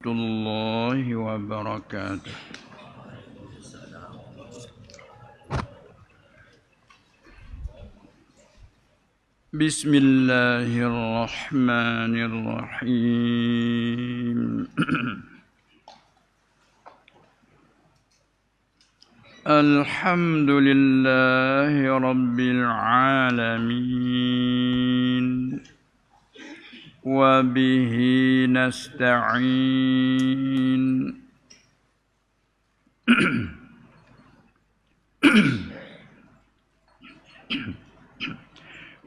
الله وبركاته. بسم الله الرحمن الرحيم. الحمد لله رب العالمين وبه نستعين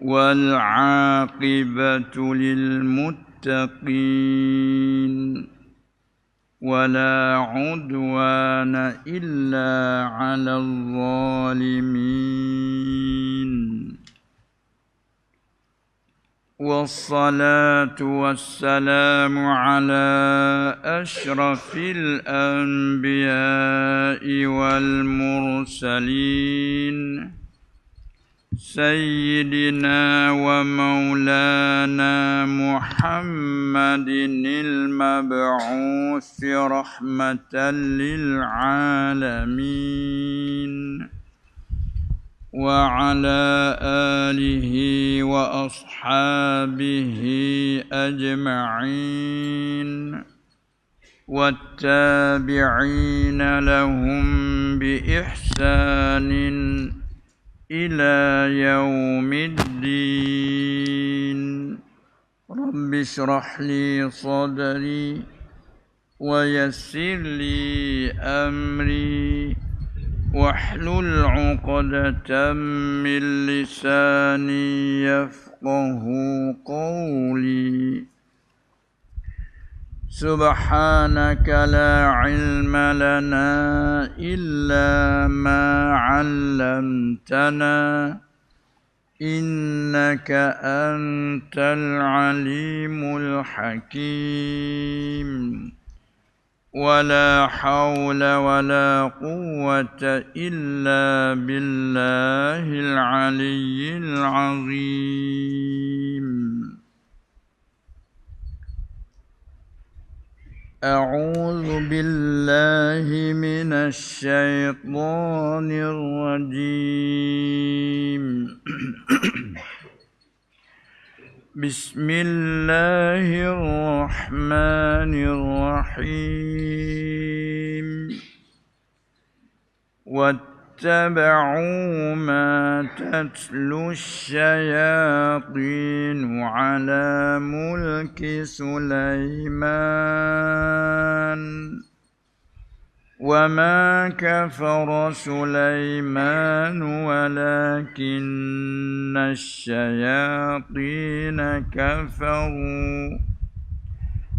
والعاقبة للمتقين ولا عدوان إلا على الظالمين والصلاة والسلام على أشرف الأنبياء والمرسلين سيدنا ومولانا محمد المبعوث رحمة للعالمين وعلى آله وأصحابه أجمعين والتابعين لهم بإحسان إلى يوم الدين. رب اشرح لي صدري ويسر لي أمري واحلل عقدة من لساني يفقه قولي. سبحانك لا علم لنا إلا ما علمتنا إنك أنت العليم الحكيم. ولا حول ولا قوة إلا بالله العلي العظيم. أعوذ بالله من الشيطان الرجيم. بسم الله الرحمن الرحيم. واتبعوا ما تتلو الشياطين على ملك سليمان وما كفر سليمان ولكن الشياطين كفروا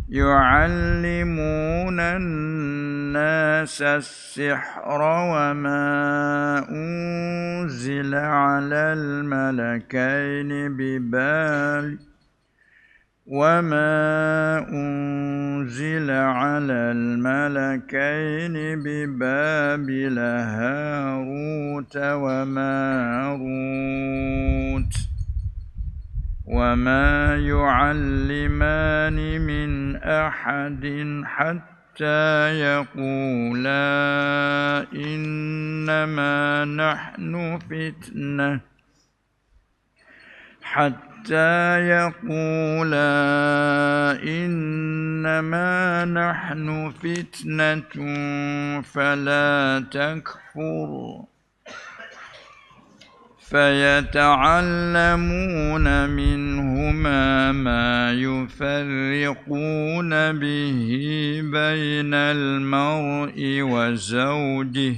يعلمون الناس السحر وما أنزل على الملكين ببابل هاروت وماروت وما يعلمان من أحد حتى يقولا إنما نحن فتنة فلا تكفر. فيتعلمون منهما ما يفرقون به بين المرء وزوجه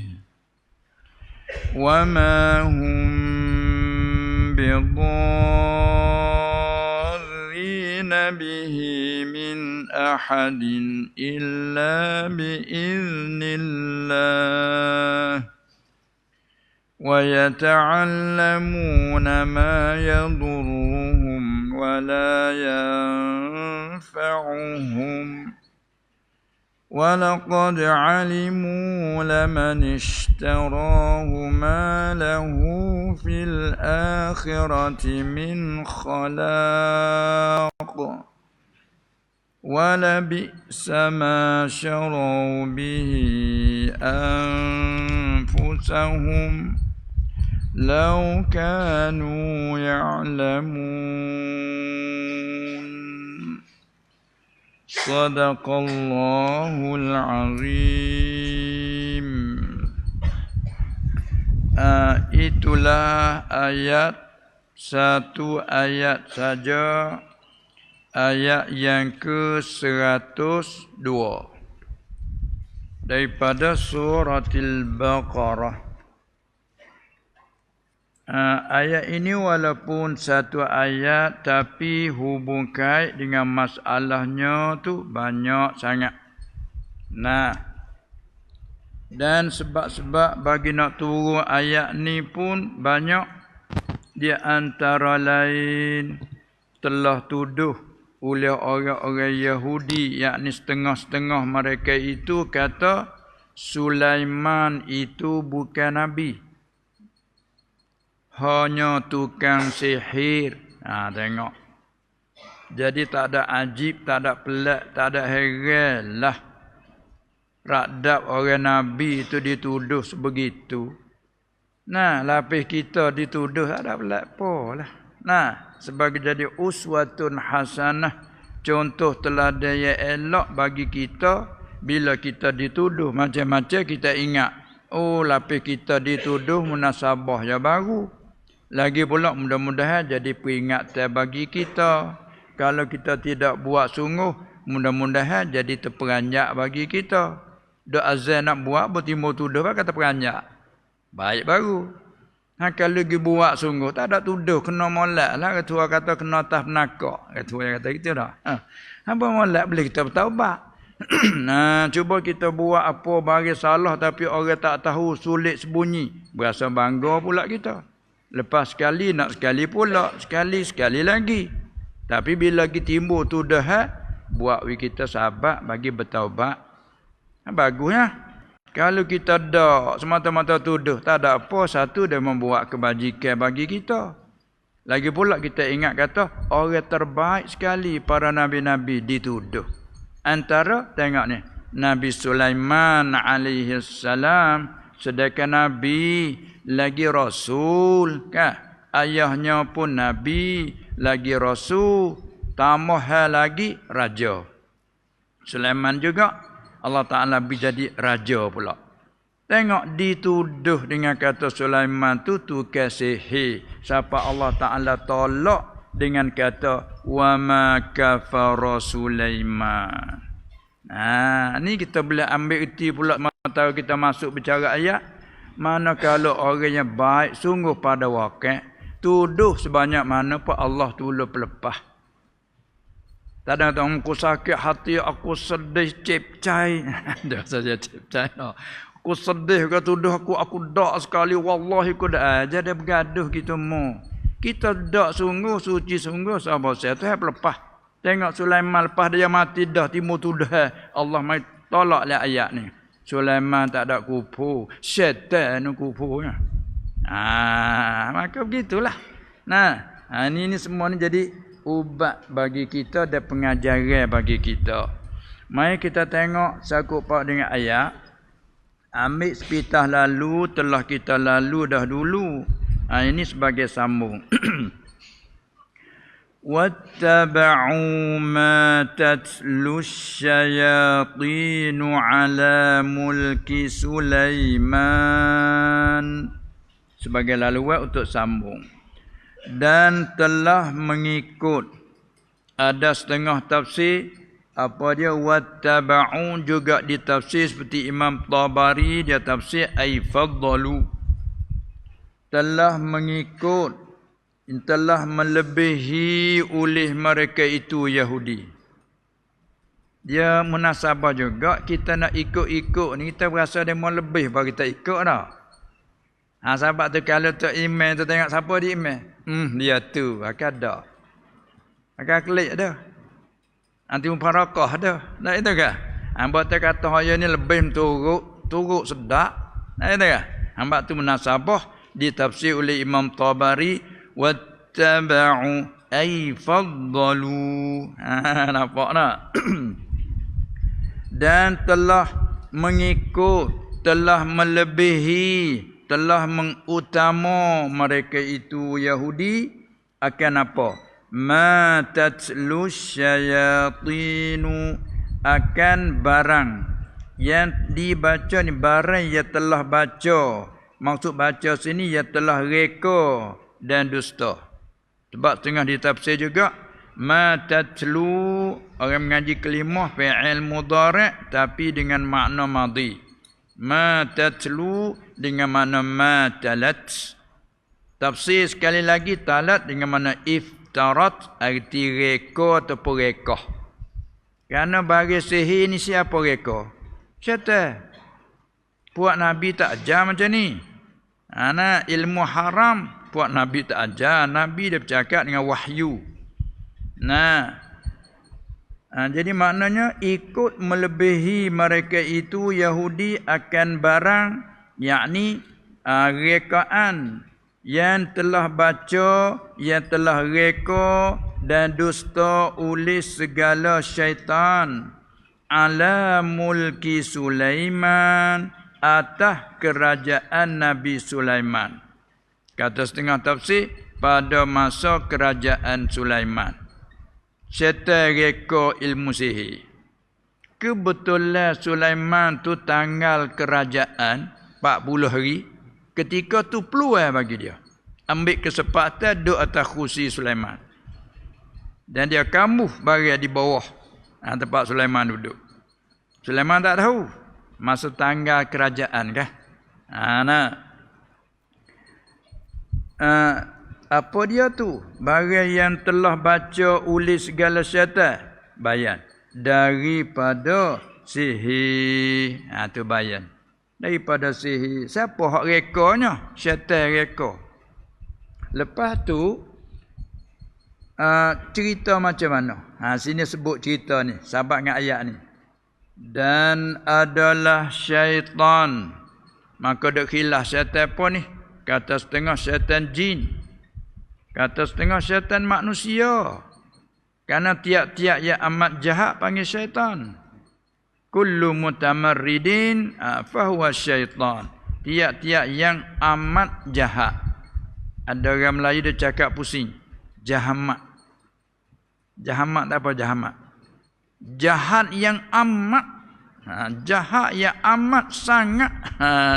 وما هم بضارين به من أحد إلا بإذن الله ويتعلمون ما يضرهم ولا ينفعهم ولقد علموا لمن اشتراه ما له في الآخرة من خلاق ولبئس ما شروا به أنفسهم لو كانوا يعلمون صدق الله العظيم. Itulah ayat, satu ayat saja, ayat yang ke-102 daripada suratil Baqarah. Ayat ini walaupun satu ayat tapi hubung kait dengan masalahnya tu banyak sangat. Dan sebab-sebab bagi nak turun ayat ni pun banyak. Di antara lain telah tuduh oleh orang-orang Yahudi, yakni setengah-setengah mereka itu kata Sulaiman itu bukan nabi, hanya tukang sihir. Tengok. Jadi tak ada ajib, tak ada pelik, tak ada heran lah. Radab orang nabi itu dituduh sebegitu. Lapis kita dituduh tak ada pelik apa lah. Sebagai jadi uswatun hasanah, contoh teladan yang elok bagi kita. Bila kita dituduh macam-macam, kita ingat, oh lapis kita dituduh munasabah yang baru. Lagi pula mudah-mudahan jadi peringatan bagi kita. Kalau kita tidak buat sungguh, mudah-mudahan jadi terperanjak bagi kita. Dok azan nak buat bertimbul tuduh kata peranjak. Baik baru. Kalau pergi buat sungguh tak ada tuduh, kena molek lah. Ketua kata kena atas penakak. Ketua kata gitu dah. Apa molek boleh kita bertaubat. Cuba kita buat apa bagi salah tapi orang tak tahu, sulit sembunyi. Berasa bangga pula kita. Lepas sekali nak sekali pula, sekali lagi. Tapi bila kita timbul tuduhan, buat kita sahabat bagi bertaubat. Bagusnya. Kalau kita dak semata-mata tuduh, tak ada apa, satu dia membuat kebajikan bagi kita. Lagi pula kita ingat kata orang terbaik sekali para nabi-nabi dituduh. Antara tengok ni, Nabi Sulaiman alaihi salam, sedangkan nabi lagi rasul kan. Ayahnya pun nabi lagi rasul, tambah lagi raja. Sulaiman juga Allah Ta'ala jadi raja pula. Tengok dituduh dengan kata Sulaiman tu tukang sihir. Siapa Allah Ta'ala tolak dengan kata wa ma kafara Sulaiman. Ni kita boleh ambil erti pula mata kita masuk bicara ayat. Mana kalau orangnya baik sungguh pada wakil, tuduh sebanyak mana pun Allah tolong pelepah. Tak ada aku sakit hati, aku sedih cipcai. Dah saja cipcai. Aku sedih ke tuduh aku dak sekali, wallahi aku dak aja dia bergaduh gitu mu. Kita dak sungguh, suci sungguh, sahabat saya tu lepas. Tengok Sulaiman lepas dia mati dah timur tuduh. Allah mai tolak lah ayat ni. Sulaiman tak ada kupu, syaitan kupunya. Maka begitulah. Ini semua ni jadi ubat bagi kita dan pengajaran bagi kita. Mari kita tengok sakup pak dengan ayat. Ambil sepitah lalu telah kita lalu dah dulu. Ini sebagai sambung. Wattaba'u ma tatlu syayatinu ala mulki Sulaiman. Sebagai laluan untuk sambung. Dan telah mengikut, ada setengah tafsir apa dia wattaba'u juga ditafsir seperti Imam Tabari dia tafsir ay faddalu, telah mengikut, telah melebihi oleh mereka itu Yahudi. Dia munasabah juga, kita nak ikut-ikut ni kita berasa dia mau lebih bagi kita ikut dah. Sahabat tu kalau tu email tu tengok siapa di email. Dia tu akan dah. Akan klik dah. Nanti muparakah dah. Tak itu ke? Hamba tu kata haya ni lebih turut sedap. Tak itu ke? Hamba tu munasabah ditafsir oleh Imam Tabari wattaba'u ay faddalu. Nampak tak? Dan telah mengikut, telah melebihi, telah mengutama mereka itu Yahudi akan apa? Ma tatlu syayatinu, akan barang yang dibaca ni, barang yang telah baca. Maksud baca sini yang telah reka dan dusta. Sebab tengah ditafsir juga ma tatlu, orang mengaji kelimah fi'il mudhari' tapi dengan makna madhi. Ma tatlu dengan makna ma talat. Tafsir sekali lagi, talat dengan makna iftarat, arti reka ataupun rekah. Kerana bagi sihir ni siapa reka? Syaitan. Puak Nabi tak ajar macam ni. Ilmu haram puak Nabi tak ajar. Nabi dia bercakap dengan wahyu. Jadi maknanya ikut melebihi mereka itu Yahudi akan barang, yakni rekaan yang telah baca, yang telah reka dan dusta oleh segala syaitan ala mulki Sulaiman, atas kerajaan Nabi Sulaiman. Kata setengah tafsir, pada masa kerajaan Sulaiman syaitan reka ilmu sihir. Kebetulan Sulaiman tu tanggal kerajaan 40 hari. Ketika tu peluang bagi dia ambil kesempatan duduk atas kursi Sulaiman. Dan dia kambuh baris di bawah tempat Sulaiman duduk. Sulaiman tak tahu masa tanggal kerajaan kah? Apa dia tu? Baris yang telah baca oleh segala syaitan. Bayan. Daripada sihir. Tu bayan. Daripada sihir. Siapa hak rekanya? Syaitan reka. Lepas tu cerita macam mana? Sini sebut cerita ni, sahabat dengan ayat ni. Dan adalah syaitan. Maka dak khilaf syaitan apa ni? Kata setengah syaitan jin. Kata setengah syaitan manusia. Karena tiap-tiap yang amat jahat panggil syaitan. Kullu mutamarridin fahuwa syaitan. Tiap-tiap yang amat jahat. Ada orang Melayu dia cakap pusing. Jahamat. Jahamat tak apa jahamat. Jahat yang amat. Jahat yang amat sangat.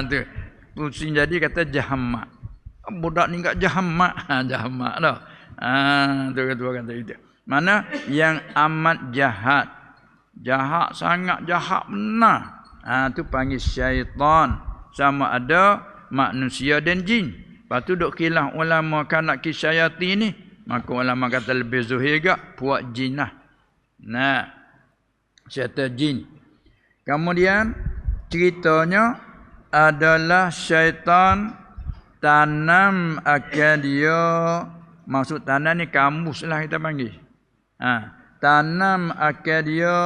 Tu. Pusing jadi kata jahamat. Budak ni kat jahamat. Jahamat dah. Tu kata itu. Mana yang amat jahat. Jahat sangat, jahat benar. Tu panggil syaitan. Sama ada manusia dan jin. Lepas tu duk khilaf ulama kanak kisyayati ni. Maka ulama kata lebih zuhir gak puak jin lah. Syaitan jin. Kemudian ceritanya adalah syaitan tanam akan dia. Maksud tanam ni kamus lah kita panggil. Tanam akan dia,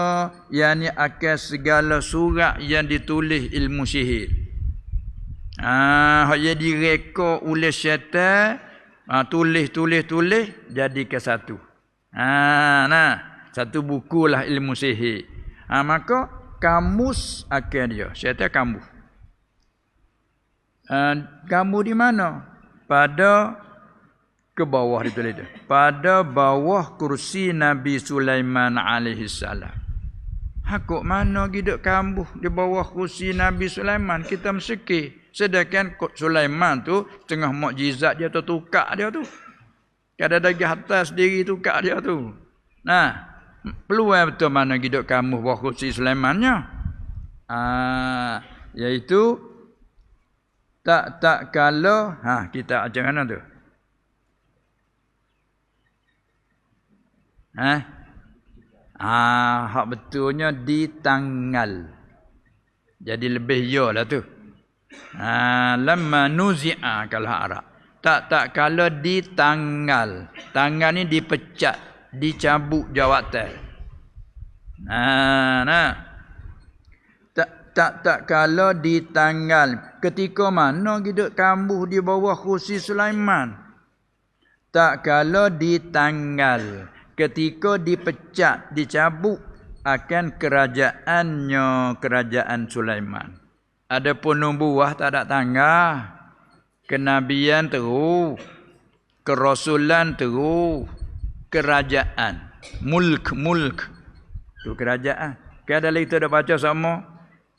yakni akan segala surat yang ditulis ilmu sihir. Yang direka oleh syaitan, tulis jadi ke satu. Satu bukulah ilmu sihir. Maka kamus akan dia. Syaitan kamus. Kamu di mana? Pada ke bawah ditulis itu. Pada bawah kursi Nabi Sulaiman alaihi salam. Hakuk mana hidup kambuh di bawah kursi Nabi Sulaiman? Kita mesti. Sedangkan Sulaiman tu tengah mukjizat dia tu tukar dia tu. Kadang-kadang atas sendiri tukar dia tu. Peluang betul mana hidup kambuh bawah kursi Sulaimannya? Iaitu tak kalau kita ajar mana tu? Hak betulnya di tanggal. Jadi lebih ya lah tu. Lamma nuzi'a kalau Arab. Tak kalau di tanggal. Tanggal ni dipecat, dicabut jawatan. Tak kalau di tanggal. Ketika mana hidup kambuh di bawah kursi Sulaiman? Tak kala ditanggal, ketika dipecat, dicabut akan kerajaannya, kerajaan Sulaiman. Adapun nubuah tak ada tanggal. Kenabian terus, kerasulan terus, kerajaan, mulk tu kerajaan. Kadang kita dah baca sama,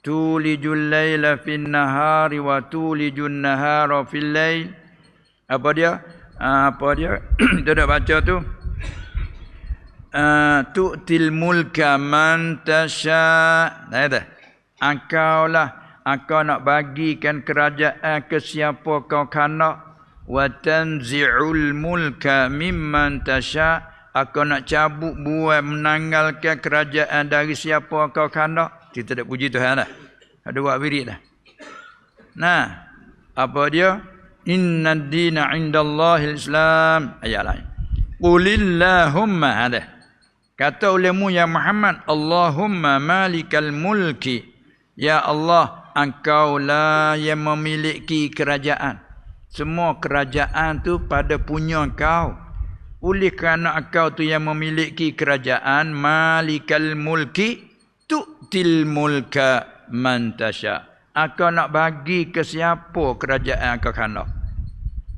tulijul laila fin nahari wa tulijun nahara fil lail. Apa dia? Kita dah baca tu. Tu'til mulka man tasha. Engkau nak bagikan kerajaan ke siapa kau nak. Wa tanzi'ul mulka mimman tasha. Aku nak cabut, buat, menanggalkan kerajaan dari siapa kau nak. Kita tak puji Tuhan dah. Ada buat wirid dah. Nah, apa dia? Inna ad-dina 'indallahil Islam. Ayat lain. Qulillahumma ada. Kata olehmu ya Muhammad, Allahumma malikal mulki. Ya Allah, engkaulah yang memiliki kerajaan. Semua kerajaan tu pada punya engkau. Oleh kerana engkau tu yang memiliki kerajaan, malikal mulki, tu'til mulka man tasha. Engkau nak bagi ke siapa kerajaan engkau nak.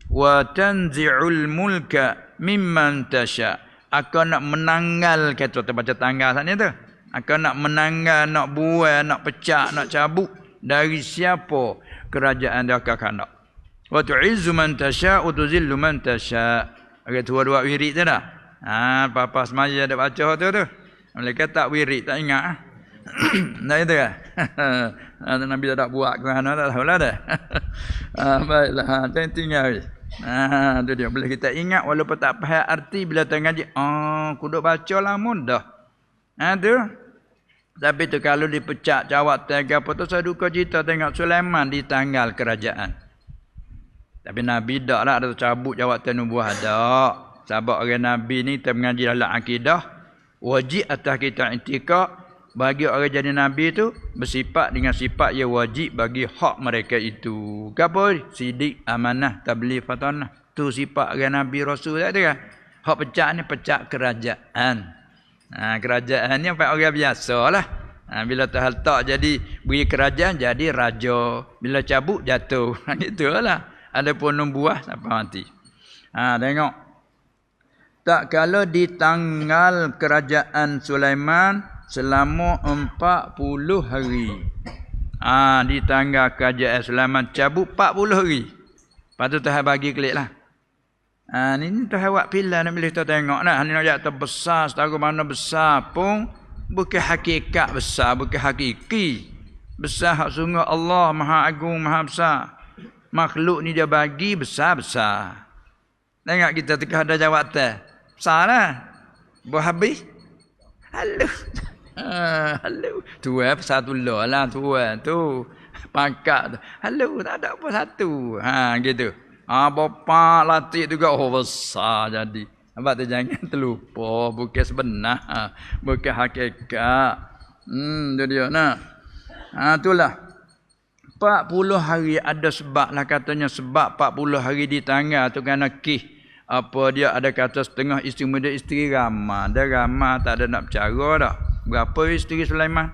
Wa tanzi'ul mulka mimman tasha. Engkau nak menanggal, kata baca tanggal sana tu. Engkau nak menanggal, nak buai, nak pecah, nak cabut dari siapa kerajaan dia engkau nak. Wa tu'izzu man tasha wa tuzillu man tasha. Ada dua wirid tu dah. Papa semaya ada baca tu. Mereka tak wirid, tak ingat. Nah itu kan. Nabi tak buat ke mana tak tahulah dah. Baiklah, jangan tinggal. Tu dia boleh kita ingat walaupun tak faham arti bila tengah ngaji. Kudu baca lah mudah. Tu. Tapi tu kalau dipecat jawab tega apa tu saya duka cita tengok Sulaiman ditanggal kerajaan. Tapi Nabi dak lah ada cabut jawatan nubuah dak. Sebab orang Nabi ni kita mengaji dalam akidah wajib atas kita i'tikad bagi orang jadi Nabi tu bersifat dengan sifat yang wajib bagi hak mereka itu. Apa? Sidik, amanah, tabligh, fatanah. Tu sifat orang Nabi Rasul tak ada kan? Hak pecah ni pecah kerajaan. Kerajaan ni apa orang biasa lah. Bila terhaltak jadi beri kerajaan jadi raja. Bila cabut jatuh. Gitulah. Adapun nubuah sampai mati. Tengok. Tak kala ditanggal kerajaan Sulaiman selama 40 hari. Ditanggal kerajaan Sulaiman cabut 40 hari. Lepas tu Tuhan bagi klik lah. Ini Tuhan buat pilihan nak boleh kita tengok lah. Ini nak jatuh besar, setahu mana besar pun bukan hakikat besar, bukan hakiki. Besar hak sungguh Allah Maha Agung, Maha Besar. Makhluk ni dia bagi besar-besar. Tengok kita tengah ada jawatan. Besar lah. Buat habis. Halo. Tu satu lah tuan tu. Pangkat tu. Halo, tak ada apa satu. Gitu. Bapa latih juga besar jadi. Nampak tu jangan terlupa. Bukan sebenar. Bukan hakikat. Tu dia nak. Itulah. 40 hari ada sebab lah katanya sebab 40 hari di tanggal tu kerana apa dia ada kata setengah isteri muda isteri ramah. Dia ramah tak ada nak bercara dah. Berapa isteri Sulaiman?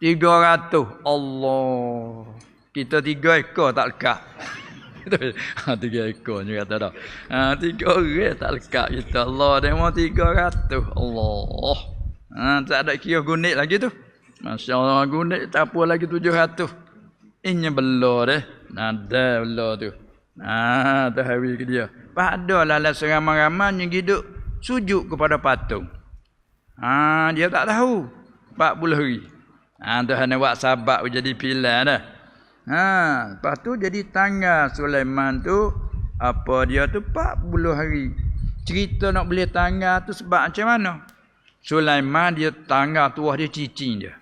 300. Allah. Kita 3 ekor tak lekat. 3 ekor je kata dah. 3 orang tak lekat kita. Allah dia mau 300. Allah. Tak ada kira gunit lagi tu. Masya Allah guna tak apa lagi 700. Ini belor deh. Nada belor tu. Tu hari ke dia. Padalah lah seramai-ramai yang hidup sujud kepada patung. Dia tak tahu. 40 hari. Tuhan nak buat sabak jadi pilihan dah. Lepas tu jadi tanggal Sulaiman tu apa dia tu 40 hari. Cerita nak boleh tanggal tu sebab macam mana? Sulaiman dia tanggal tuah dia cicing dia.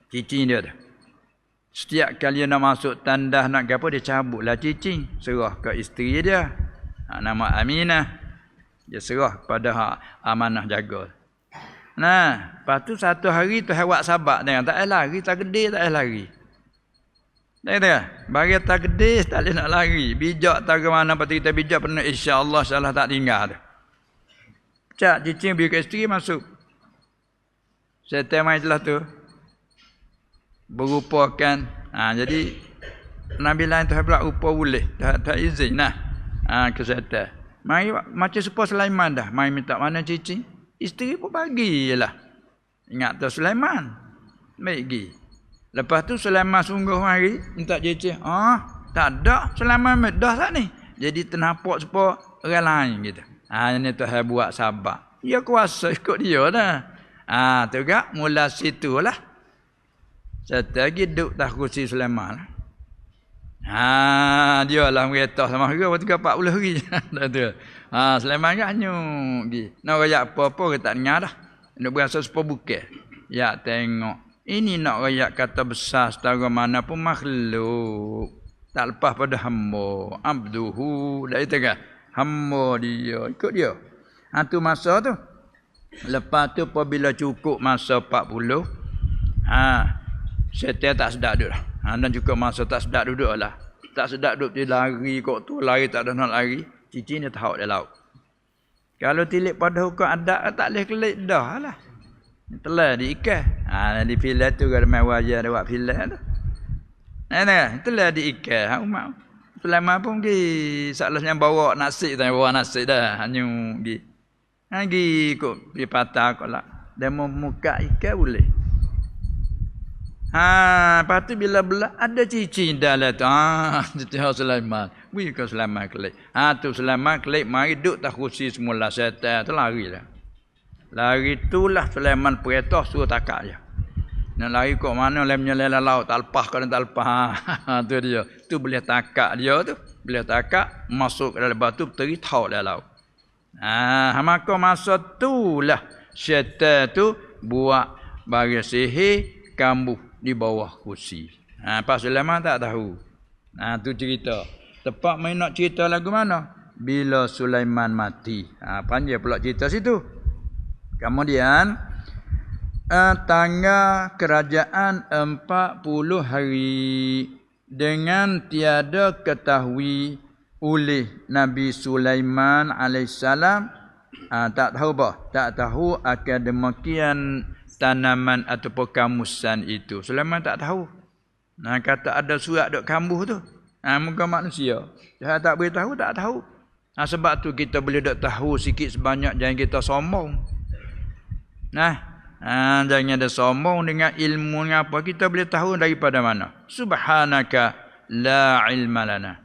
Cicing dia tu. Setiap kali dia nak masuk tandas nak apa dia cabutlah cicing, serah ke isteri dia. Nama Aminah. Dia serah kepada hak amanah jaga. Lepas tu satu hari tu hewak sabak dengan tak lari, tak gede tak lari. Tak kata? Bagi takdir tak boleh nak lari. Bijak tak ke mana pasti kita bijak pernah insya-Allah salah tak tinggal tu. Cak cicing biar ke isteri masuk. Setan mai telah tu. Berupakan. Jadi Nabi lain tu pula rupa boleh. Tak izin nah. Ke setan. Mai macam supaya Sulaiman dah. Mai minta mana cicing. Isteri pun bagilah. Ingat tu Sulaiman. Baik pergi. Lepas tu Sulaiman sungguh mari minta cicing. Tak ada Sulaiman dah tak ni. Jadi ternampak supaya orang lain gitu. Ini Tuhan buat sabar. Dia kuasa ikut dia dah. Tu gak mula situlah. Setelah lagi duduk tak kursi Sulaiman. Dia lah kereta sama harga waktu 40 hari. Dah tu. Sulaiman gak nyuk gi. Nak rayak apa-apa ke tak dengar dah. Nak berasa supaya bukan. Ya tengok. Ini nak rayak kata besar setara mana pun makhluk. Tak lepas pada hamba. Abduhu. Dah itu kan? Hamba dia. Ikut dia. Tu masa tu. Lepas tu apabila cukup masa 40. Setan tak sedap duduk lah. Dan cukup masa tak sedap duduk lah. Tak sedap duduk dia lari kok tu. Lari tak ada nak lari. Cici ni tahu dia laut. Kalau tilik pada hukum adat tak boleh kelik dah lah. Telah diikat. Di filem tu kalau main wajah dia buat filem tu. Telah diikat. Umat Sulaiman pun pergi. Seharusnya bawa nasi. Bawa nasi dah. Hanya pergi. Pergi kot. Pergi patah kot lah. Dia mau muka ikan boleh. Lepas tu bila belah ada cici dah lah tu. Cici Sulaiman. Wih ke Sulaiman kelik. Tu Sulaiman kelik. Mari duduk tak kursi semula. Setan tu lari lah. Lari itulah Sulaiman perintah suruh takak dia. Nak lari kok mana lem menyelela laut tak lepas kalau tak lepas. Tu dia. Tu boleh takak dia tu. Boleh takak masuk ke dalam batu teritahu dalam laut. Maka masa itulah syaitan tu buat bagi sihir kambuh di bawah kursi. Pak Sulaiman tak tahu. Tu cerita. Tepat main nak cerita lagu mana? Bila Sulaiman mati. Panjang pula cerita situ. Kemudian tangga kerajaan 40 hari dengan tiada ketahui oleh Nabi Sulaiman alaihissalam. Tak tahu apa? Tak tahu akan demikian tanaman ataupun kamusan itu. Sulaiman tak tahu. Kata ada surat duk kambuh tu. Muka manusia. Dia tak beritahu, tak tahu. Sebab tu kita boleh duk tahu sikit sebanyak, jangan kita sombong. Jangan ada sombong dengan ilmu dengan apa. Kita boleh tahu daripada mana. Subhanaka la ilma lana.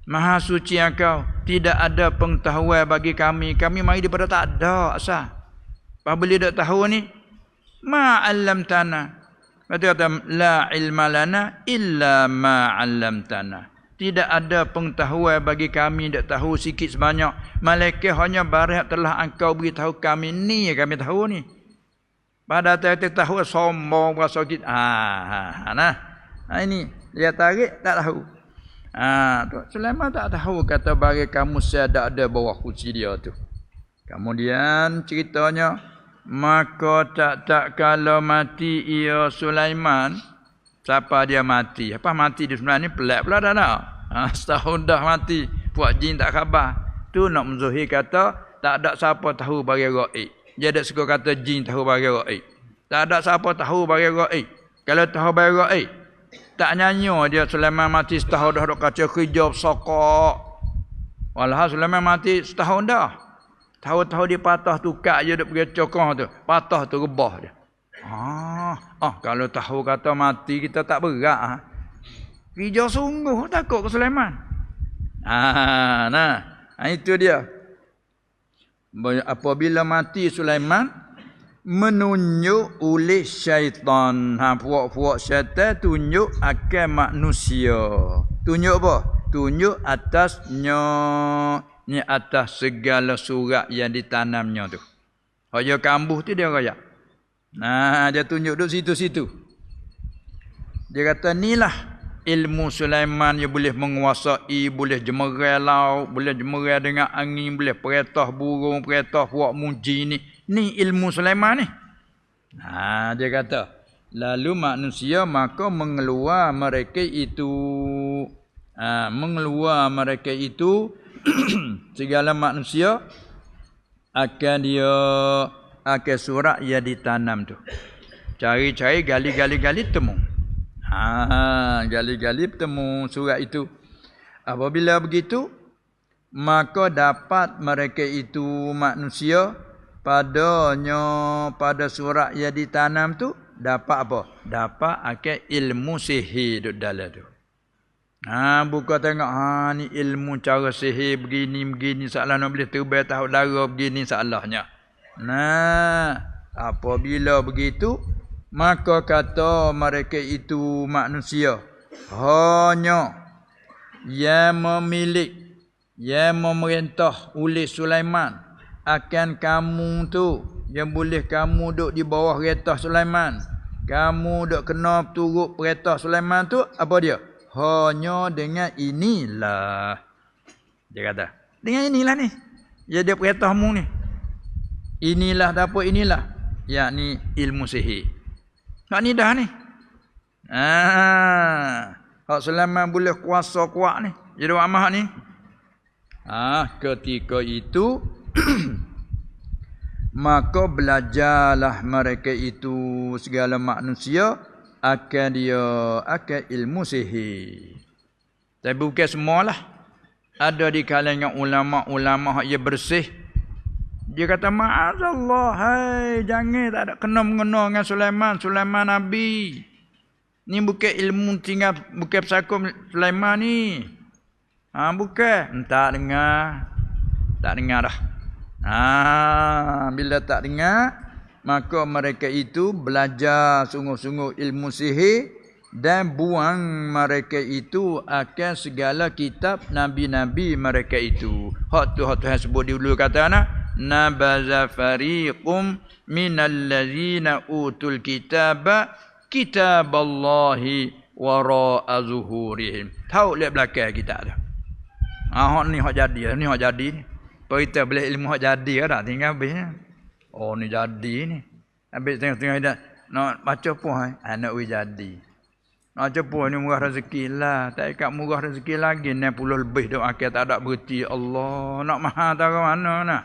Maha suci engkau. Tidak ada pengetahuan bagi kami. Kami mari daripada tak ada asal. Apa boleh tak tahu ni? Ma'allamtana. Kata la ilma lana illa ma'allamtana. Tidak ada pengetahuan bagi kami, tak tahu sikit sebanyak. Malaikat hanya barang telah engkau beritahu kami ni, kami tahu ni. Pada tak tahu sombong berasa kita. Ini dia tarik tak tahu. Sulaiman tak tahu kata bagi kamu saya ada bawah kursi dia tu. Kemudian ceritanya maka tak kalau mati ia Sulaiman. Siapa dia mati? Apa mati di sebenarnya ni pelik pula dah nak. Setahun dah mati. Puak jin tak khabar. Tu nak menzuhir kata tak ada siapa tahu bagi gaib. Dia ada suka kata jin tahu bagi gaib. Tak ada siapa tahu bagi gaib. Kalau tahu bagi gaib, tak nyanyi dia Sulaiman mati setahun dah dok kaca kerja sokok. Walhal Sulaiman mati setahun dah. Tahu-tahu dia patah tukar je dok pergi cokong tu. Patah tu rebah dia. Kalau tahu kata mati kita tak berat. Kerja sungguh takut ke Sulaiman. Itu dia. Apabila mati Sulaiman menunjuk oleh syaitan. Puak-puak syaitan tunjuk akan manusia. Tunjuk apa? Tunjuk atasnya. Ni atas segala surat yang ditanamnya tu. Hoja kambuh tu dia rayak. Dia tunjuk duduk situ-situ. Dia kata inilah ilmu Sulaiman yang boleh menguasai, boleh jemerai laut, boleh jemerai dengan angin, boleh perintah burung, perintah puak muji ni. Ni ilmu Sulaiman ni. Dia kata Lalu manusia maka mengeluar mereka itu. Mengeluar mereka itu segala manusia akan dia akan surat yang ditanam tu. Cari-cari gali-gali temu. Gali-gali temu surat itu. Apabila begitu, maka dapat mereka itu manusia pada surat yang ditanam tu dapat apa? Dapat akan ilmu sihir duduk dalam tu. Buka tengok ni ilmu cara sihir begini salah nak boleh terbang tahu darah begini salahnya. Apabila begitu maka kata mereka itu manusia hanya yang memerintah oleh Sulaiman akan kamu tu yang boleh kamu duduk di bawah perintah Sulaiman. Kamu duduk kena turut perintah Sulaiman tu apa dia? Hanya dengan inilah. Dia kata, dengan inilah ni. Ya dia perintahmu ni. Inilah dapat inilah. Yakni ilmu sihir. Hak ni dah ni. Hak Sulaiman boleh kuasa kuat ni. Jadi amah ni. Ketika itu maka belajarlah mereka itu segala manusia akan ilmu sihir. Tapi bukan semualah. Ada di kalangan ulama-ulama yang bersih. Dia kata ma'azallah, hai jangan tak ada kena mengena dengan Sulaiman Nabi. Ni bukan ilmu tinggal, bukan pesakut Sulaiman ni. Bukan. Tak dengar dah. Bila tak dengar, maka mereka itu belajar sungguh-sungguh ilmu sihir dan buang mereka itu akan segala kitab nabi-nabi mereka itu. Hak Tuhan sebut dulu kata nabaza fariqum minal ladzina utul kitaba kitaballahi wara'a zuhurihim. Tahu lihat belakang kita dah. Hak ni hak jadi ni. Kita boleh ilmu hak jadi dah tinggal habisnya. Oh ni jadi ni. Habis tengah-tengah dah nak baca pun anak we jadi. Nak baca pun ni murah rezeki lah. Tak ikat murah rezeki lagi 60 lebih dah akhir tak ada berhenti. Allah nak mahal tahu mana nak.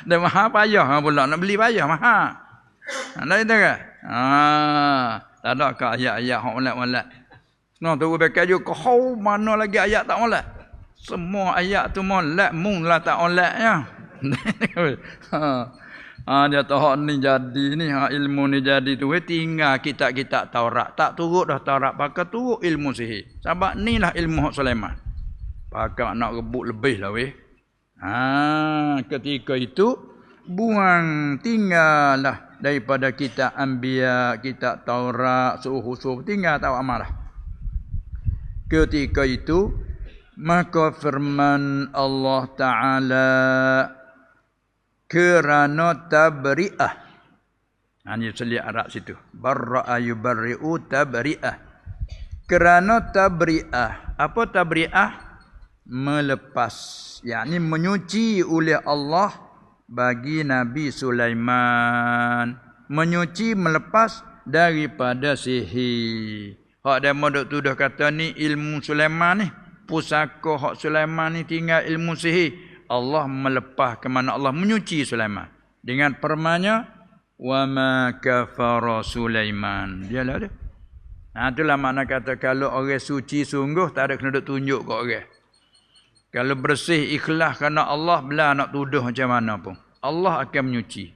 Dah mahal payah pula nak beli payah mahal. Nak itu ke? Tak ada ke ayat-ayat hak molek-molek. Nah tu bekai juga kau mana lagi ayat tak molek. Semua ayat tu molek munglah tak moleknya. Dia tahu ni jadi ni ilmu ni jadi tu tinggal kitab-kitab Taurat. Tak turut dah Taurat pakai turut ilmu sihir. Sebab inilah ilmu hak Sulaiman. Pakai nak rebut lebih lah weh. Ketika itu buang tinggallah daripada kitab Anbiya, kitab Taurat, suhu tinggal tahu amalah. Ketika itu maka firman Allah Ta'ala kerana tabri'ah. Ini selia Arab situ. Barra'a yubarri'u tabri'ah. Kerana tabri'ah. Apa tabri'ah? Melepas. Yakni menyuci oleh Allah bagi Nabi Sulaiman. Menyuci melepas daripada sihir. Hak dia duk tuduh kata ni ilmu Sulaiman ni. Pusaka hak Sulaiman ni tinggal ilmu sihir. Allah melepas ke mana Allah menyuci Sulaiman. Dengan permanya wa ma kafara Sulaiman. Dialah dia. Itulah makna kata kalau orang suci sungguh tak ada kena duk tunjuk kat orang. Kalau bersih ikhlas kerana Allah belah nak tuduh macam mana pun. Allah akan menyuci.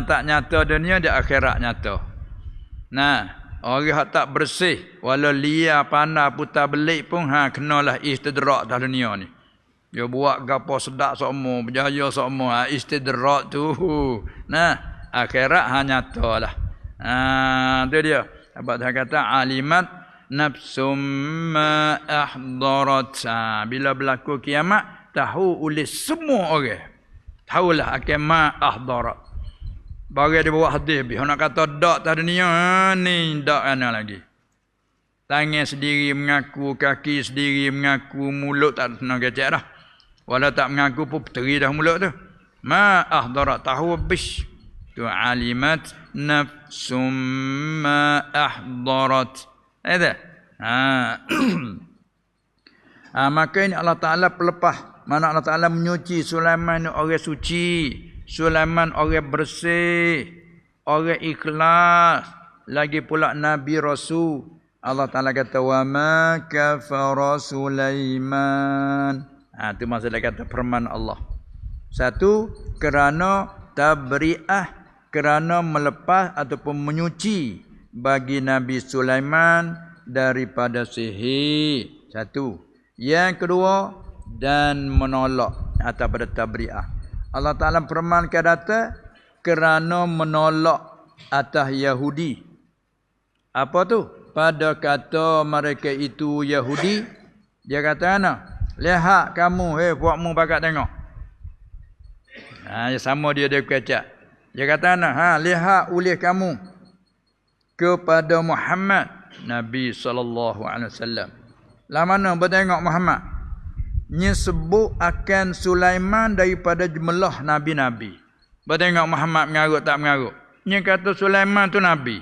Tak nyata dunia di akhirat nyata. Orang yang tak bersih walau liar pandai putar belik pun kenalah istidrak dah dunia ni. Dia buat gapo sedap semua, berjaya semua, istidrak tu. Akhirat nyatalah. Tu dia. Sebab dia kata alimat nafsum ma ahdarat. Bila berlaku kiamat tahu oleh semua orang. Tahulah akan ma ahdarat. Bagi dia bawa hadis habis. Nak kata dak tak dunia ni dak ana lagi. Tangan sendiri mengaku, kaki sendiri mengaku, mulut tak nak kecek dah. Walau tak mengaku pun teri dah mulut tu. Ma ahdarat tahu habis. Tu alimat nafsum ma ahdarat. Ada. Maka ini Allah Ta'ala pelepah. Mana Allah Ta'ala menyuci Sulaiman orang suci. Sulaiman orang bersih. Orang ikhlas. Lagi pula Nabi Rasul. Allah Ta'ala kata, wa ma kafara Sulaiman. Itu maksudnya kata firman Allah. Satu, kerana tabri'ah. Kerana melepas ataupun menyuci bagi Nabi Sulaiman daripada sihir. Satu. Yang kedua, dan menolak atau pada tabri'ah. Allah Ta'ala firmankan data kerana menolak atas Yahudi. Apa tu? Pada kata mereka itu Yahudi, dia kata ana, lihat kamu, buatmu bakat tengok. Sama dia kecak. Dia kata ana, lihat oleh kamu kepada Muhammad Nabi sallallahu alaihi wasallam. Lah mana bertengok Muhammad? Nyebut akan Sulaiman daripada jumlah nabi-nabi. Bertengok Muhammad mengarut tak mengarut. Nya kata Sulaiman tu nabi.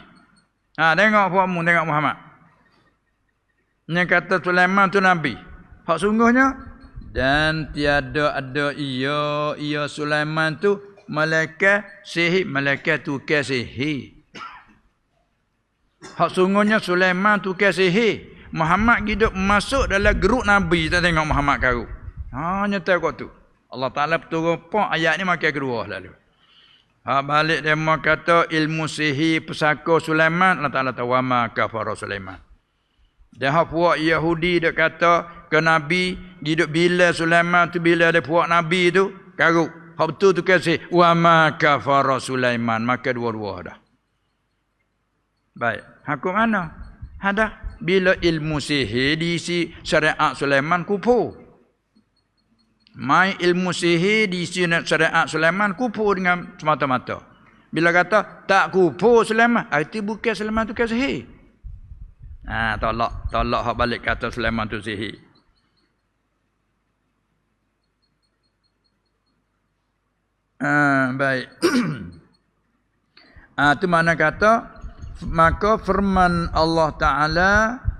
Tengok buatmu tengok Muhammad. Nya kata Sulaiman tu nabi. Hak sungguhnya dan tiada ada ia Sulaiman tu malaikat sihir, malaikat tukar sihir. Hak sungguhnya Sulaiman tukar sihir. Muhammad hidup masuk dalam geruk Nabi. Tak tengok Muhammad karut. Nyata kot tu. Allah Ta'ala turun pun ayat ni makin kedua lalu. Balik dia kata ilmu sihir pesaka Sulaiman. Allah Ta'ala tahu wa ma kafara Sulaiman. Dia puak Yahudi dia kata ke Nabi hidup bila Sulaiman tu bila ada puak Nabi tu karut. Hak betul tu kasih wa ma kafara Sulaiman. Maka dua-dua dah. Baik. Hukum mana? Ada. Bila ilmu sihir diisi syariat Sulaiman kufur. Mai ilmu sihir diisi syariat Sulaiman kufur dengan semata-mata. Bila kata tak kufur Sulaiman, arti bukan Sulaiman tu kan sihir. Tolak hak balik kata Sulaiman tu sihir. Baik. Tu mana kata maka firman Allah Ta'ala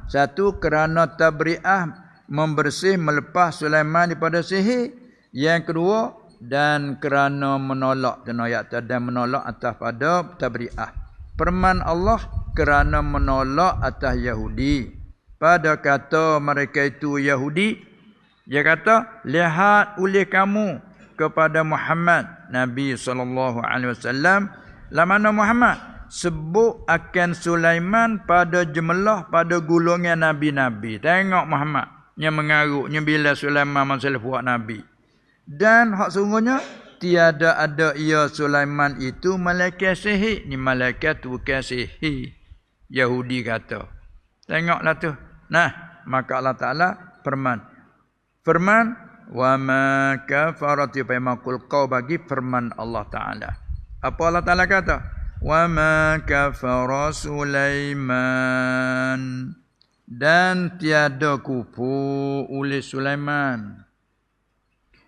satu kerana tabri'ah membersih melepas Sulaiman daripada sihir. Yang kedua dan kerana menolak dan menolak atas pada tabri'ah. Firman Allah kerana menolak atas Yahudi. Pada kata mereka itu Yahudi, dia kata lihat oleh kamu kepada Muhammad Nabi SAW. La mana Muhammad sebut akan Sulaiman pada jumlah pada golongan nabi-nabi. Tengok Muhammad yang mengarutnya bila Sulaiman masalah buat nabi. Dan hak sungguhnya tiada ada ia Sulaiman itu malaikat sihir. Ni malaikat bukan sihir. Yahudi kata. Tengoklah tu. Maka Allah Ta'ala firman wa ma kafarat yaqul qaw bagi firman Allah Ta'ala. Apa Allah Ta'ala kata? Wa ma kafara Sulaiman dan tiada kufur oleh Sulaiman.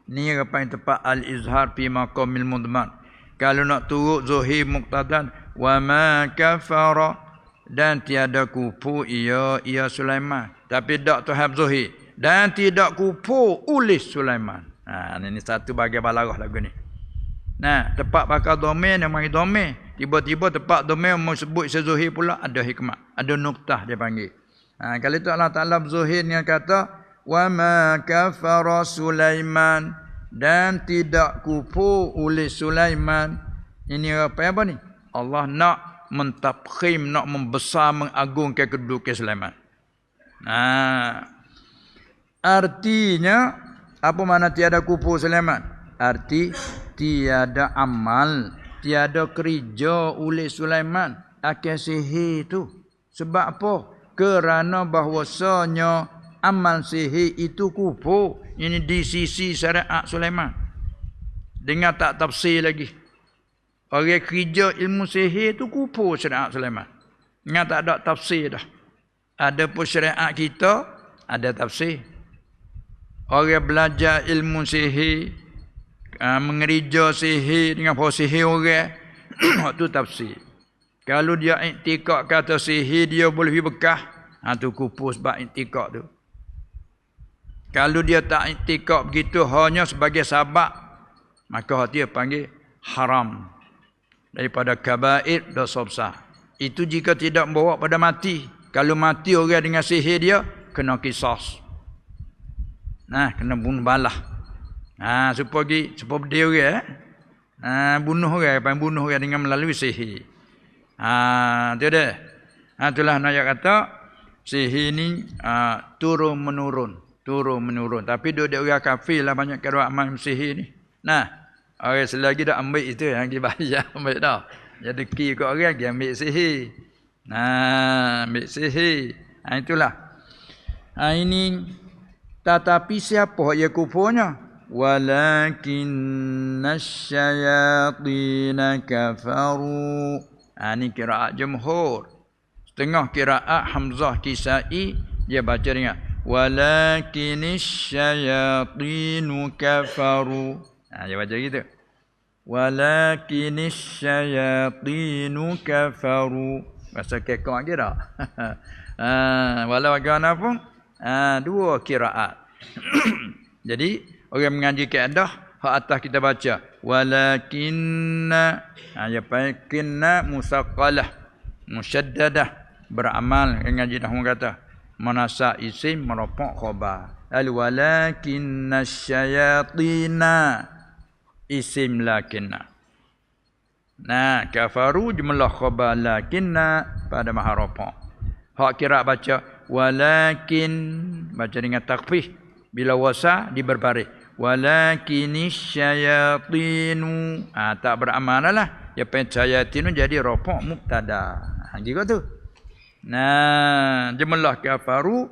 Ni apa yang tepat al-izhar fi maqamil mudman. Kalau nak turut zahir muqtadan wa ma kafara dan tiada kufur ia Sulaiman. Tapi tak tahap zahir dan tidak kufur oleh Sulaiman. Ini satu bahagian balarah lagu ni. Tepat pakai domain yang mari domain. Tiba-tiba tepat domain mau sebut sezuhir pula ada hikmah, ada nuktah dia panggil. Kalau itu Allah Ta'ala berzuhir yang kata wa ma kafara Sulaiman dan tidak kufur oleh Sulaiman. Ini apa ni? Allah nak mentafkhim, nak membesar, mengagungkan kedudukan Sulaiman. Artinya apa makna tiada kufur Sulaiman? Arti tiada amal, tiada kerja oleh Sulaiman akan sihir itu. Sebab apa? Kerana bahwasanya amal sihir itu kufur. Ini di sisi syariat Sulaiman. Dengan tak tafsir lagi. Orang kerja ilmu sihir itu kufur syariat Sulaiman. Dengan tak ada tafsir dah. Ada pun syariat kita ada tafsir. Orang belajar ilmu sihir, mengerja sihir dengan sihir orang, Itu tafsir. Kalau dia iktikad kata sihir dia boleh bekah, tu kupu sebab iktikad tu. Kalau dia tak iktikad begitu hanya sebagai sabab, maka dia panggil haram. Daripada kabair dosa besar. Itu jika tidak membawa pada mati. Kalau mati orang dengan sihir dia, kena qisas. Kena bunuh balah. Supaya dia orang bunuh orang dengan melalui sihir. Itu dah. Itulah nak kata sihir ni turun menurun. Tapi dia orang kafir lah banyak kira amal sihir ni. Orang selagi dah ambil itu yang dibayar ambil dah. Jadi ki kat orang dia ambil sihir. Ambil sihir. Itulah. Ini tetapi siapa yang kufurnya? Walakinnasyayatin kafaru. Ini qiraat jumhur. Setengah qiraat Hamzah Kisai dia baca dengan walakinnasyayatin kafaru. Dia baca gitu. Walakinnasyayatin kafaru. Bahasa kekok lagi dah. Walau bagaimanapun dua qiraat. Jadi orang mengaji kaedah hak atas kita baca walakinna musaqqalah musyaddadah beramal ngaji dah kata manasa isim meropak khabar al walakinnasyayatina isim lakinna. Kafaru jumlah khabar lakinna pada maharopak. Hak kira baca walakin baca dengan takfif bila wasa diberbaris walakinnasyayatin tak beramal lah ya pencayatin jadi ropak mubtada gitu tu. Jumlah kafaru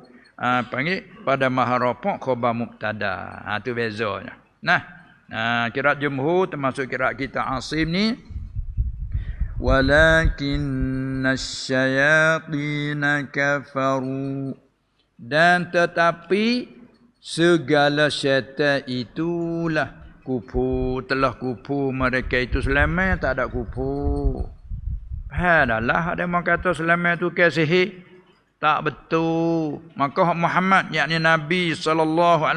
panggil pada maharopak khabar mubtada. Tu bezanya. Qiraat jumhur termasuk qiraat kita Asim ni walakinnasyayatin kafaru. Dan tetapi segala syaitan itulah kufur, telah kufur mereka itu selama tak ada kufur. Adalah ada yang kata selama itu ke sihir. Tak betul. Maka Muhammad yakni Nabi SAW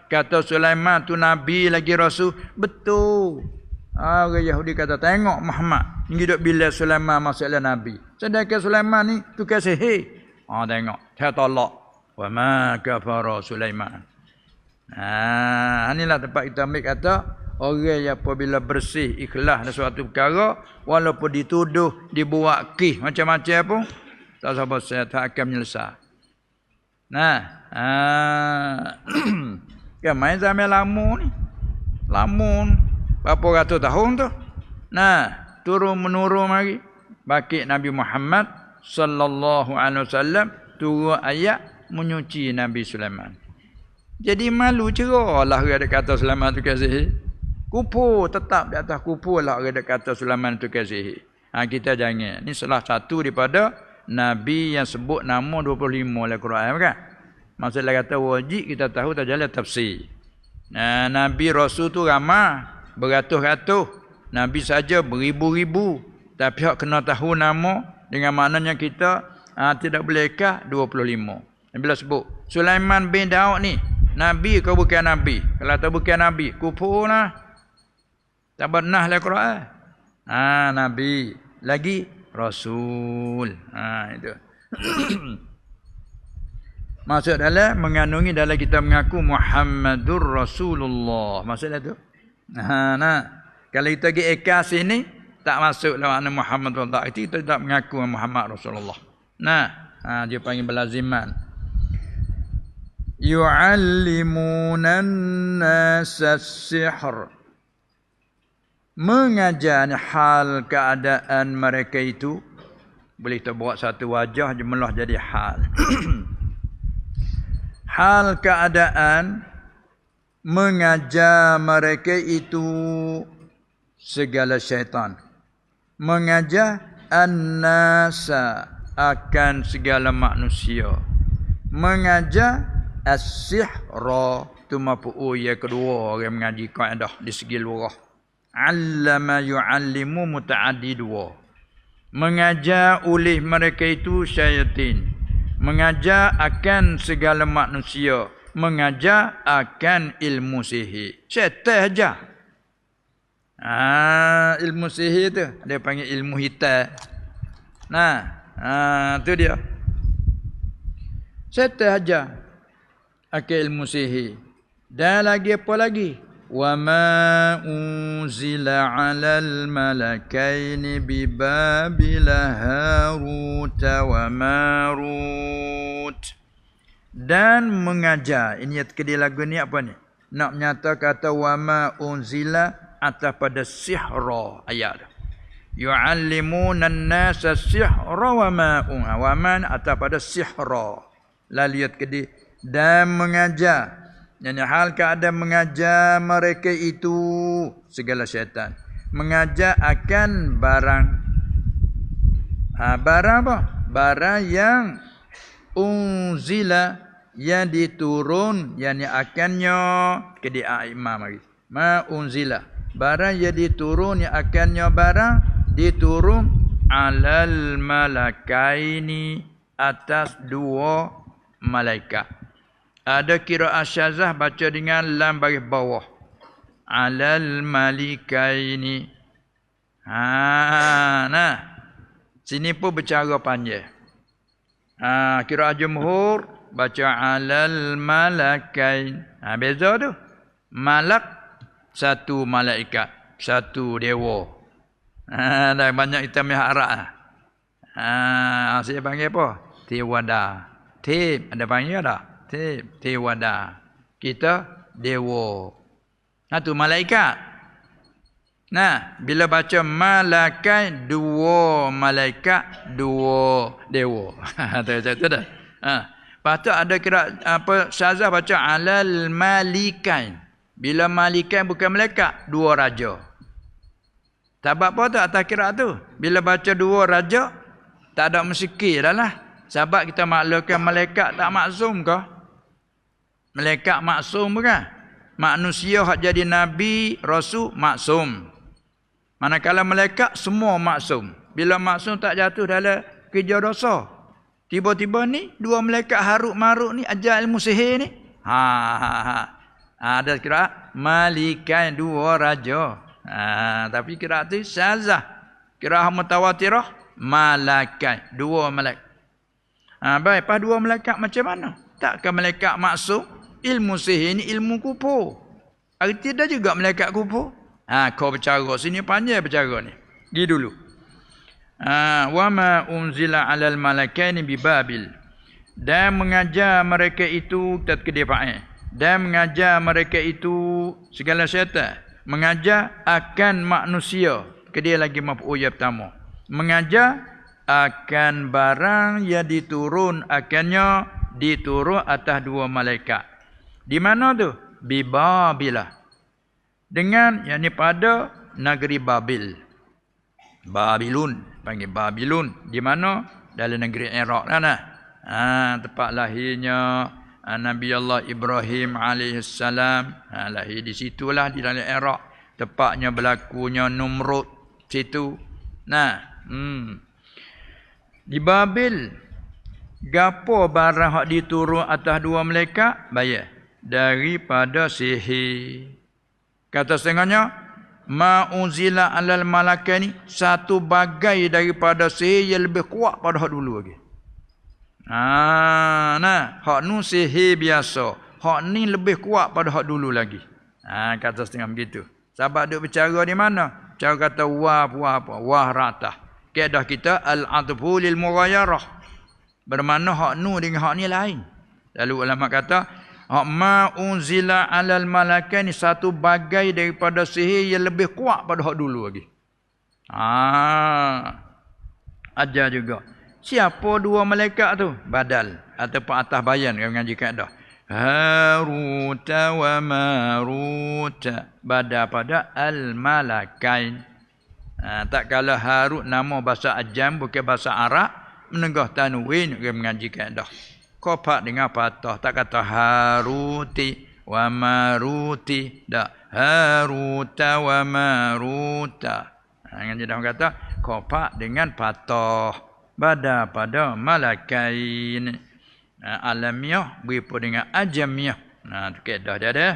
kata Sulaiman tu Nabi lagi Rasul. Betul. Orang Yahudi kata tengok Muhammad hidup bila Sulaiman masalah Nabi. Sedangkan Sulaiman ni tu ke sihir. Tengok. Saya tolak. Wa ma kafara Sulaiman. Inilah tempat kita ambil kata orang yang apabila bersih ikhlas dalam suatu perkara walaupun dituduh dibuat kih macam-macam pun tak sabar saya tak akan menyelesaikan. Kan main zaman lama ni. Berapa ratus tahun tu. Turun menurun mari. Baki Nabi Muhammad sallallahu alaihi wasallam turun ayat menyuci Nabi Sulaiman. Jadi malu cerahlah orang ada kata Sulaiman tu kasih. Kufur tetap di atas kufur lah orang ada kata Sulaiman tu kasih. Kita jangan. Ini salah satu daripada Nabi yang sebut nama 25 dalam Quran kan. Maksudnya kata wajib kita tahu tak jalan tafsir. Nabi Rasul tu ramai. Beratus-ratus. Nabi saja beribu-ribu. Tapi hak kena tahu nama dengan maknanya kita tidak bolehkah 25. Bila sebut Sulaiman bin Daud ni Nabi kau bukan Nabi. Kalau tak bukan Nabi kufur lah. Tak pernah lah Quran. Nabi. Lagi Rasul. Itu. Maksud dalam mengandungi dalam kita mengaku Muhammadur Rasulullah. Maksudnya tu. Kalau kita pergi ekas sini tak masuk dalam makna Muhammad Rasulullah. Itu kita tak mengaku Muhammad Rasulullah. Dia panggil belaziman. Yu'allimunan nasa sihr. Mengajar hal keadaan mereka itu. Boleh kita buat satu wajah jumlah jadi hal. Hal keadaan mengajar mereka itu segala syaitan. Mengajar an-nasa akan segala manusia. Mengajar as-sihra tu mafu'ul yang kedua orang mengaji kaedah di segi lurah. allama yu'allimu muta'addi dua. Mengajar oleh mereka itu syaitan. Mengajar akan segala manusia. Mengajar akan ilmu sihir. Syaitan aja. Ilmu sihir tu dia panggil ilmu hitam. Tu dia. Syaitan aja akan ilmu sihir. Dan lagi apa lagi? Wa ma unzila 'alal malakaini bi Babil Harut wa Marut. Dan mengajar. Ini kedai lagu ni apa ni? Nak menyata kata wa ma unzila atas pada sihra ayat. Yu'allimuna an-nasa sihra wa ma wa man atas pada sihra. Laliat kedai dan mengajar. Yang hal keadaan mengajar mereka itu segala syaitan. Mengajar akan barang. Barang apa? Barang yang unzila yang diturun yang akannya kedai imam lagi. Ma unzila. Barang yang diturun yang akannya barang diturun alal malakaini atas dua malaikat. Ada qiraat syazah baca dengan lam baris bawah. Alal malikaini. Sini pun bercara panjang. Qiraat jumhur baca alal malakain. Beza tu. Malak satu malaikat, satu dewa. Dah banyak kita miharab. Saya panggil apa? Tewada. Ada panggil tak? Tewada. Kita dewa. Tu malaikat. Bila baca malakai dua malaikat, dua dewa. Tu dah. Patut ada kira apa syazah baca alal malikain. Bila malikain bukan malaikat, dua raja. Sebab apa tu atas kira tu? Bila baca dua raja, tak ada musyrik dah lah. Sebab kita maklumkan malaikat tak maksum ke? Malaikat maksum bukan? Manusia hak jadi nabi, rasul maksum. Manakala malaikat semua maksum. Bila maksum tak jatuh dalam kerja dosa. Tiba-tiba ni dua malaikat Harut Marut ni ajar ilmu sihir ni. Ada kira malikan dua raja. Tapi kira tu syazah. Kira mutawatirah malakai dua malaikat. Baik, pas dua malaikat macam mana? Takkan malaikat maksum? Ilmu sihir ni ilmu kufur. Arti dah juga malaikat kufur. Kau bercara sini panjang bercara ni. Gi dulu. Wa ma unzila 'alal malakaini bi Babil. Dan mengajar mereka itu kedai fa'il. Dan mengajar mereka itu segala syaitan. Mengajar akan manusia. Kedai lagi maf'ul yang pertama. Mengajar akan barang yang diturun akannya diturun atas dua malaikat. Di mana tu? Bi Babilah. Dengan yang ni pada negeri Babil. Babilun, panggil Babilun. Di mana? Dalam negeri Iraq lah. Tempat lahirnya Nabi Allah Ibrahim alaihissalam. Lahir di situlah di dalam Iraq. Tepatnya berlakunya Numrud situ. Di Babil, gapo barang hak diturun atas dua malaikat? Bayar. Daripada sihir. Kata setengahnya, ma unzila 'alal malakaini, satu bagai daripada sihir yang lebih kuat pada hak dulu lagi. Hak nu sihir biasa. Hak ni lebih kuat pada hak dulu lagi. Kata setengah begitu. Sahabat duk bercara di mana? Cara kata wah ratah. Kaedah kita al-'adfu lil mughayarah. Bermakna hak nu dengan hak ni lain. Lalu ulama kata hak ma unzila 'alal malakaini, satu bagai daripada sihir yang lebih kuat pada hak dulu lagi. Ajar juga. Siapa dua malaikat tu? Badal ataupun atas bayan yang mengaji kaedah. Harut wa Marut. Badal pada al-malakain. Tak kala Harut nama bahasa Ajam bukan bahasa Arab, menegah tanwin yang mengaji kaedah. Kopak dengan patah, tak kata Haruti wa maruti. Dak. Haruta wa maruta. Dengan dia kata kopak dengan patah pada malakain. Alamiah berapa dengan ajamiah. Tu kaedah dia ada.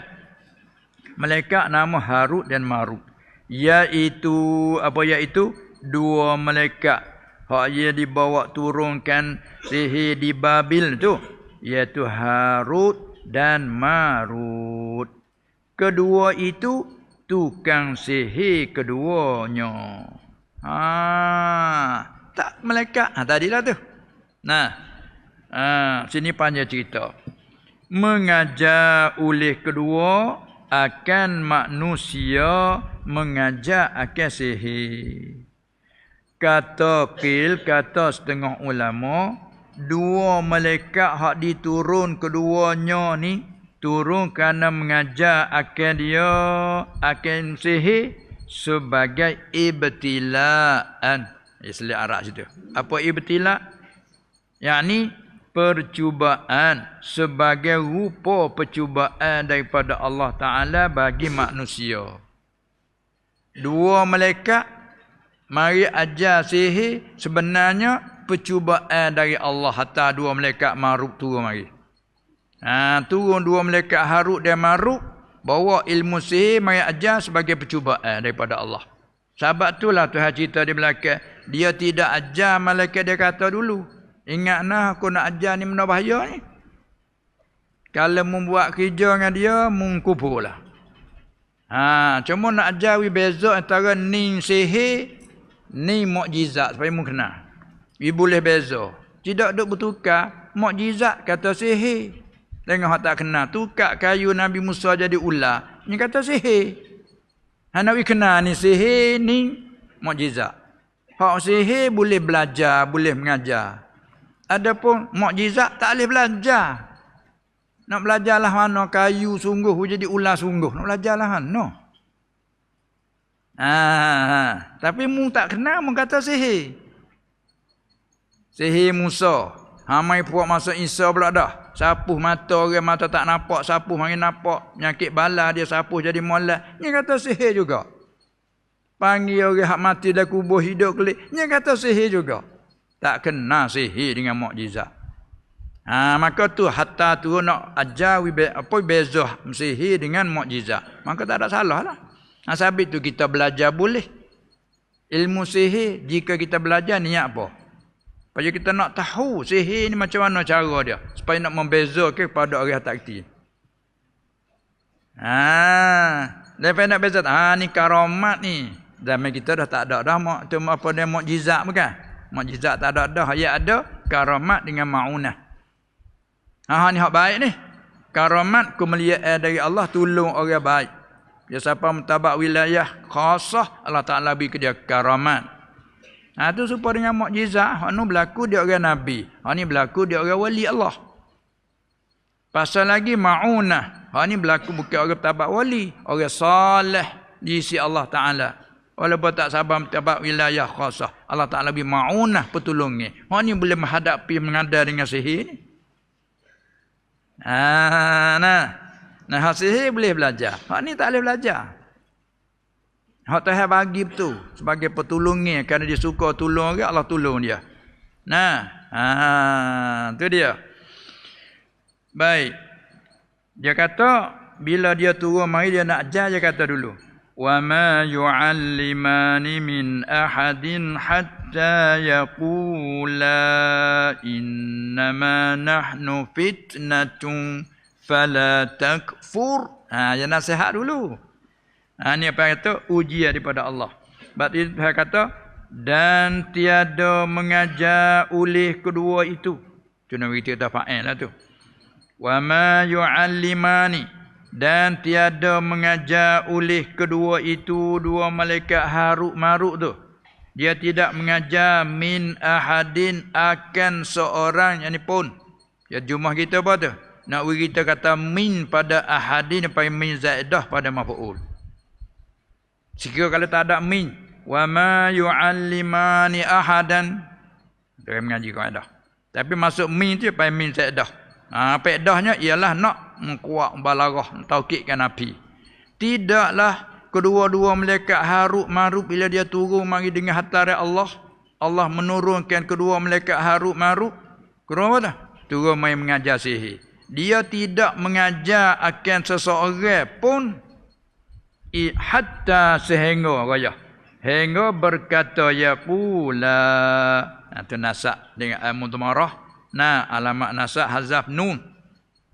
Malaikat nama Harut dan Marut. Iaitu apa iaitu? Dua malaikat. Hak ia dibawa turunkan sihir di Babil tu. Iaitu Harut dan Marut. Kedua itu tukang sihir keduanya. Tak malaikat. Tadilah tu. Nah. Sini panjang cerita. Mengajar oleh kedua akan manusia mengajar akan sihir. Kata setengah ulama, dua malaikat hak diturun keduanya ni turun kerana mengajar akan dia akan sihir sebagai ibtilaan. Istilah Arab situ. Apa ibtila? Yakni percubaan, sebagai rupa percubaan daripada Allah Ta'ala bagi manusia. Dua malaikat mari ajar sihir sebenarnya percubaan dari Allah. Hatta dua malaikat Marut turun mari. Turun dua malaikat Harut dan Marut bawa ilmu sihir mari ajar sebagai percubaan daripada Allah. Sebab itulah Tuhan cerita di belakang, dia tidak ajar malaikat, dia kata dulu, ingat nah aku nak ajar ni benda bahaya ni. Kalau membuat kerja dengan dia, mengkubur lah. Cuma nak ajar beza antara ni sihir, ni mukjizat supaya mu kenal. Boleh beza. Tidak duk bertukar. Mukjizat kata sihir. Tengok hak tak kenal. Tukar kayu Nabi Musa jadi ular. Ni kata sihir. Nak kenal ni sihir, ni mukjizat. Hak sihir boleh belajar, boleh mengajar. Adapun mukjizat tak boleh belajar. Nak belajarlah mana kayu sungguh jadi ular sungguh. Nak belajarlah mana. Tapi mu tak kenal, mu kata sihir. Sihir Musa. Mai puak masa Isa pula dah. Sapuh mata orang, mata tak nampak, sapuh mari nampak. Penyakit bala dia sapuh jadi molek. Ni kata sihir juga. Panggil orang hak mati dah kubur hidup kelik. Ni kata sihir juga. Tak kena sihir dengan mukjizat. Maka tu hatta tu nak ajar apa beza sihir dengan mukjizat. Maka tak ada salah lah. Sabit tu kita belajar boleh. Ilmu sihir jika kita belajar niat apa? Supaya kita nak tahu sihir ni macam mana cara dia. Supaya nak membezakan kepada orang tak kerti. Lepas nak beza. Ni karamat ni. Zaman kita dah tak ada dah. Apa dia mukjizat bukan? Mukjizat tak ada dah. Ya ada karamat dengan ma'unah. Ni hak baik ni. Karamat kemuliaan dari Allah, tolong orang baik. Dia siapa mentabak wilayah khasah, Allah Ta'ala beri ke dia karamat. Tu supaya dengan mukjizat. Hak ni berlaku dia orang Nabi. Hak ni berlaku dia orang wali Allah. Pasal lagi ma'unah. Hak ni berlaku bukan orang mentabak wali. Orang salih di sisi Allah Ta'ala. Walaupun tak sabar mentabak wilayah khasah, Allah Ta'ala beri ma'unah pertolongan. Hak ni boleh menghadapi mengadar dengan sihir ni. Hak sihir boleh belajar. Hak ni tak boleh belajar. Hak Tuhan bagi betul sebagai pertolongan, kerana dia suka tolong orang, Allah tolong dia. Tu dia. Baik. Dia kata bila dia turun mari dia nak ajar, dia kata dulu, wa ma yu'allimani min ahadin hatta yaqula innama nahnu fitnatun fala takfur. Dia nasihat dulu. Ni apa kata? Ujian daripada Allah. Sebab itu saya kata, dan tiada mengajar oleh kedua itu. Cuma kita fa'il lah tu. Wa ma yu'allimani, dan tiada mengajar oleh kedua itu, dua malaikat Harut Marut tu. Dia tidak mengajar min ahadin akan seorang, yang ni pun. Ya jumlah kita apa tu? Nak beri kita kata min pada ahadin, pada min zaidah pada maf'ul. Sekiranya kalau tak ada min, wa ma yu'allimani ahadan, dia mengaji kaedah. Tapi masuk min tu pada min zaidah. Faedahnya ialah nak kuat balarah taukidkan Nabi. Tidaklah kedua-dua malaikat Harut Marut bila dia turun mari dengan hataran Allah, Allah menurunkan kedua malaikat Harut Marut. Kedua apa dah? Turun mai mengajar sihir. Dia tidak mengajar akan seseorang pun hatta sehingga raya. Hingga berkata ya pula. Itu nasak dengan mudmarah. Nah, alamat nasak hazaf nun.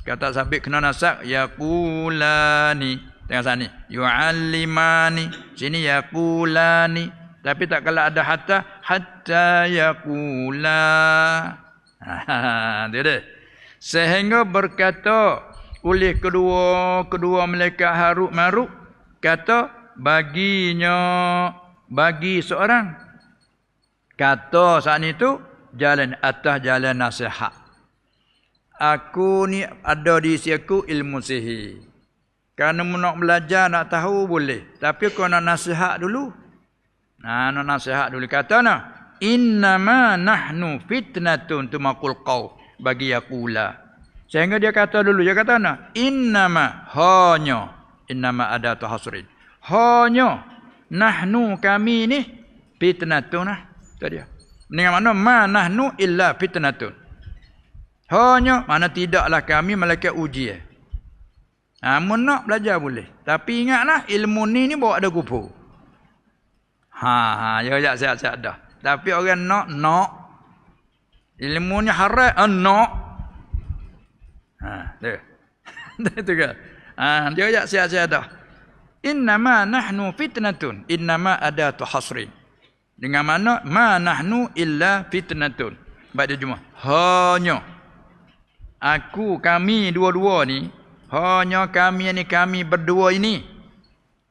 Kata sabit kena nasak ya pulani. Tengah sana ni. Yu'allimani. Sini ya pulani. Tapi tak kala ada hatta ya pula. Dia dah. Sehingga berkata oleh kedua malaikat Harut Marut, kata bagi seorang, kata saat itu jalan atas jalan nasihat. Aku ni ada di sisi aku ilmu sihir. Kerana nak belajar nak tahu boleh, tapi kau nak nasihat dulu. Nak nasihat dulu. Kata nak innama nahnu fitnatun tumakul qaw bagi yaqula. Sehingga dia kata dulu, dia kata nak innama ada tahasrin. Hanya nahnu kami ni fitnatun lah. Itu dia. Dengan mana ma nahnu illa fitnatun. Hanya mana tidaklah kami malaikat ujian. Mun nak belajar boleh. Tapi ingatlah ilmu ni bawa ada kubur. Ya siap-siap dah. Tapi orang nak ilmu ni haram nak. Dia. Itu kan. Dia siap-siap dah. Innama nahnu fitnatun. Innama ada tuhasrin. Dengan mana ma nahnu illa fitnatun. Baik dia cuma hanya kami dua-dua ni, hanya kami berdua ini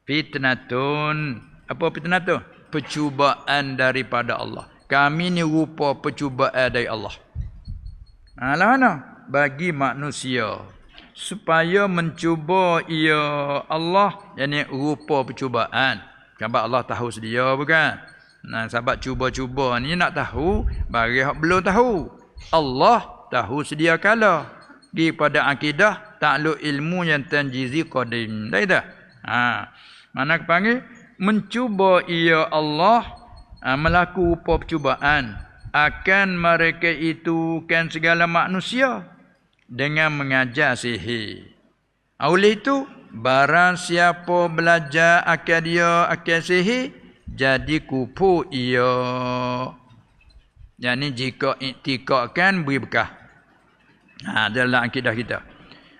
fitnatun. Apa fitnatun? Percubaan daripada Allah. Kami ni rupa percubaan dari Allah. Mana? Bagi manusia supaya mencuba ia Allah, yakni rupa percubaan. Sebab Allah tahu sedia bukan? Nah, sebab cuba-cuba ni nak tahu bagi hak belum tahu. Allah tahu sedia kala. Di pada akidah takluk ilmu yang tanjizi qadim. Dah. Mana panggil mencuba ia Allah melaku rupa percubaan akan mereka itu kan segala manusia dengan mengajar sihir. Oleh itu barang siapa belajar akan dia akan sihir jadi kupu ia. Yani jika iktikadkan beri bekah. Dalam akidah kita.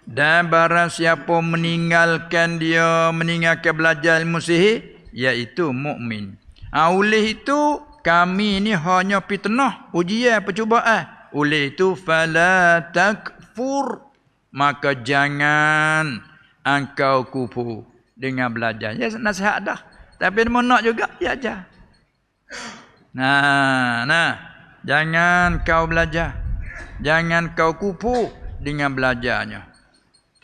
Dan barang siapa meninggalkan belajar ilmu sihir, iaitu mukmin. Oleh itu kami ni hanya fitnah, ujian, percubaan. Oleh itu fala takfur, maka jangan engkau kufur dengan belajar. Ya nasihat dah. Tapi dia nak juga ya ajar. Jangan kau belajar. Jangan kau kufur dengan belajarnya.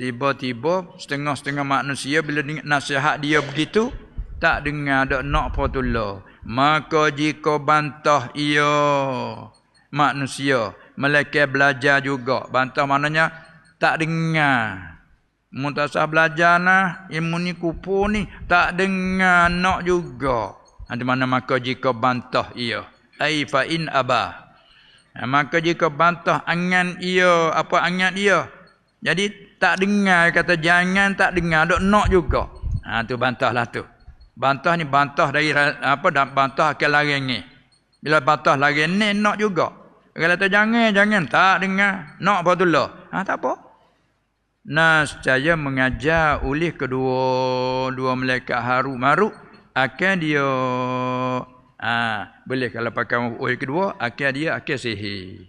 Tiba-tiba setengah-setengah manusia bila nasihat dia begitu tak dengar dak nak patullah. Maka jika bantah ia manusia, malaikat belajar juga. Bantah maknanya tak dengar. Muntasah belajar nah, ilmu ni kupu ni tak dengar nak juga. Di mana maka jika bantah ia, ai fa in aba. Maka jika bantah angan ia, apa angan ia? Jadi tak dengar kata jangan, tak dengar dok nak juga. Tu bantahlah tu. Bantah ni bantah dari apa dak bantah ke larang ni. Bila bantah larang ni nak juga. Kalau kata jangan tak dengar, nak patullah. Tak apa. Nascaya mengajar oleh dua malaikat Harut Marut akan dia boleh kalau pakai maf'ul kedua akan dia akan sihir.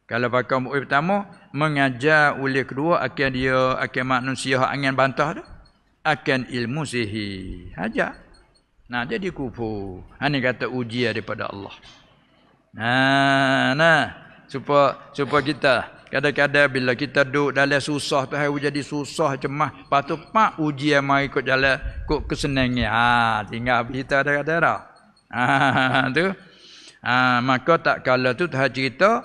Kalau pakai maf'ul pertama mengajar oleh kedua akan dia akan manusia hak angin bantah tu akan ilmu sihir. Ajar. Jadi kufur. Ini kata ujian daripada Allah. Supaya kita kadang-kadang bila kita duduk dalam susah tu hari jadi susah cemah, lepas tu pak ujian mai ikut jalan kok kesenangan. Tinggal kita ada tu. Maka tak kala tu Tuhan cerita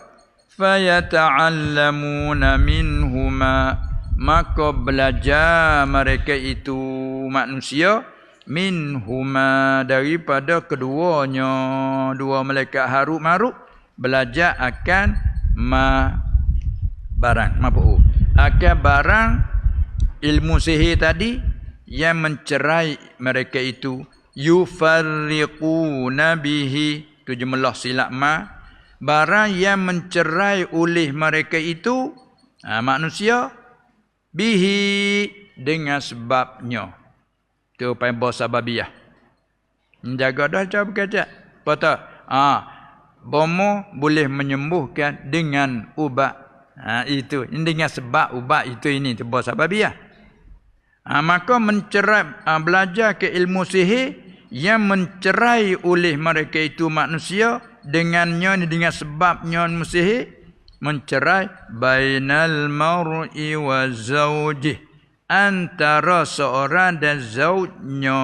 fayata'allamuna minhuma, maka belajar mereka itu manusia minhuma daripada keduanya, dua malaikat Harut Marut, belajar akan barang akan barang ilmu sihir tadi yang mencerai mereka itu, yufarriquna bihi, tu jumlah silap barang yang mencerai oleh mereka itu manusia, bihi dengan sebabnya. Tu pai bos sababiyah. Menjaga dah cara berkata. Betul. Bomo boleh menyembuhkan dengan ubat. Itu. Dengan sebab ubat itu ini. Tu bos sababiyah. Maka mencerai, belajar ke ilmu sihir yang mencerai oleh mereka itu manusia dengannya, dengan sebabnya ilmu sihir mencerai bainal mar'i wa zawjih, antara seorang dan zaujnya,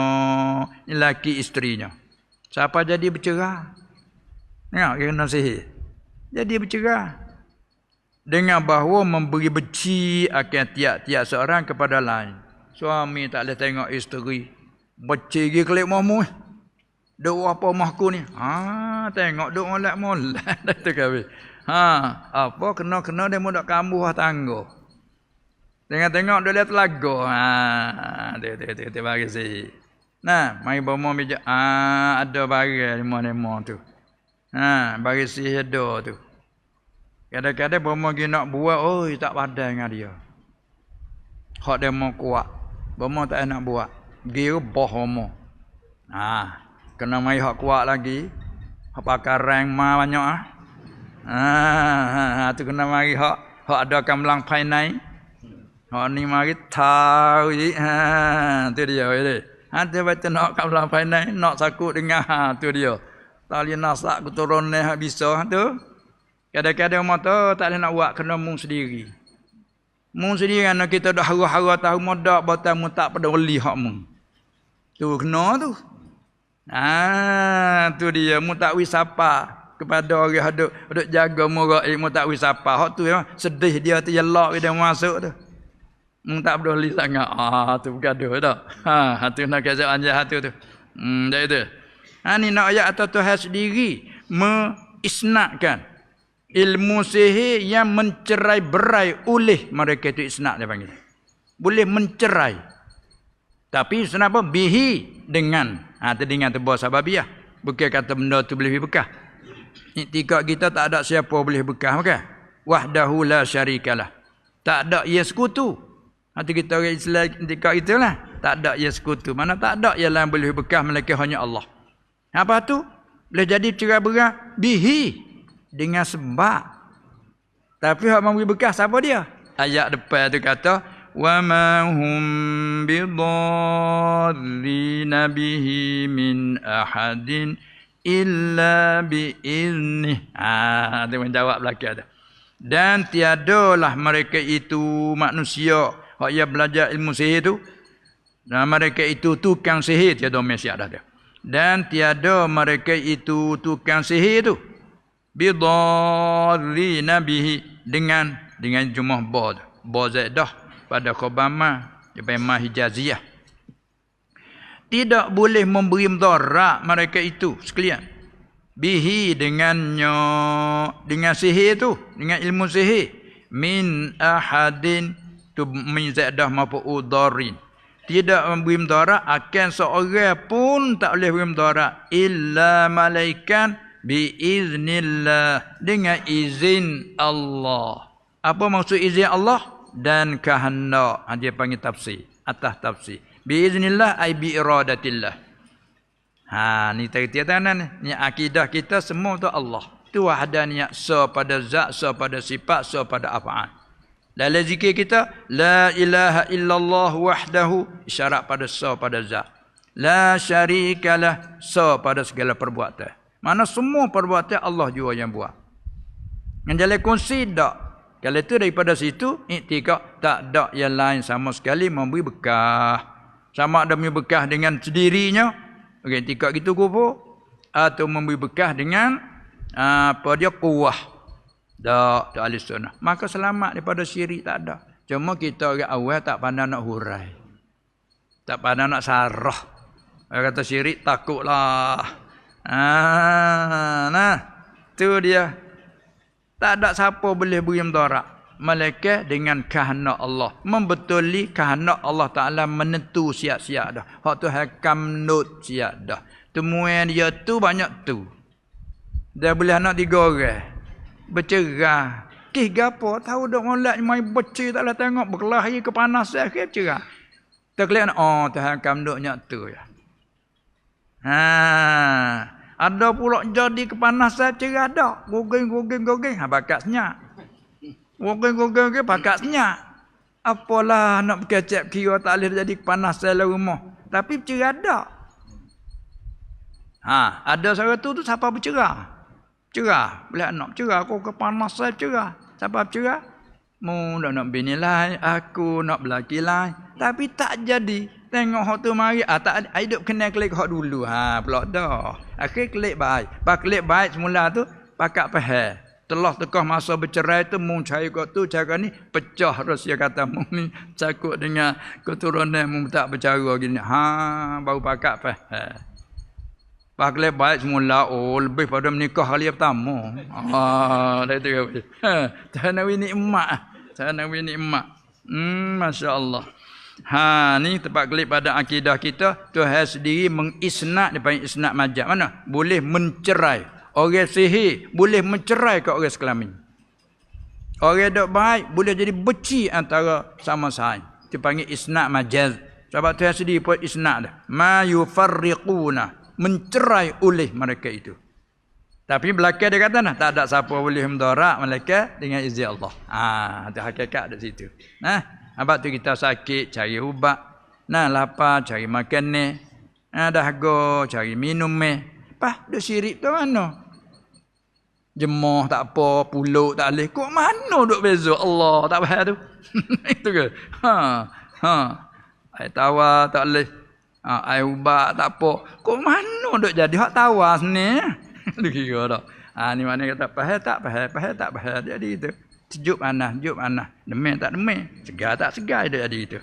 lelaki isterinya. Siapa jadi bercerah? Tengok kena sihir. Jadi bercerah. Dengan bahawa memberi benci akan tiap-tiap seorang kepada lain. Suami tak boleh tengok isteri. Benci lagi kelip mahmu. Duk apa mahku ni? Tengok duk molek-molek. Itu kahwin. Apa kena-kena dia mudak kambuh tangga. Tengok-tengok dia lihat telaga. Dia bagi si. Nah, mari bomo bijak. Ada barang lima-lima tu. Bagi si ada tu. Kadang-kadang bomo pergi nak buat, tak padan dengan dia. Hak dia mau kuat. Bomo tak nak buat. Pergi boh bomo. Kena mari hak kuat lagi. Hak pakai rank banyak tu kena mari hak ada kamlang painai. Ni mari tahu je. Tu dia weh. Dia baca nak kat belah pandai, nak sakut dengar. Tu dia. Tali nasak keturunan bisa tu. Kadang-kadang mata tak boleh nak buat, kena mung sendiri. Mung sendiri kan kita dah hara-hara tahu modak batal mu tak peduli hak mung. Tu kena tu. Tu dia mu tak wisapa kepada orang duk jaga murai mu tak wisapa. Hak tu sedih dia tu jelak dia masuk tu. Tak peduli sangat. Tu bergaduh tak? Tu nak kasih anjah tu. Dah itu. Ni nak ayat atau Tuhan sendiri mengisnadkan ilmu sihir yang mencerai-berai oleh mereka itu isnad dia panggil. Boleh mencerai. Tapi kenapa? Bihi dengan. Tadi dengan tu bahasa sababiyah. Bukan kata benda tu boleh bekah. Iktikad kita tak ada siapa boleh bekah. Bukan? Wahdahu la syarikalah. Tak ada ia sekutu. Nanti kita orang Islam ketika itulah tak ada ia sekutu. Mana tak ada yang lain boleh bekah melainkan hanya Allah. Apa tu? Boleh jadi cerai-berai bihi dengan sebab. Tapi hak memberi bekah siapa dia? Ayat depan tu kata wa ma hum bidarrina bihi min ahadin illa bi izni. Dia menjawab belakang tu. Dan tiadalah mereka itu manusia yang belajar ilmu sihir tu, dan mereka itu tukang sihir, tiada mesyak dah dia. Dan tiada mereka itu tukang sihir tu bidarrina bihi dengan jumlah ba zaidah pada khabama ma hijaziyah. Tidak boleh memberi mudarat mereka itu sekalian bihi dengannya, dengan sihir tu, dengan ilmu sihir, min ahadin tu min zaidah maupun udarin, tidak memberi mudarat akan seorang pun tak boleh beri mudarat illa malaikan biiznillah, dengan izin Allah. Apa maksud izin Allah? Dan kehendak. Dia panggil tafsir, atas tafsir. Biiznillah ay bi iradatillah. Ni tiap-tiap ni akidah kita semua tu Allah. Tu wahdaniyah, so pada zat, so pada sifat, so pada af'al. Dalam zikir kita la ilaha illallah wahdahu, isyarat pada so pada zat. La syarikalah, so pada segala perbuatan. Mana semua perbuatan Allah juga yang buat. Yang jalan kongsi tak. Kalau itu daripada situ iktikad tak ada yang lain sama sekali memberi bekah. Sama ada memberi bekah dengan sendirinya, iktikad gitu kufur, atau memberi bekah dengan apa dia kuwah. Tak ahli sunnah. Maka selamat daripada syirik tak ada. Cuma kita orang awal tak pandai nak hurai. Tak pandai nak sarah. Orang kata syirik takutlah. Nah, tu dia. Tak ada siapa boleh beri mudarat. Malaikat dengan kehendak Allah. Membetuli kehendak Allah Ta'ala menentu siap-siap dah. Hak tu hakam nut siap dah. Temuan dia tu banyak tu. Dia boleh anak 3 orang. Bercerah. Kih gapo tahu dak molek mai beci tak lah tengok berkelahi kepanasan akhir cerah. Terkelihat oh tu hakam nutnya tu ya. Ada pula jadi kepanasan cerah dak. Gogeng. Bakat senyap. Gogeng pakat senyap. Apalah nak berkecap kira tak boleh jadi kepanasan dalam rumah. Tapi bercerah dak. Ada seorang tu siapa bercerah? Cerah. Boleh nak cerah aku kepanasan cerah. Siapa bercerah? Mu nak bini lain, aku nak belaki lain. Tapi tak jadi. Tengok hak tu mari, tak hidup kena klik hak dulu. Pula dah. Akhir klik baik. Pak klik baik semula tu pakak faham. Telah tekah masa bercerai tu mung cari kau tu cara ni pecah rahsia kata mung ni cakut dengan keturunan mung tak bercara gini. Baru pakak faham. Pak lep baik semula lebih pada menikah kali pertama. Dah tu. Tanawi nikmat. Tanawi nikmat. Masya-Allah. Ni tempat kelip pada akidah kita, Tuhan sendiri mengisnad daripada isnad majaz. Mana? Boleh mencerai. Orang sihir boleh mencerai ke orang sekelamin. Orang dok baik boleh jadi beci antara sama sahaja. Dipanggil isnad majaz. Sebab Tuhan sendiri pun isnad dah. Ma yufarriquna. Mencerai oleh mereka itu. Tapi belakang dia kata tak ada siapa boleh mendarat malaikat dengan izin Allah. Ada hakikat di situ. Abang tu kita sakit cari ubat. Lapar cari makan ni. Dahaga cari minum ni. Duk syirik tu mana? Jemah tak apa, puluk tak boleh. Kok mana duk beza Allah tak faham tu? Itu ke? Air tawar tak boleh. Air ubat tak apa. Kok mana duk jadi hak tawar sini? Dia kira dah. Ni mana kata faham tak faham. Jadi itu. Sejuk panas. Demam tak demam. Segar tak segar dia jadi itu.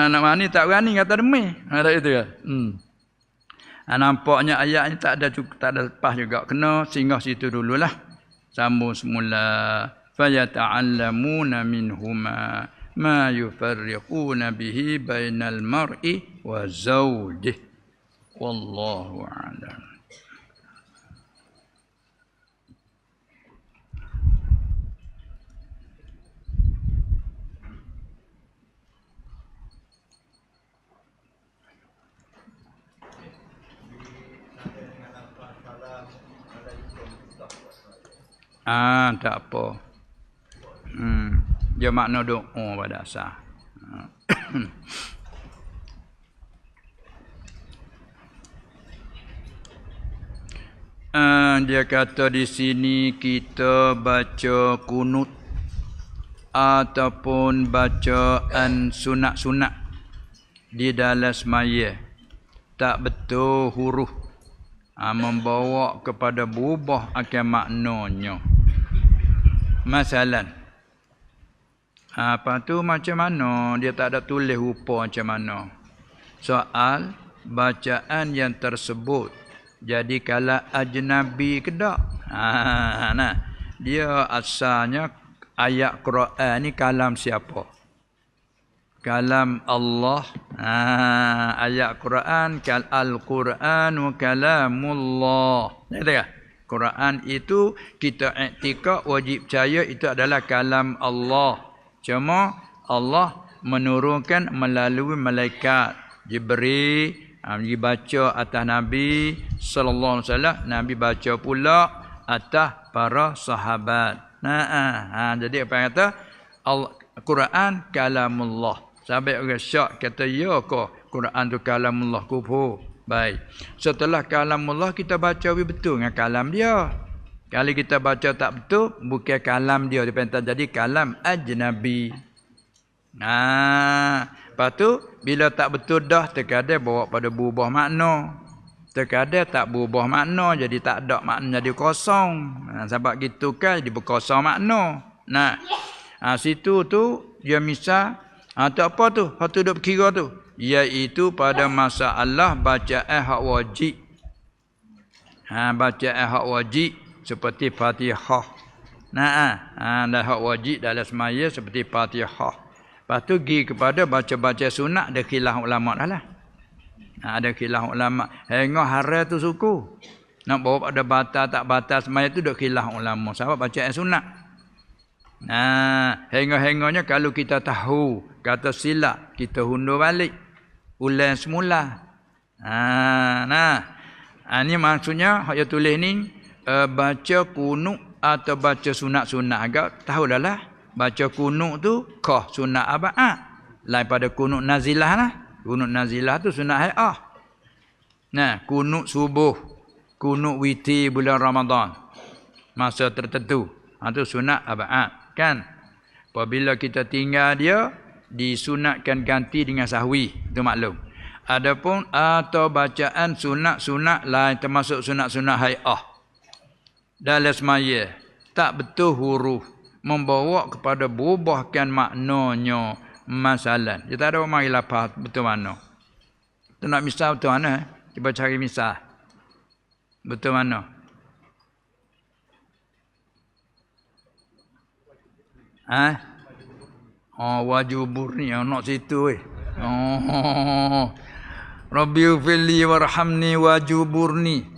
Nak mani tak berani kata demam. Ada itu ke? Nampaknya ayat ni tak ada lepas juga. Kena singgah situ dululah. Sambung semula. Fayata'allamuna minhuma ma yufarriquna bihi bainal mar'i wa zawjih. Wallahu a'lam. Tak apa. Dia makna doa pada asal. Dia kata di sini kita baca kunut ataupun bacaan sunat-sunat di dalam semaya tak betul huruf membawa kepada berubah akan maknanya. Masalan, apa tu macam mana? Dia tak ada tulis rupa macam mana. Soal bacaan yang tersebut jadi kalam ajnabi ke tak? Dia asalnya ayat Quran ni kalam siapa? Kalam Allah. Ayat Quran Al-Quran kalamullah. Betul tak? Quran itu kita i'tikad wajib percaya itu adalah kalam Allah. Cuma Allah menurunkan melalui malaikat Jibril dibaca atas Nabi sallallahu alaihi wasallam, Nabi baca pula atas para sahabat. Jadi apa yang kata Quran kalamullah. Sampai orang syak kata ya ke Quran tu kalamullah kufur. Baik. Setelah kalamullah kita baca betul dengan kalam dia. Kalau kita baca tak betul bukan kalam dia jadi kalam ajnabi. Lepas tu bila tak betul dah terkadang bawa pada berubah makna. Terkadang tak berubah makna jadi tak ada makna jadi kosong. Sebab gitu kan jadi berkosong makna. Situ tu dia misal tu apa tu? Hak tu duk kira tu. Iaitu pada masalah bacaan hak wajib. Bacaan hak wajib seperti Fatihah. Dan hak wajib dalam semaya seperti Fatihah. Lepas tu pergi kepada baca-baca sunat ada khilaf ulama dah lah. Ada khilaf ulama. Hingga haram tu suku. Nak bawa pada batal tak batal semaya tu ada khilaf ulama. Sebab bacaan sunat. Hingga-hinganya kalau kita tahu kata silap, kita hundur balik. Ulang semula. Ni maksudnya hak dia tulis ni baca kunut atau baca sunat-sunat agak tahu dah lah. Baca kunut tu kah sunat aba'ah. Lain pada kunut nazilah lah. Kunut nazilah tu sunat hai'ah. Kunut subuh, kunut witir bulan Ramadan. Masa tertentu. Tu sunat aba'ah. Kan? Apabila kita tinggal dia, disunatkan ganti dengan sahwi. Itu maklum. Adapun atau bacaan sunat-sunat lain termasuk sunat-sunat hai'ah. Dalam semaya. Tak betul huruf. Membawa kepada berubahkan maknanya masalah. Dia tak ada mari lapar betul mana. Tu nak misal betul mana? Cuba cari misal. Betul mana? Wajubur ni nak situ Rabbi ufili warhamni wajuburni.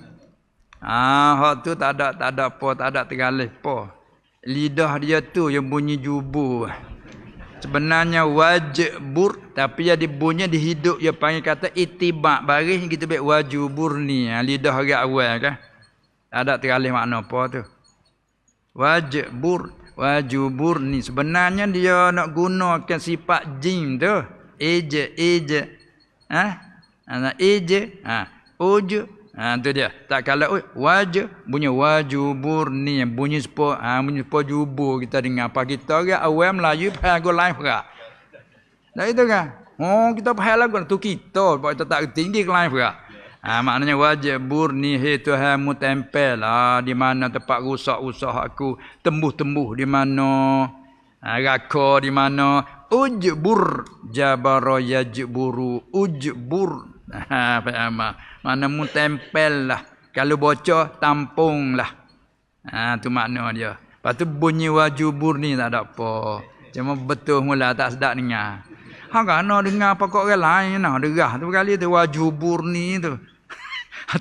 Hak tu tak ada apa, tak ada tergalih apa. Lidah dia tu yang bunyi jubur. Sebenarnya wajbur tapi dia bunyi di hidup dia panggil kata itibak baris kita baik wajuburni. Lidah agak awal kan. Tak ada tergalih makna apa tu. Wajubur ni sebenarnya dia nak gunakan sifat jim tu. Eje. Uj. Tu dia. Tak kalau bunyi wajubur ni bunyi sepo jubur kita dengar apa kita orang awam Melayu faham go lain pera. Dah itu kan. Kita faham lagu tu kita sebab kita tak tinggi ke lain pera. Maknanya wajibur ni Tuhanmu tempel di mana tempat rusak-rusak aku, tembuh-tembuh di mana, raka di mana, ujbur jabara yajburu ujbur. Faham? Mana mu tempel lah. Kalau bocor tampung lah. Tu makna dia. Lepas tu bunyi wajubur ni tak ada apa. Cuma betul mula tak sedap dengar. Kerana dengar pokok orang lain derah tu kali tu wajubur ni tu.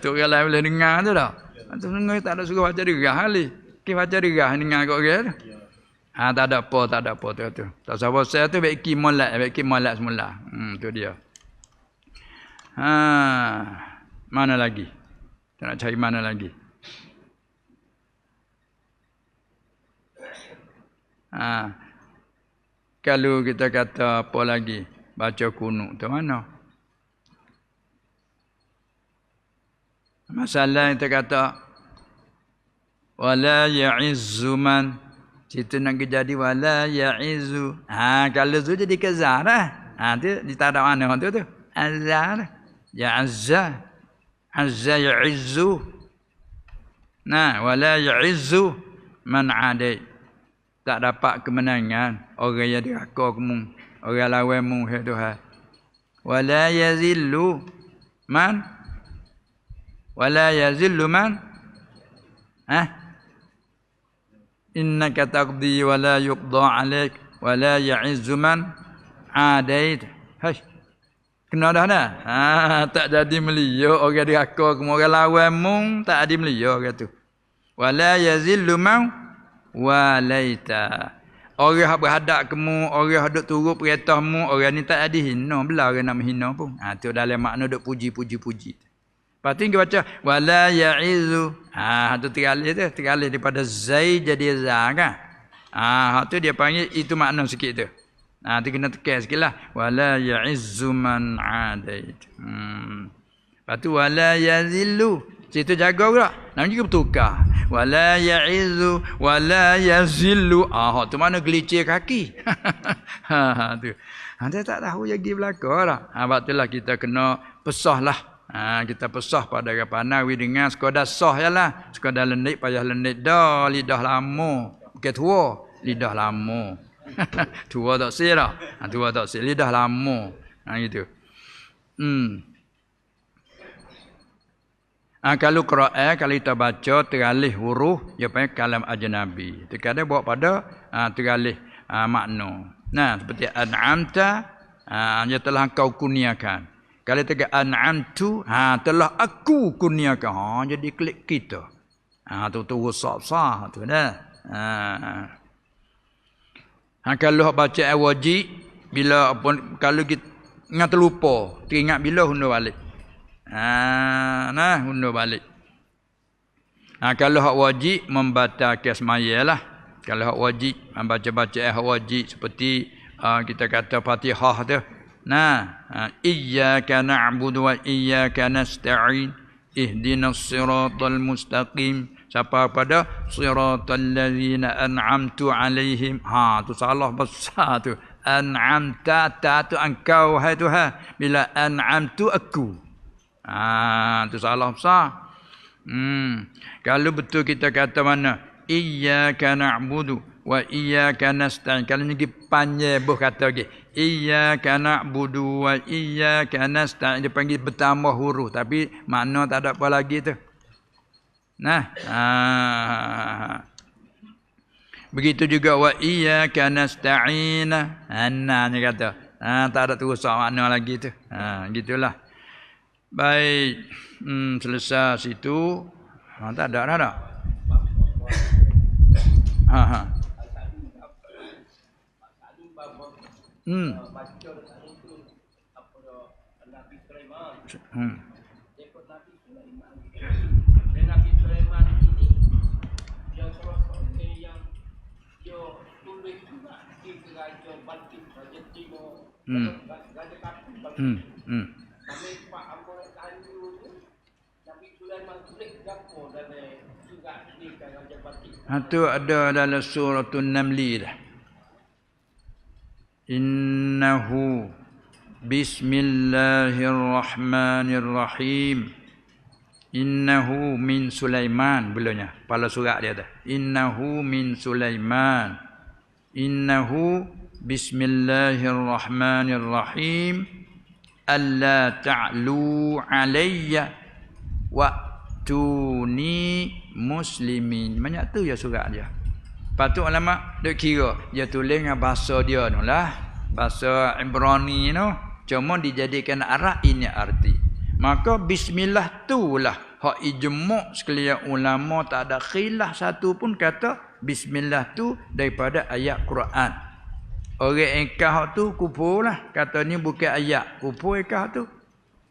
Tu orang lain boleh dengar tu dah. Tu dengar tak ada suruh baca derah kali. Kita baca derah dengar kat orang tu. Tak ada apa tu. Tak sabar saya tu baik molek semula. Tu dia. Mana lagi? Tak nak cari mana lagi? Kalau kita kata apa lagi? Baca kunut tu mana? Masalah yang kita kata wala ya'izzu man. Situ nak jadi wala ya'izzu. Kalau tu jadi kezar dah. Tu ditada mana tu? Azar. Ya azza. Azza ya'izzu. Wala ya'izzu man adai. Tak dapat kemenangan orang yang diraka kamu, orang lawanmu hai Tuhan. Wala yazillu man innaka taqdi wala yuqda alaik wala ya'izzu man adait. Kena dah. Tak jadi melia orang diraka kamu, orang lawanmu tak ada melia kata tu. Wala yazillu man walaita. Orang yang berhadap kamu, orang yang duk turut perintahmu, orang ni tak ada hina, belah orang nak menghina pun. Tu dalam makna duk puji. Lepas tu kita baca wala ya'izu. Tu tergalih daripada zai jadi za kan. Tu dia panggil itu makna sikit tu. Tu kena tekan sikitlah. Wala ya'izzu man adait. Lepas tu wala yazillu. Situ jaga pula. Nama juga bertukar. Wala ya'izzu wala yazillu. Tu mana gelicir kaki. Tu. Dia tak tahu lagi belakang lah. Sebab itulah kita kena pesah lah. Kita pesah pada Panawi dengan sekadar sah je lah. Sekadar lenit payah lenit dah. Lidah lama. Bukan tua. Lidah lama. Tua tak sih dah. Tua tak sih dah lama. Gitu. Kalau Quran kalau kita baca teralih huruf dia panggil kalam ajnabi. Terkadang bawa pada teralih makna. Nah, seperti an'amta dia telah kau kurniakan. Kalau tegak an'amtu telah aku kurniakan. Jadi klik kita. Tu sah tu dah. Kalau baca wajib bila kalau kita ingat terlupa, teringat bila hundur balik. Hundur balik. Kalau hak wajib membatalkan semaya lah. Kalau hak wajib membaca-baca hak wajib seperti kita kata Fatihah tu. Iyyaka na'budu wa iyyaka nasta'in. Ihdinas siratal mustaqim. Siapa pada siratal ladzina an'amtu alaihim. Tu salah besar tu. An'amta tu engkau hai Tuhan. Bila an'amtu aku. Tu salah besar. Kalau betul kita kata mana? Iyyaka na'budu wa iyyaka nasta'in. Kalau ni panjang buh kata lagi. Iyyaka na'budu wa iyyaka nasta'in. Dia panggil bertambah huruf tapi makna tak ada apa lagi tu. Begitu juga wa iyyaka nasta'in. Dia kata. Tak ada terus makna lagi tu. Gitulah. Baik. Selesai situ. Tak ada dah. Itu ada dalam suratul Namli dah. Innahu bismillahirrahmanirrahim. Innahu min Sulaiman belanya. Kepala surat dia dah. Innahu min Sulaiman. Innahu bismillahirrahmanirrahim. Alla ta'lu alayya wa'tuni muslimin. Banyak tu ya surat dia. Patut ulama duk kira dia tulis dengan bahasa dia tu lah. Bahasa Ibrani tu. Cuma dijadikan Arab ini arti. Maka bismillah tu lah. Hak ijma' sekalian ulama tak ada khilaf satu pun kata bismillah tu daripada ayat Quran. Orang ekah tu kufur lah. Kata ni bukan ayat. Kufur ekah tu.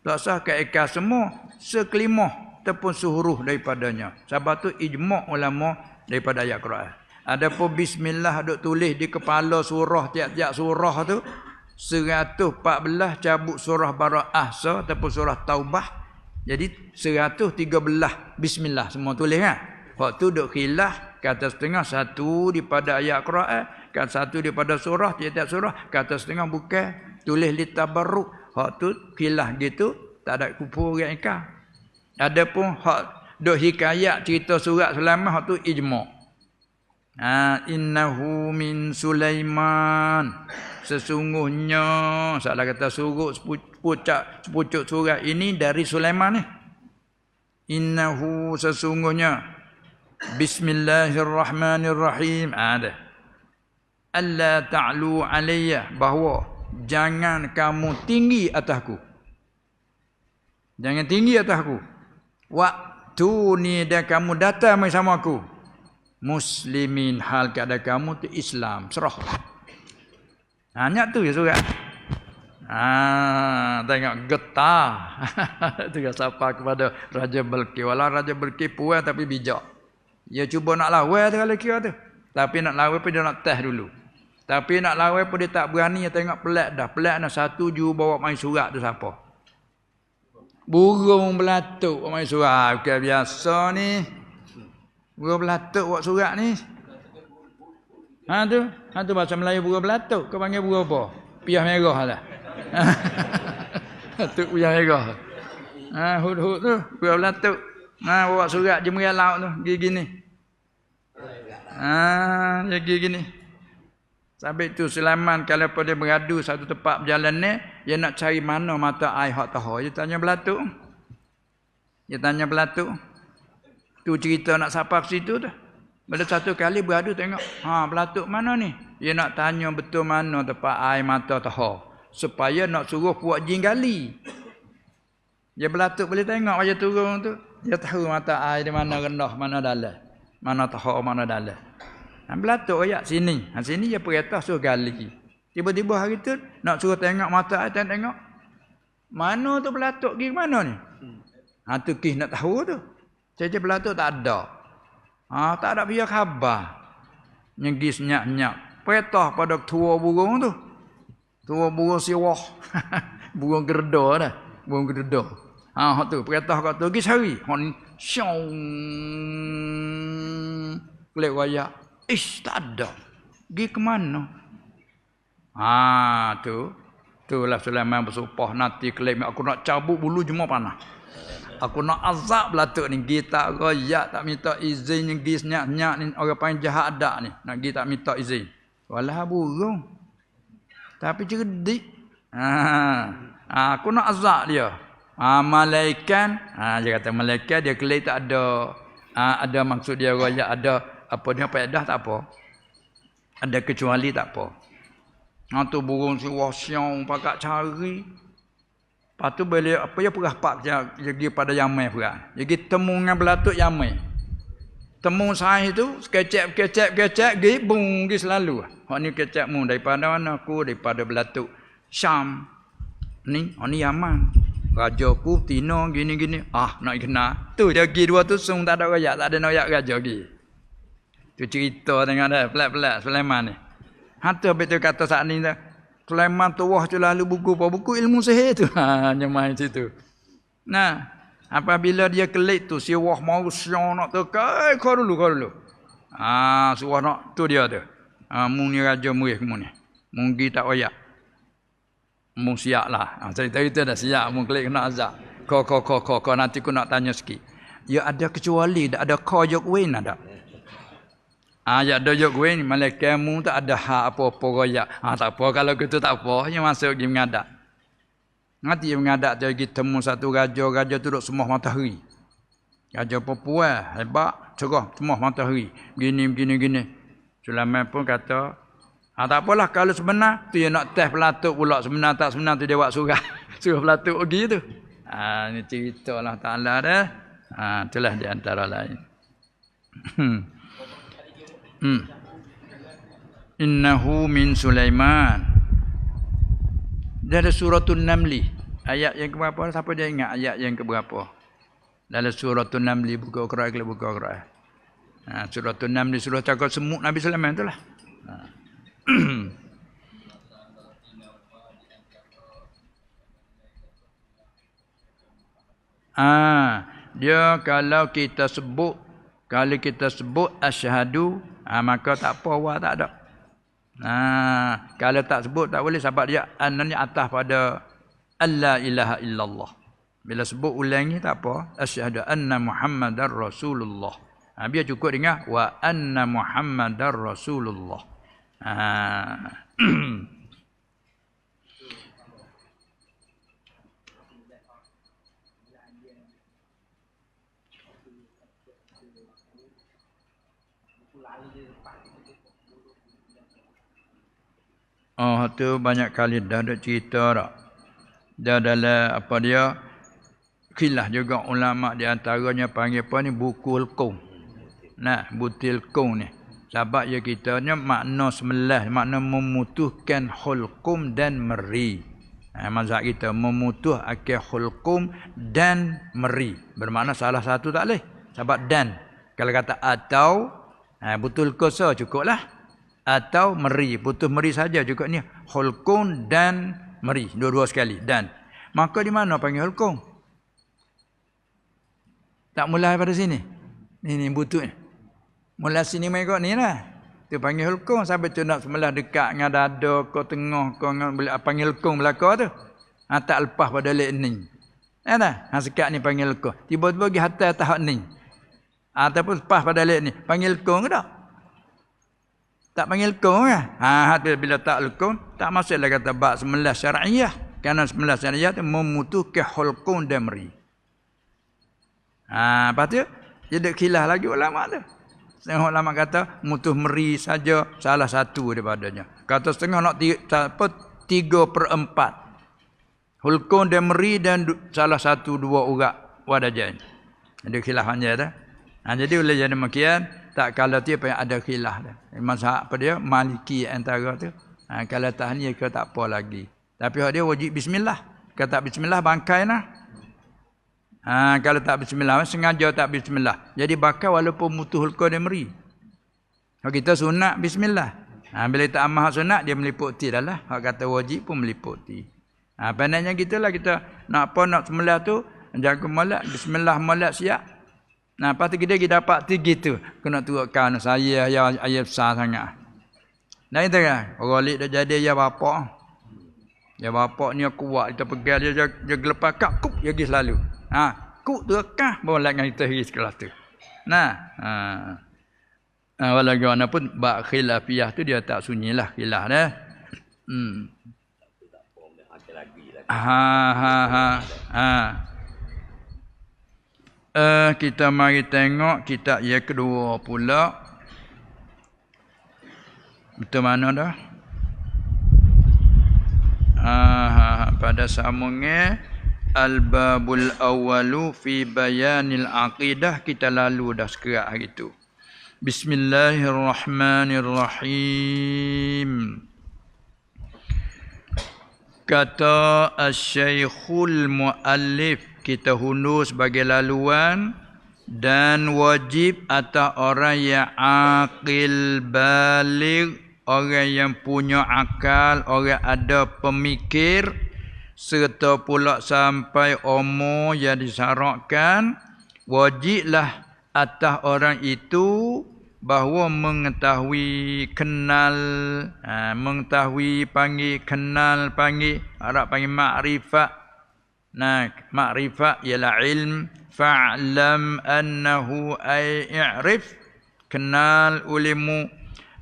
Tak sah ke ekah semua. Sekelimah ataupun sehuruh daripadanya. Sebab tu ijma' ulama daripada ayat Quran. Adapun bismillah duk tulis di kepala surah tiap-tiap surah tu 114 cabut surah Bara'ah ataupun surah Taubah. Jadi 113 bismillah semua tulis kan. Hak tu duk khilaf kata setengah satu daripada ayat Quran, kata satu daripada surah tiap-tiap surah, kata setengah bukan tulis li tabarruk. Hak tu khilaf gitu tak ada kufur orang ikah. Adapun hak duk hikayat cerita surat Sulaiman hak tu ijma'. Innahu min Sulaiman. Sesungguhnya salah kata surut sepucuk surat ini dari Sulaiman ni. Innahu sesungguhnya bismillahirrahmanirrahim. Ada. Alla ta'lu alayya, bahawa jangan kamu tinggi atasku. Jangan tinggi atasku. Waktu ni dan kamu datang bersama aku. Muslimin, hal keadaan kamu tu Islam, serah. Hanya tu ya surat. Tengok getah. Tengok siapa kepada Raja Balqis. Walau Raja Balqis puas tapi bijak. Dia cuba nak lawan tu kalau kira tu. Tapi nak lawan pun dia nak test dulu. Tapi nak lawan pun dia tak berani. Dia tengok pelat dah. Pelat nak satu juru bawa main surat tu siapa? Burung belatuk bawa main surat. Bukan biasa ni. Burung belatuk buat surat ni. Tu bahasa Melayu burung belatuk. Kau panggil burung apa? Piah merah lah. Tu piah merah. Hud-hud tu burung belatuk. Bawa surat jemeriah laut tu. Gini. Dia gini. Sampai tu Sulaiman kalau pada beradu satu tempat berjalan ni, dia nak cari mana mata air hak tahu. Dia tanya belatuk. Tu cerita nak sapa ke situ tu. Bila satu kali beradu tengok, belatuk mana ni? Dia nak tanya betul mana tempat air mata tahu. Supaya nak suruh puak jin gali. Dia belatuk boleh tengok macam turun tu. Dia tahu mata air di mana rendah, mana dalam. Mana tahu, mana dalam. Belatuk ayat sini. Sini dia perintah suruh gali. Tiba-tiba hari tu nak suruh tengok mata air, tengok. Mana tu belatuk pergi ke mana ni? Tu kis nak tahu tu. Saja belatuk tak ada. Tak ada pihak khabar. Nyegi senyak-nyak. Perintah pada tua burung tu. Tua burung siwah. Burung gerda dah. Burung gerda. Hak tu perintah kat tu pergi cari. Hak ni syong. Kelek wayak. Tak ada. Pergi ke mana? Itulah Sulaiman bersumpah nanti kelek aku nak cabut bulu jemur panah. Aku nak azab belatuk ni. Pergi tak royak, tak minta izin. Yang pergi senyak-nyak ni. Orang paling jahat ada ni. Nak pergi tak minta izin. Walah burung. Tapi cerdik. Aku nak azab dia. Malaikat. Dia kata malaikat dia kelih tak ada. Ada maksud dia royak. Ada apa dia pedah tak apa. Ada kecuali tak apa. Tu burung si wasyong pakak cari. Lepas tu boleh apa ya perah pak pergi pada Yaman perah. Jadi temu dengan belatuk Yaman. Temu saya itu kecap pergi bung pergi selalu. Hak ni kecap mu daripada mana aku? Daripada belatuk Syam. Ni Yaman. Raja ku Tino gini-gini. Nak kenal. Tu dia pergi dua tu sung tak ada rakyat, tak ada noyak raja pergi. Tu cerita tengok dah pelat-pelat Sulaiman ni. Tu habis tu kata saat ni dah. Sulaiman tu tu lalu buku ilmu sihir tu. Hanya main situ. Nah, apabila dia kelik tu si wah mau syong nak tekai kau dulu. Suah nak tu dia tu. Mung ni raja muih kamu ni. Mung gi tak oyak. Mung siap lah. Cerita itu dah siap mung kelik kena azab. Kau nanti aku nak tanya sikit. Ya ada kecuali tak ada kau jok win ada. Ya ada jok gue ni malaikat mu tak ada hak apa-apa royak. Tak apa kalau gitu tak apa, dia masuk pergi mengadap. Nanti dia mengadap dia pergi temu satu raja tu duduk semua matahari. Raja perempuan hebat, cerah semua matahari. Begini. Sulaiman pun kata, tak apalah kalau sebenar tu dia nak test pelatuk pula sebenar tak sebenar tu dia buat surah. Suruh pelatuk pergi tu. Ni cerita Allah Taala dah. Itulah di antara lain. Innahu min Sulaiman. Dalam suratul Namli ayat yang keberapa? Siapa dia ingat ayat yang keberapa? Dalam suratul Namli buka Quran. Suratul Namli surah cakap semut Nabi Sulaiman itulah. Dia kalau kita sebut asyhadu, maka tak apa awak tak ada. Kalau tak sebut tak boleh sebab dia ananya atas pada alla ilaha illallah. Bila sebut ulangi tak apa, asyhadu anna Muhammadar Rasulullah. Biar cukup dengan wa anna Muhammadar Rasulullah. Tu banyak kali dah ada cerita dah. Dia dalam apa dia khilaf juga ulama di antaranya panggil apa ni buku al-qum. Butil qum ni. Sebab ya kitanya makna semelah, makna memutuskan hulqum dan meri. Mazhab kita memutus akal hulqum dan meri. Bermakna salah satu tak boleh. Sebab dan kalau kata atau betul kosa cukuplah. Atau meri, putus meri saja juga ni hulqum dan meri, dua-dua sekali dan. Maka di mana panggil hulqum? Tak mulai pada sini. Ni butut ni. Mula sini mai kau ni lah. Tu panggil hulqum sampai tu nak sebelah dekat dengan dada kau tengah kau boleh panggil hulqum belaka tu. Tak lepas pada lek ni. Dah. Sekat ni panggil hulqum. Tiba-tiba pergi hantar tahap ni. Ataupun lepas pada lek ni panggil hulqum ke tak? Tak panggil lekun kan? Bila tak lekun, tak masalah kata bab 19 syar'iyah. Kerana 19 syar'iyah tu memutuskan hulqun damri. Lepas tu, jadi khilaf lagi ulama tu. Setengah ulama kata mutus meri saja salah satu daripadanya. Kata setengah nak 3/4. Hulqun dan meri dan salah satu dua urat wadajan. Ada khilafnya dah. Jadi oleh jadi demikian, tak kala tu apa yang ada khilaf dah. Mazhab apa dia? Maliki antara tu. Kalau tahniah ke tak apa lagi. Tapi dia wajib bismillah. Kalau tak bismillah bangkai nah. Kalau tak bismillah, sengaja tak bismillah. Jadi bakal walaupun mutu hulqun dan meri. Kalau kita sunat bismillah. Bila tak amah sunat, dia meliputi dah lah. Kalau kata wajib pun meliputi. Pandangnya gitulah kita nak apa nak sembelih tu, jaga molek, bismillah molek siap. Lepas tu kita dapat tu gitu. Kena turutkan saya ayat besar sangat. Nah itu kan, orang lik dah jadi ya bapak. Ya bapak ni kuat, kita pegang dia gelepas kak kup dia pergi selalu. Kuk tu kah boleh dengan kita hari sekelas tu. Walaupun mana pun bab khilafiyah tu dia tak sunyilah khilaf dah. Kita mari tengok kitab yang kedua pula. Betul mana dah? Pada sambungnya Al-Babul Awwalu fi Bayanil Aqidah, kita lalu dah sekerat hari tu. Bismillahirrahmanirrahim. Kata Asy-Syekhul Muallif, kita hundur sebagai laluan dan wajib atas orang yang aqil baligh, orang yang punya akal, orang ada pemikir, serta pula sampai umur yang disyaratkan, wajiblah atas orang itu bahawa mengetahui kenal, mengetahui panggil kenal, panggil Arab panggil makrifat. Makrifat ialah ilm. Fa'lam annahu ay i'rif, kenal ulimu.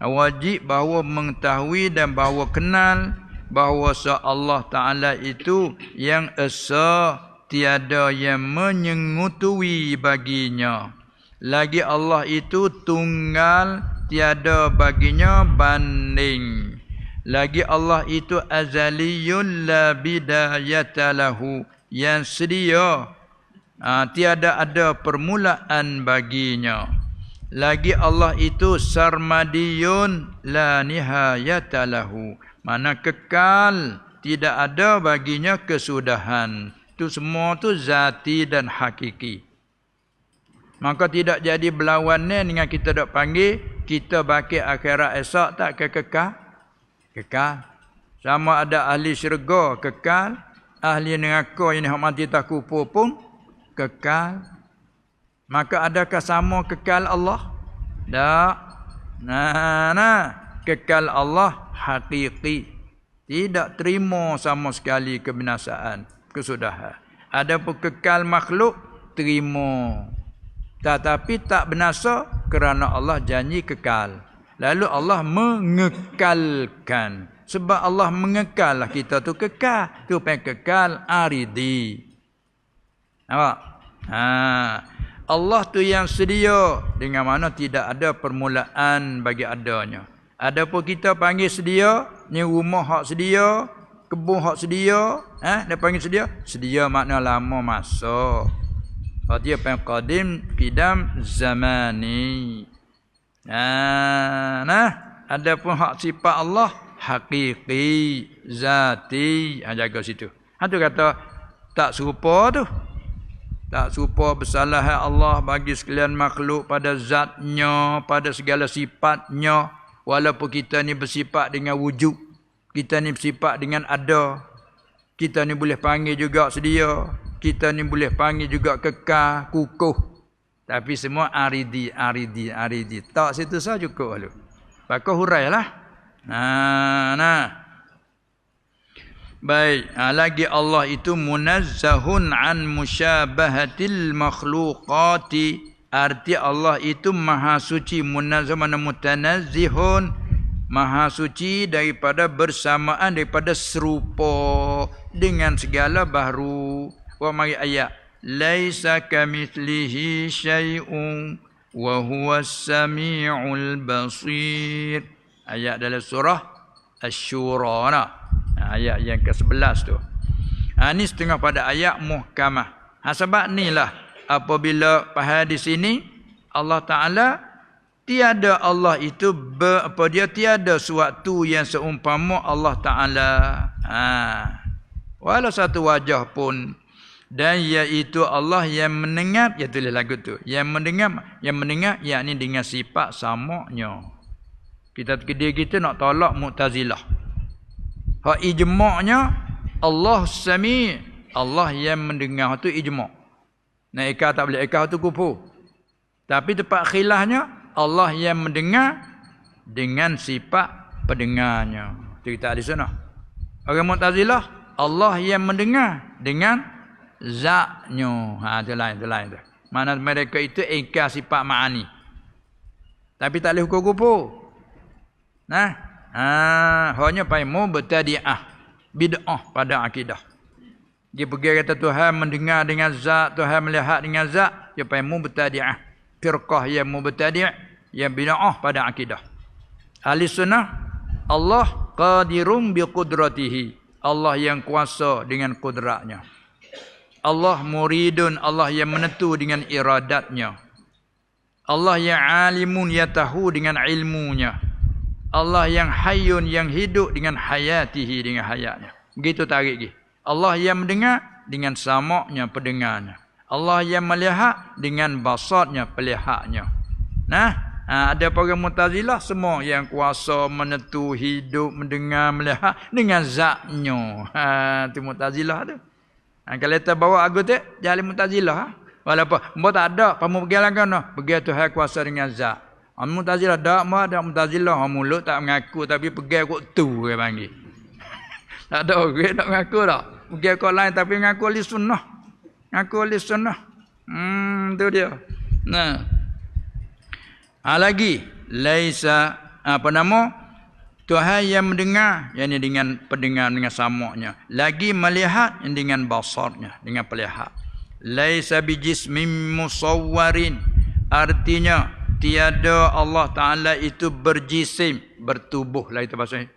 Wajib bahawa mengetahui dan bahawa kenal bahawa Allah Ta'ala itu yang esa, tiada yang menyengutui baginya. Lagi Allah itu tunggal, tiada baginya banding. Lagi Allah itu azaliyun la bidayata lahu, yang sedia, tiada ada permulaan baginya. Lagi Allah itu sarmadiyun la nihayata lahu, mana kekal, tidak ada baginya kesudahan. Itu semua tu zati dan hakiki. Maka tidak jadi berlawanan dengan kita dok panggil kita bakit akhirat esok tak kekal. Kekal. Sama ada ahli syurga kekal, ahli neraka yang mati tak kupur pun kekal. Maka adakah sama kekal Allah? Tak. Kekal Allah hakiki. Tidak terima sama sekali kebinasaan, kesudahan. Adapun kekal makhluk terima. Tetapi tak binasa kerana Allah janji kekal. Lalu Allah mengekalkan. Sebab Allah mengekal lah kita tu kekal. Tu pengen kekal aridi. Nampak? Allah tu yang sedia, dengan mana tidak ada permulaan bagi adanya. Adapun kita panggil sedia, ni rumah hak sedia, kebun hak sedia, dia panggil sedia. Sedia makna lama masa. Dia panggil qadim, qidam, zamani. Adapun hak sifat Allah hakiki, zati. Jaga situ. Tu kata tak serupa tu. Tak serupa bersalah Allah bagi sekalian makhluk pada zatnya, pada segala sifatnya. Walaupun kita ni bersifat dengan wujud, kita ni bersifat dengan ada, kita ni boleh panggil juga sedia, kita ni boleh panggil juga kekal, kukuh. Tapi semua aridi. Tak situ saja cukup lalu. Pakai hurailah. Baik, lagi Allah itu munazzahun an musyabahatil makhluqati. Arti Allah itu maha suci, munazzah mana mutanazzihun, Maha suci daripada bersamaan, daripada serupa dengan segala baharu. Wa mari ayat. Laisa kamitslihi syai'un wa huwas samiul basir. Ayat dalam surah Asy-Syura nah. Ayat yang ke-11 tu. Ni setengah pada ayat muhkamah. Sebab inilah apabila faham di sini Allah Taala tiada Allah itu dia tiada suatu yang seumpama Allah Taala. Walau satu wajah pun, dan iaitu Allah yang mendengar, ya tulis lagu tu. Yang mendengar yakni dengan sifat samanya. Kita nak tolak Mu'tazilah. Hak ijma'nya Allah Sami', Allah yang mendengar tu ijma'. Nak ikah tak boleh ikah tu kufur. Tapi tempat khilafnya Allah yang mendengar dengan sifat pendengarnya. Cerita di sana. Orang Mu'tazilah Allah yang mendengar dengan zatnya. Itu lain tu. Mana mereka itu ikah sifat ma'ani. Tapi tak boleh hukum kufur. Hanya paimu bertadi'ah, bid'ah pada akidah. Dia pergi kata Tuhan mendengar dengan zat, Tuhan melihat dengan zat, dia paimu bertadi'ah. Firqah yang mubtadi', yang bid'ah pada akidah. Ahli sunnah, Allah qadirun biqudratihi. Allah yang kuasa dengan kudratnya. Allah muridun, Allah yang menentu dengan iradatnya. Allah yang alimun, yang tahu dengan ilmunya. Allah yang hayyun, yang hidup dengan hayatihi, dengan hayatnya. Begitu tarik lagi. Allah yang mendengar dengan samaknya pendengarnya. Allah yang melihat dengan basatnya pelihatnya. Ada para Mu'tazilah semua yang kuasa menentu, hidup, mendengar, melihat dengan zatnya. Itu Mu'tazilah tu. Kalau kita bawa aku tu, jadi Mu'tazilah. Walaupun tak ada, pamu pergi lagi pergi Tuhan kuasa dengan zat. Mu'tazilah tak ada Mu'tazilah mulut tak mengaku tapi pergi kok tu dia panggil. Tak ada orang nak mengaku tak. Pergi kok lain tapi mengaku ahli sunnah. Mengaku ahli sunnah. Tu dia. Lagi laisa Tuhan yang mendengar, yakni dengan pendengar dengan samaknya. Lagi melihat dengan basarnya, dengan pelihat. Laisa bijismin musawwarin. Artinya tiada Allah Ta'ala itu berjisim, bertubuh lah itu bahasanya.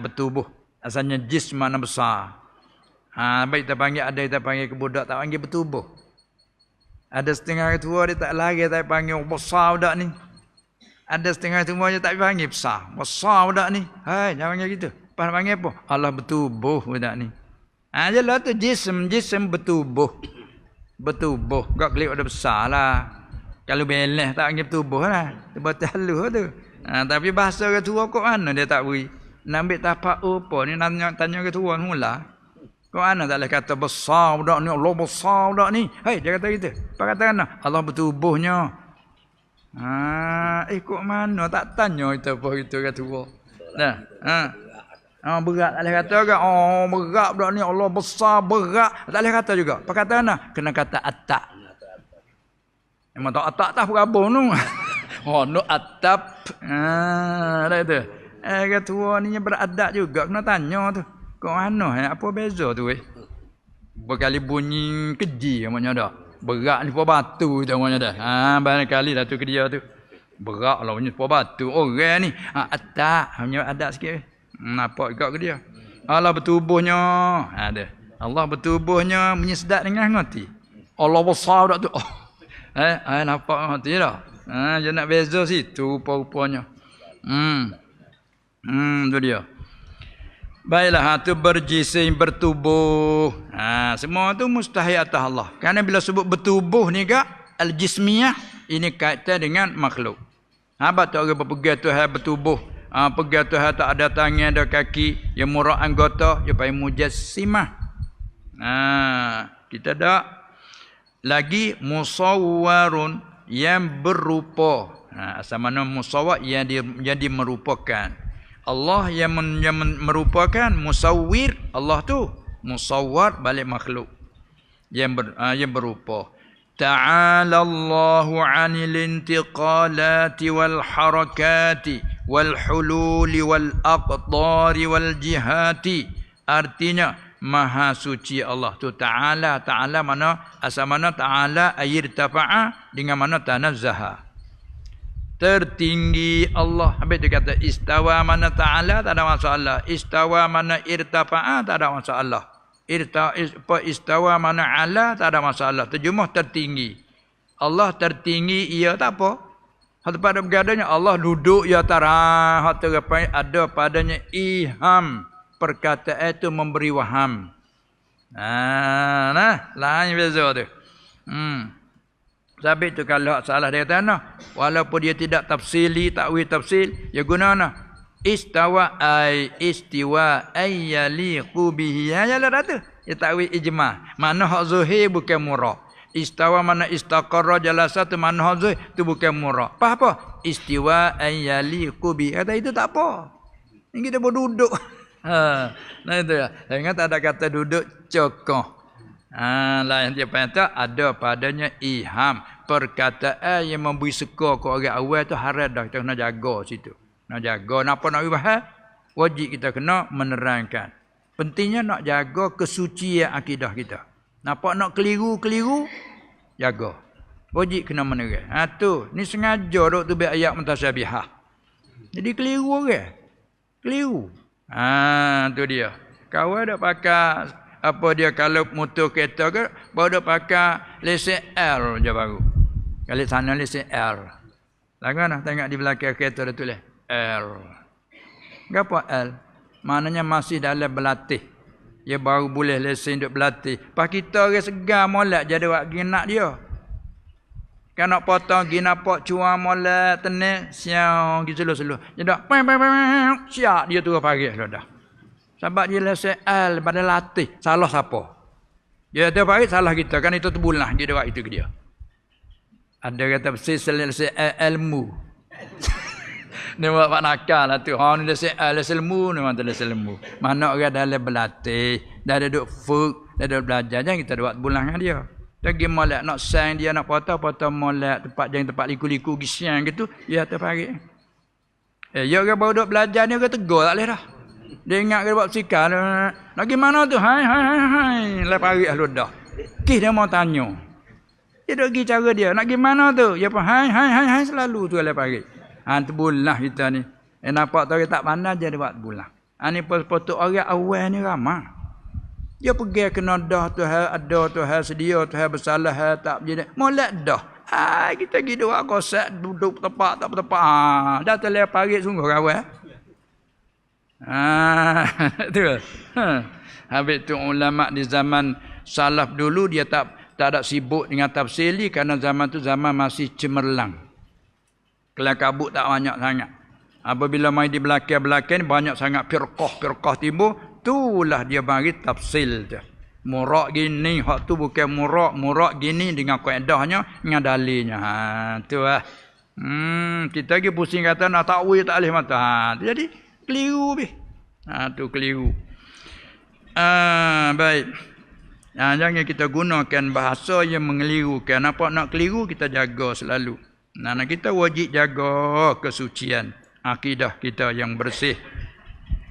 Bertubuh. Asalnya jism mana besar. Baik kita panggil, ada kita panggil ke budak tak panggil bertubuh. Ada setengah tua dia tak lari tak panggil besar budak ni. Ada setengah tua dia tak panggil besar. Besar budak ni. Hai, jangan panggil gitu. Pas panggil apa? Allah bertubuh budak ni. Jelah tu jism bertubuh. Bertubuh. Gak klik ada besar lah. Kalau beleh tak panggil bertubuh lah. Betul tu. Tapi bahasa orang tua kok mana dia tak beri. Nak ambil tapak apa ni tanya orang tua mula. Kok mana tak boleh kata besar budak ni. Allah besar budak ni. Hei, dia kata gitu. Apa kata mana? Allah bertubuhnya. Kok mana tak tanya kita apa gitu orang tua. Berat tak boleh kata juga. Berat budak ni. Allah besar berat. Tak boleh kata juga. Apa kata mana? Kena kata atak. Memang tak atak tak berabung tu. No atap. Ada itu. Kata tua ni beradab juga. Kena tanya tu. Kok mana? Apa beza tu? Berkali bunyi keji namanya dah. Berat ni pun batu tu namanya dah. Banyak kali dah tu ke dia tu. Berat lah bunyi pun batu. Orang ni. Atak. Hanya adab sikit. Nampak juga ke dia. Allah bertubuhnya. Ada. Allah bertubuhnya menyedat dengan ngerti. Allah besar dah tu. Nampak ngerti dah. Dia nak beza situ rupa-rupanya. Tu dia. Baiklah, tu berjisim, bertubuh. Semua tu mustahil atas Allah. Kerana bila sebut bertubuh ni kak, al-jismiyah, ini kaitan dengan makhluk. Apa tu orang berpegang Tuhan bertubuh. Pegang Tuhan tak ada tangan, ada kaki. Yang murah anggota, dia panggil mujassimah. Kita tak. Lagi musawwarun, yang berupa. Asal mana musawwar yang merupakan. Allah yang merupakan musawwir, Allah tu musawwar balik makhluk yang berupa. Ta'ala Allahu 'anil intiqalati wal harakati wal hululi wal aqtari wal jihati. Artinya maha suci Allah tu ta'ala. Ta'ala mana? Asal mana ta'ala ayirtafa'a dengan mana tanazzaha. Tertinggi Allah. Habis dia kata istawa mana ta'ala tak ada masalah. Istawa mana irtafa'a tak ada masalah. Istawa mana ala tak ada masalah. Terjemah tertinggi. Allah tertinggi ia tak apa. Hal pada bergadanya Allah duduk ya tara. Hal tergapai ada padanya iham. Perkataan itu memberi waham. Nah, lain beza tu. Sabit tu kalau salah dia kata nah, walaupun dia tidak tafsili, takwil tafsil, ya guna nah. Istawa ay istiwa ay yaliqu bihi. Ya lah tu. Ya takwil ijma. Mana hak zuhir bukan murah. Istawa mana istaqarra jalasa tu mana hak zuhir tu bukan murah. Apa? Istiwa ay yaliqu bihi. Kata itu tak apa. Ini kita berduduk. Nah itu ya. Ingat ada kata duduk cokoh. Lah yang dia kata ada padanya iham. Perkataan yang memberi suka ke orang awal tu haram dah. Kita kena jaga situ. Nak jaga. Napa nak bahas? Wajib kita kena menerangkan. Pentingnya nak jaga kesucian akidah kita. Nampak nak keliru-keliru? Jaga. Wajib kena menerang. Tu. Ni sengaja duk tu biar ayat mutasyabihah. Jadi keliru orang. Keliru. Tu dia. Kawan dah pakai apa dia kalau motor kereta ke baru dah pakai lesen L je baru. Kali sana lesen L. Lagu nak tengok di belakang kereta dah tulis L. Apa L? Maknanya masih dalam berlatih. Dia baru boleh lesen duk berlatih. Pas kita orang segar molek jadi wak ginak dia. Kan nak potong gina pot cuang molek tenang siang gitu selo-selo. Jadi siap dia tu pagi dah. Sebab dia lesen L pada latih. Salah siapa? Dia ada pagi salah kita. Kan itu terbulah dia dah itu ke dia. Ada kata lesen ilmu. Dia buat pak nakal lah tu. Ha ni lesen ilmu ni memang lesen ilmu. Mana orang dalam berlatih, dah ada duk fuk, dah ada belajar jangan kita buat bulan dengan dia. Lagi molek nak sang dia nak potong molek tempat jangan tempat liku-liku gisian gitu, dia atas pagi. Ya orang baru duk belajar ni orang tegur tak boleh dah. Dia ingat dia buat sikap. Nak gimana tu? Hai. Lepas pagi lah dah. Kis dia mau tanya. Dia duk pergi cara dia. Nak gimana tu? Dia pun hai selalu tu lepas pagi. Terbulah kita ni. Nampak tu orang tak pandai je dia buat terbulah. Ni potong orang awal ni ramah. Dia pergi kena dah tu ada tu sedia tu bersalah tak begini. Molek dah. Kita pergi dua kosak duduk tepat tak bertepat. Dah terlep pagi sungguh kawan. Tu. Habis tu ulama di zaman salaf dulu dia tak ada sibuk dengan tafsiri kerana zaman tu zaman masih cemerlang. Kelang kabut tak banyak sangat. Apabila main di belakang banyak sangat firqah timbul, itulah dia bagi tafsil tu. Murak gini, hak tu bukan murak gini dengan kaedahnya, dengan dalilnya. Tu lah. Kita lagi pusing kata nak takwil tak boleh mata. Jadi keliru bih. Tu keliru. Baik. Jangan kita gunakan bahasa yang mengelirukan. Nampak nak keliru kita jaga selalu. Kita wajib jaga kesucian akidah kita yang bersih.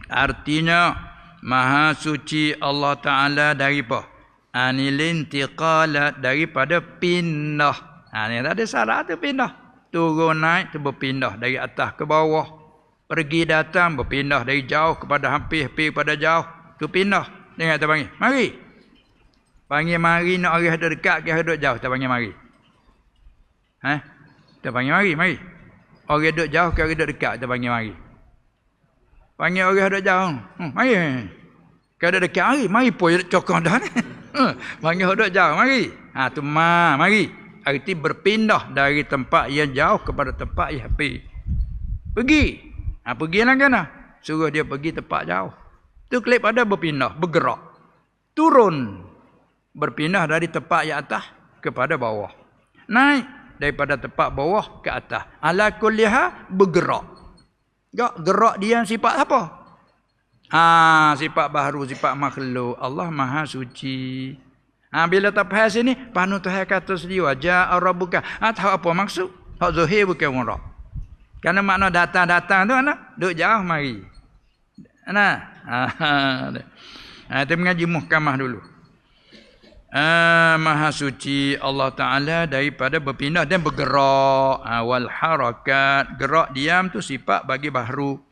Artinya maha suci Allah Ta'ala dari apa? Anil intiqala daripada pindah. Ni ada syarat tu pindah. Turun naik tu berpindah dari atas ke bawah. Pergi datang berpindah dari jauh kepada hampir kepada jauh. Tu pindah. Dengar kita panggil. Mari. Panggil mari nak orang ada dekat ke ada jauh. Kita panggil mari. Kita panggil mari. Orang duduk jauh ke orang duduk dekat. Kita panggil mari. Panggil orang duduk jauh. Mari. Kalau duduk dekat mari pun cokong dah ni. Panggil orang duduk jauh. Mari. Tu mari. Arti berpindah dari tempat yang jauh kepada tempat yang hampir. Pergi. Pergilah kan. Suruh dia pergi tempat jauh. Tu klik pada berpindah. Bergerak. Turun. Berpindah dari tempat yang atas kepada bawah. Naik. Daripada tempat bawah ke atas. Ala kulliha bergerak. Gerak dia yang sifat apa? Sifat baharu, sifat makhluk. Allah maha suci. Bila tak faham sini, panu Tuhan kata sendiri, ja'a rabbuka. Tahu apa maksud? Hak zahir bukan murad. Kerana makna datang-datang tu mana? Duk jauh mari. Nah. Kita mengaji muhkamah dulu. Maha suci Allah Ta'ala daripada berpindah dan bergerak. Wal harakat. Gerak diam tu sifat bagi bahru.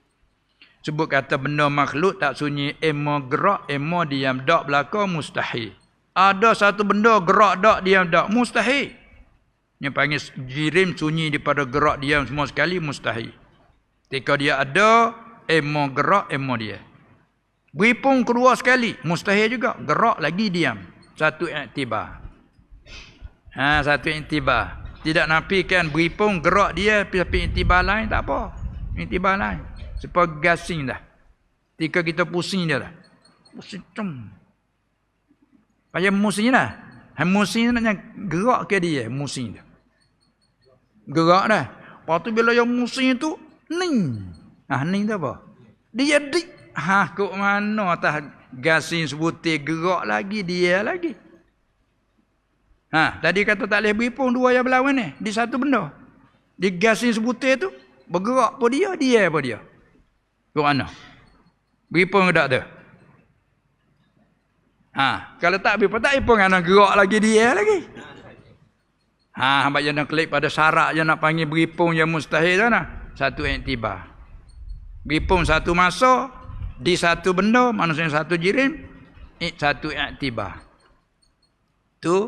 Sebut kata benda makhluk tak sunyi. Emo gerak, emo diam. Dak belakang mustahil. Ada satu benda gerak dak diam dak. Mustahil. Yang panggil jirim sunyi daripada gerak diam semua sekali mustahil. Ketika dia ada, emo gerak, emo dia. Beripung keluar sekali, mustahil juga. Gerak lagi diam. Satu iktibar. Satu iktibar. Tidak nafikan beripung gerak dia, tapi iktibar lain tak apa. Iktibar lain. Supaya gasing dah. Ketika kita pusing dia dah. Pusing cum. Payah musing dah. Musing nak gerak ke dia, musing dah. Gerak dah. Lepas tu bila yang musing tu, ning. Ning tu apa? Dia dik. Kok mana atas gasing sebutir gerak lagi, dia lagi. Tadi kata tak boleh beripung dua yang berlawan ni. Di satu benda. Di gasing sebutir tu, bergerak pun dia pun dia. Kok mana? Beripung ke tak tu? Kalau tak beripung, tak beripung kerana gerak lagi dia lagi. Hamba yang nak klik pada syarat yang nak panggil beripung yang mustahil sana. Satu iktibar. Beripung satu masa di satu benda, manusia satu jirim, satu iktibar. Tu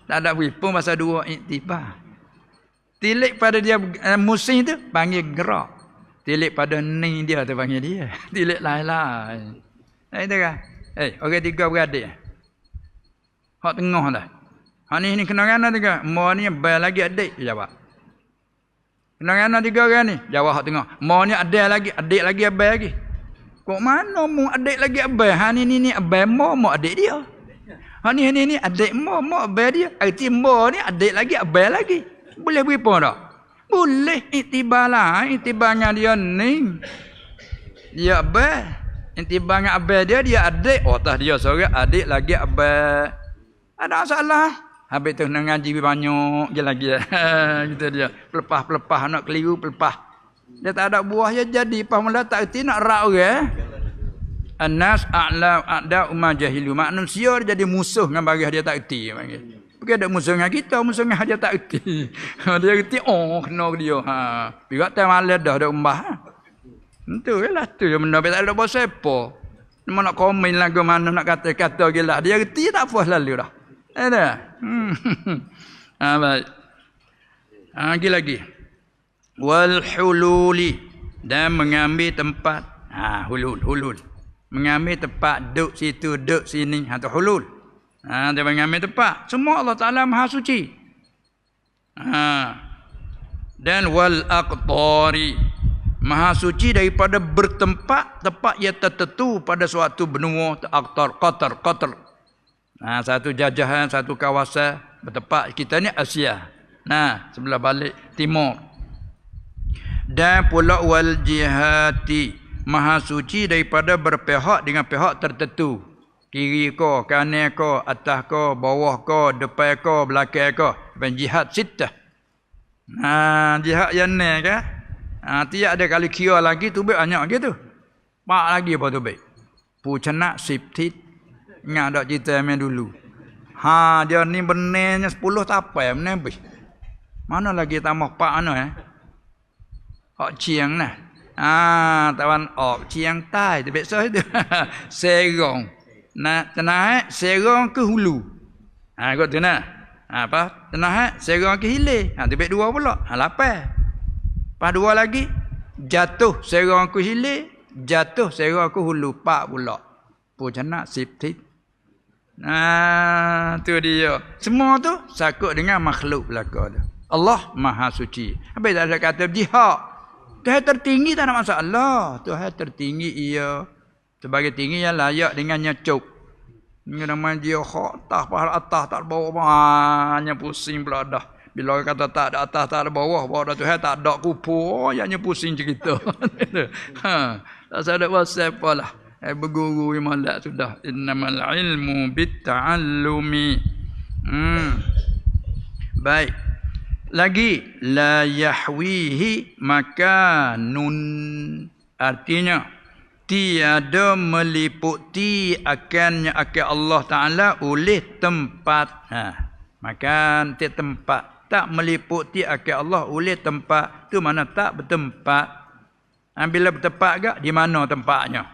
tak ada beripung pasal dua iktibar. Tilik pada dia musim tu panggil gerak. Tilik pada ni dia tu panggil dia. Tilik lain-lain. Itu kan? Orang tiga beradik. Hak tengah dah. Hak ni kena rana tiga. Mo ni bel lagi adik jawab. Kena rana tiga orang ni jawab hak tengah. Mo ni ada lagi, adik lagi abang lagi. Kok mana mu adik lagi abang? Ni abang mo adik dia. Ni adik mo abang dia. Arti mo ni adik lagi abang lagi. Boleh beripun tak? Boleh. Iktibar lah. Iktibarnya dia ni. Dia abang. Iktibarnya abang dia adik. Otak dia seorang adik lagi abang. Ada masalah. Habis tu nak ngaji banyak je lagi. Gitu dia. Pelepah nak keliru pelepah. Dia tak ada buah je jadi. Pas mula tak erti nak rak orang. An-nas a'da umma jahilu. Manusia dia jadi musuh dengan baris dia tak erti. Pergi ada musuh dengan kita, musuh dengan dia tak erti. Dia erti, kena dia. Pergi tak malam dah ada umbah. Itu lah tu je benda. Tak ada bahasa apa. Nama nak komen lagu mana nak kata-kata gila. Dia erti tak puas lalu dah. Ada. Baik. Lagi. Wal hululi. Dan mengambil tempat. Hulul. Mengambil tempat. Duduk situ, duduk sini. Itu hulul. Dia mengambil tempat. Semua Allah Ta'ala Maha Suci. Dan wal aqtari. Maha Suci daripada bertempat. Tempat yang tertentu pada suatu benua. Qatar. Satu jajahan, satu kawasan. Bertempat. Kita ni Asia. Sebelah balik timur. Dan pula wal jihati. Maha Suci daripada berpihak dengan pihak tertentu. Kiri ko, kanan ko, atas ko, bawah ko, depan ko, belakang ko. Dan jihad sittah. Jihad yang ni kan. Tiap ada kali kira lagi tu baik banyak gitu. Pak lagi apa tu baik. Pucanak siptit. Ingat tak cerita yang dulu. Dia ni benarnya 10 tapai benar. Mana lagi tambah pak Hak Chiang nah. Tawan Chiang Tai tu biasa itu. Serong. Tenah serong ke hulu. Kau tu nah. Apa? Tenah serong ke hilir. Tu baik dua pula. 8. Pas dua lagi jatuh serong ke hilir, jatuh serong ke hulu, 4 pula. Pucanak siptit. Tu dia. Semua tu sakut dengan makhluk belaka tu. Allah Maha Suci. Habis tak ada kata jihad. Tuhan tertinggi tak ada masalah. Tuhan tertinggi ia. Sebagai tinggi yang layak dengannya cuk. Dengan nama dia atas, pahala atas, tak bawah. Hanya pusing pula dah. Bila orang kata tak ada atas, tak ada bawah. Bawah dah Tuhan tak ada kupur. Hanya pusing cerita. Tak ada pasal apalah. Berguru imalat sudah. Innamal ilmu bitta'allumi. Baik. Lagi la yahwihi makanun, artinya tiada meliputi akannya akan Allah Taala oleh tempat. Makan ti tempat, tak meliputi akan Allah oleh tempat. Tu mana tak bertempat. Bila bertempat gak di mana tempatnya?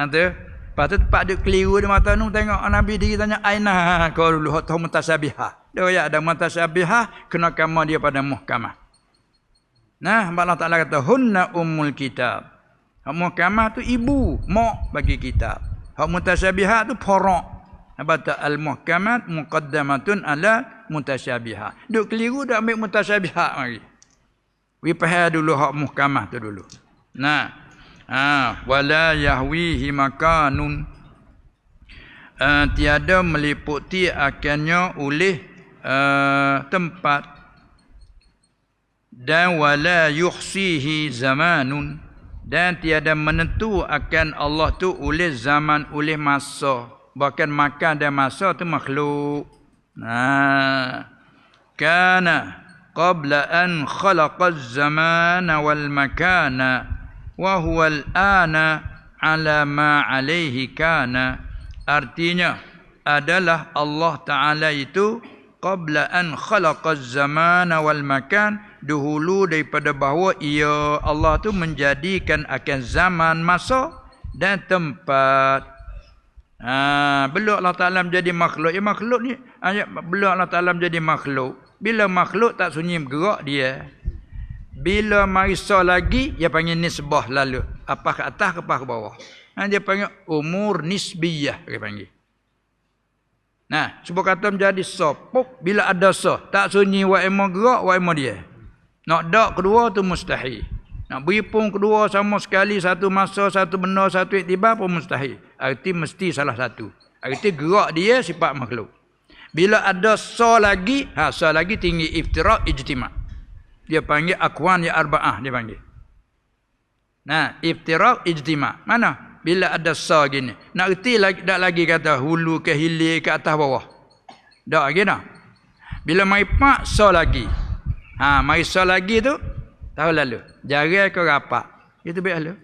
Tu. Lepas tu tempat dia keliru di mata nu tengok Nabi diri tanya aina kau dulu hak mutasabihah. Dia ada mutasabihah kena kama dia pada muhkamah. Nah, Allah Taala kata hunna ummul kitab. Hak muhkamah tu ibu, mak bagi kitab. Hak mutasabihah tu faraq. Apa al muhkamat muqaddamatun ala mutasabihah. Duk keliru dak ambil mutasabihah mari. We faham dulu hak muhkamah tu dulu. Nah, wala yahwihi makanun, tiada meliputi akannya oleh tempat, dan wala yuhsihi zamanun, dan tiada menentu akan Allah tu oleh zaman, oleh masa. Bahkan makan dan masa tu makhluk. Kana qabla an khalaqa az-zamana wal makana wa huwa al-ana ala ma alaihi kana. Artinya adalah Allah Taala itu qabla an khalaqa az-zamana wal makan, dahulu daripada bahawa ia Allah tu menjadikan akan zaman, masa dan tempat. Belum Allah Taala menjadi makhluk. Makhluk ni belum Allah Taala menjadi makhluk. Bila makhluk tak sunyi bergerak dia. Bila marisa lagi, dia panggil nisbah lalu. Apa ke atas, apa ke bawah. Dia panggil umur nisbiyah. Dia panggil. Nah, sebab kata menjadi sopuk, bila ada sah. Tak sunyi wa emo gerak, wa emo dia. Nak dak kedua tu mustahil. Nak beri pun kedua sama sekali, satu masa, satu benda, satu iktibar pun mustahil. Arti mesti salah satu. Arti gerak dia sifat makhluk. Bila ada sah lagi, sah lagi tinggi iftiraq ijtima'. Dia panggil akwan ya arba'ah, dia panggil. Nah, iftiraq ijtima'. Mana? Bila ada sa gini. Nak erti lagi, tak lagi kata hulu ke hilir ke atas bawah. Tak lagi dah. Bila mai pak sa lagi. Mai sa lagi tu tahu lalu. Jari ke rapak. Itu baik lalu.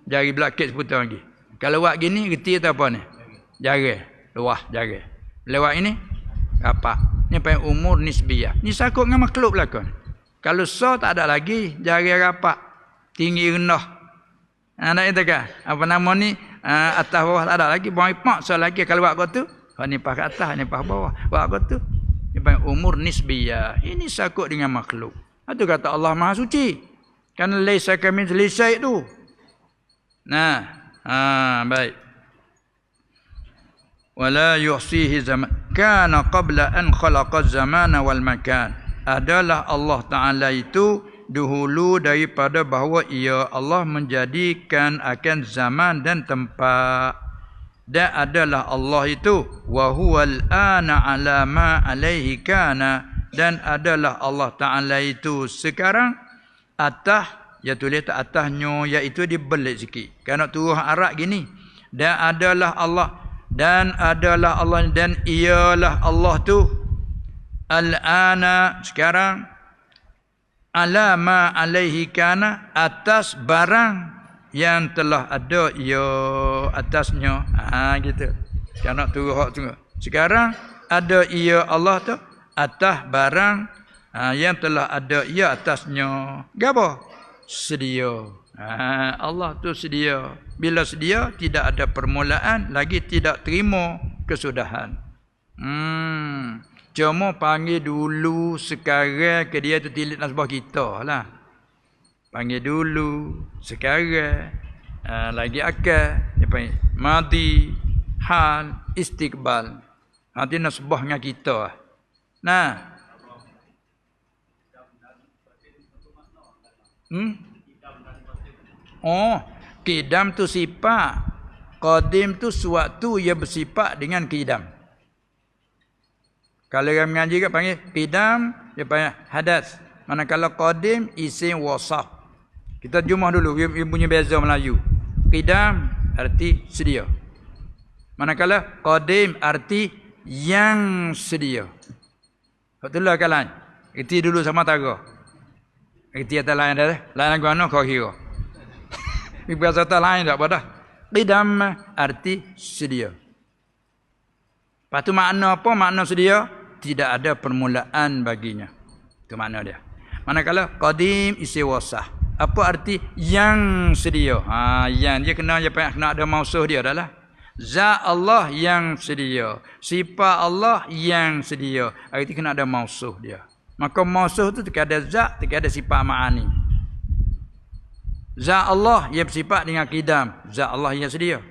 Jari belakang seputar lagi. Kalau buat gini erti atau apa ni? Jari, luah jari. Lewat ini rapak. Ni panggil umur nisbiyah. Ni sakut dengan makhluk belakang. Kalau sa tak ada lagi, jari rapak, tinggi rendah. Nak kata kan? Apa nama ni? Atas bawah tak ada lagi. Buang ipak sa lagi. Kalau buat kau tu, ni pas atas, ni pas bawah. Buat kau tu, ni panggil umur nisbiyah. Ini sakut dengan makhluk. Itu kata Allah Maha Suci. Kerana laisa kamitslihi syai' tu. Nah, baik. Wala yuhsihi zaman kana qabla an khalaqa az-zamana wal makan. Adalah Allah Taala itu dahulu daripada bahawa ia Allah menjadikan akan zaman dan tempat. Dan adalah Allah itu wa huwal ana ala ma alaihi kana, dan adalah Allah Taala itu sekarang atas, ya tulis tak atasnya, iaitu dibelit sikit. Kalau turun Arab gini, dan adalah Allah, dan adalah Allah, dan ialah Allah tu al-ana sekarang, ala ma alaihi kana, atas barang yang telah ada ia atasnya. Gitu. Jangan nak turun hak tu. Sekarang ada ia Allah tu atas barang yang telah ada ia atasnya. Gapo? Sedia. Allah tu sedia. Bila sedia, tidak ada permulaan, lagi tidak terima kesudahan. Cuma panggil dulu, sekarang ke dia tu tilik nasbah kita lah. Panggil dulu, sekarang, lagi akan. Dia panggil madi, hal, istiqbal. Nanti nasbahnya kita. Nah. Qidam tu sifat. Qadim tu suatu yang bersifat dengan qidam. Kalau orang mengaji kat panggil qidam, dia panggil hadas. Manakala qadim isim wasaf. Kita jumlah dulu dia punya beza Melayu. Qidam arti sedia. Manakala qadim arti yang sedia. Betul lah kalan. Erti dulu sama tara. Erti atas lain dah. Lain guna kau kira. Biasa atas lain tak apa dah. Qidam arti sedia. Lepas tu makna apa? Makna sedia? Tidak ada permulaan baginya. Itu makna dia. Manakala qadim isi wasah. Apa arti yang sedia? Yang dia kena ada mausuh dia dah lah. Zat Allah yang sedia. Sifat Allah yang sedia. Arti kena ada mausuh dia. Maka mausuh tu terkada zat, terkada sifat ma'ani. Zat Allah ia bersifat dengan qidam. Zat Allah yang sedia.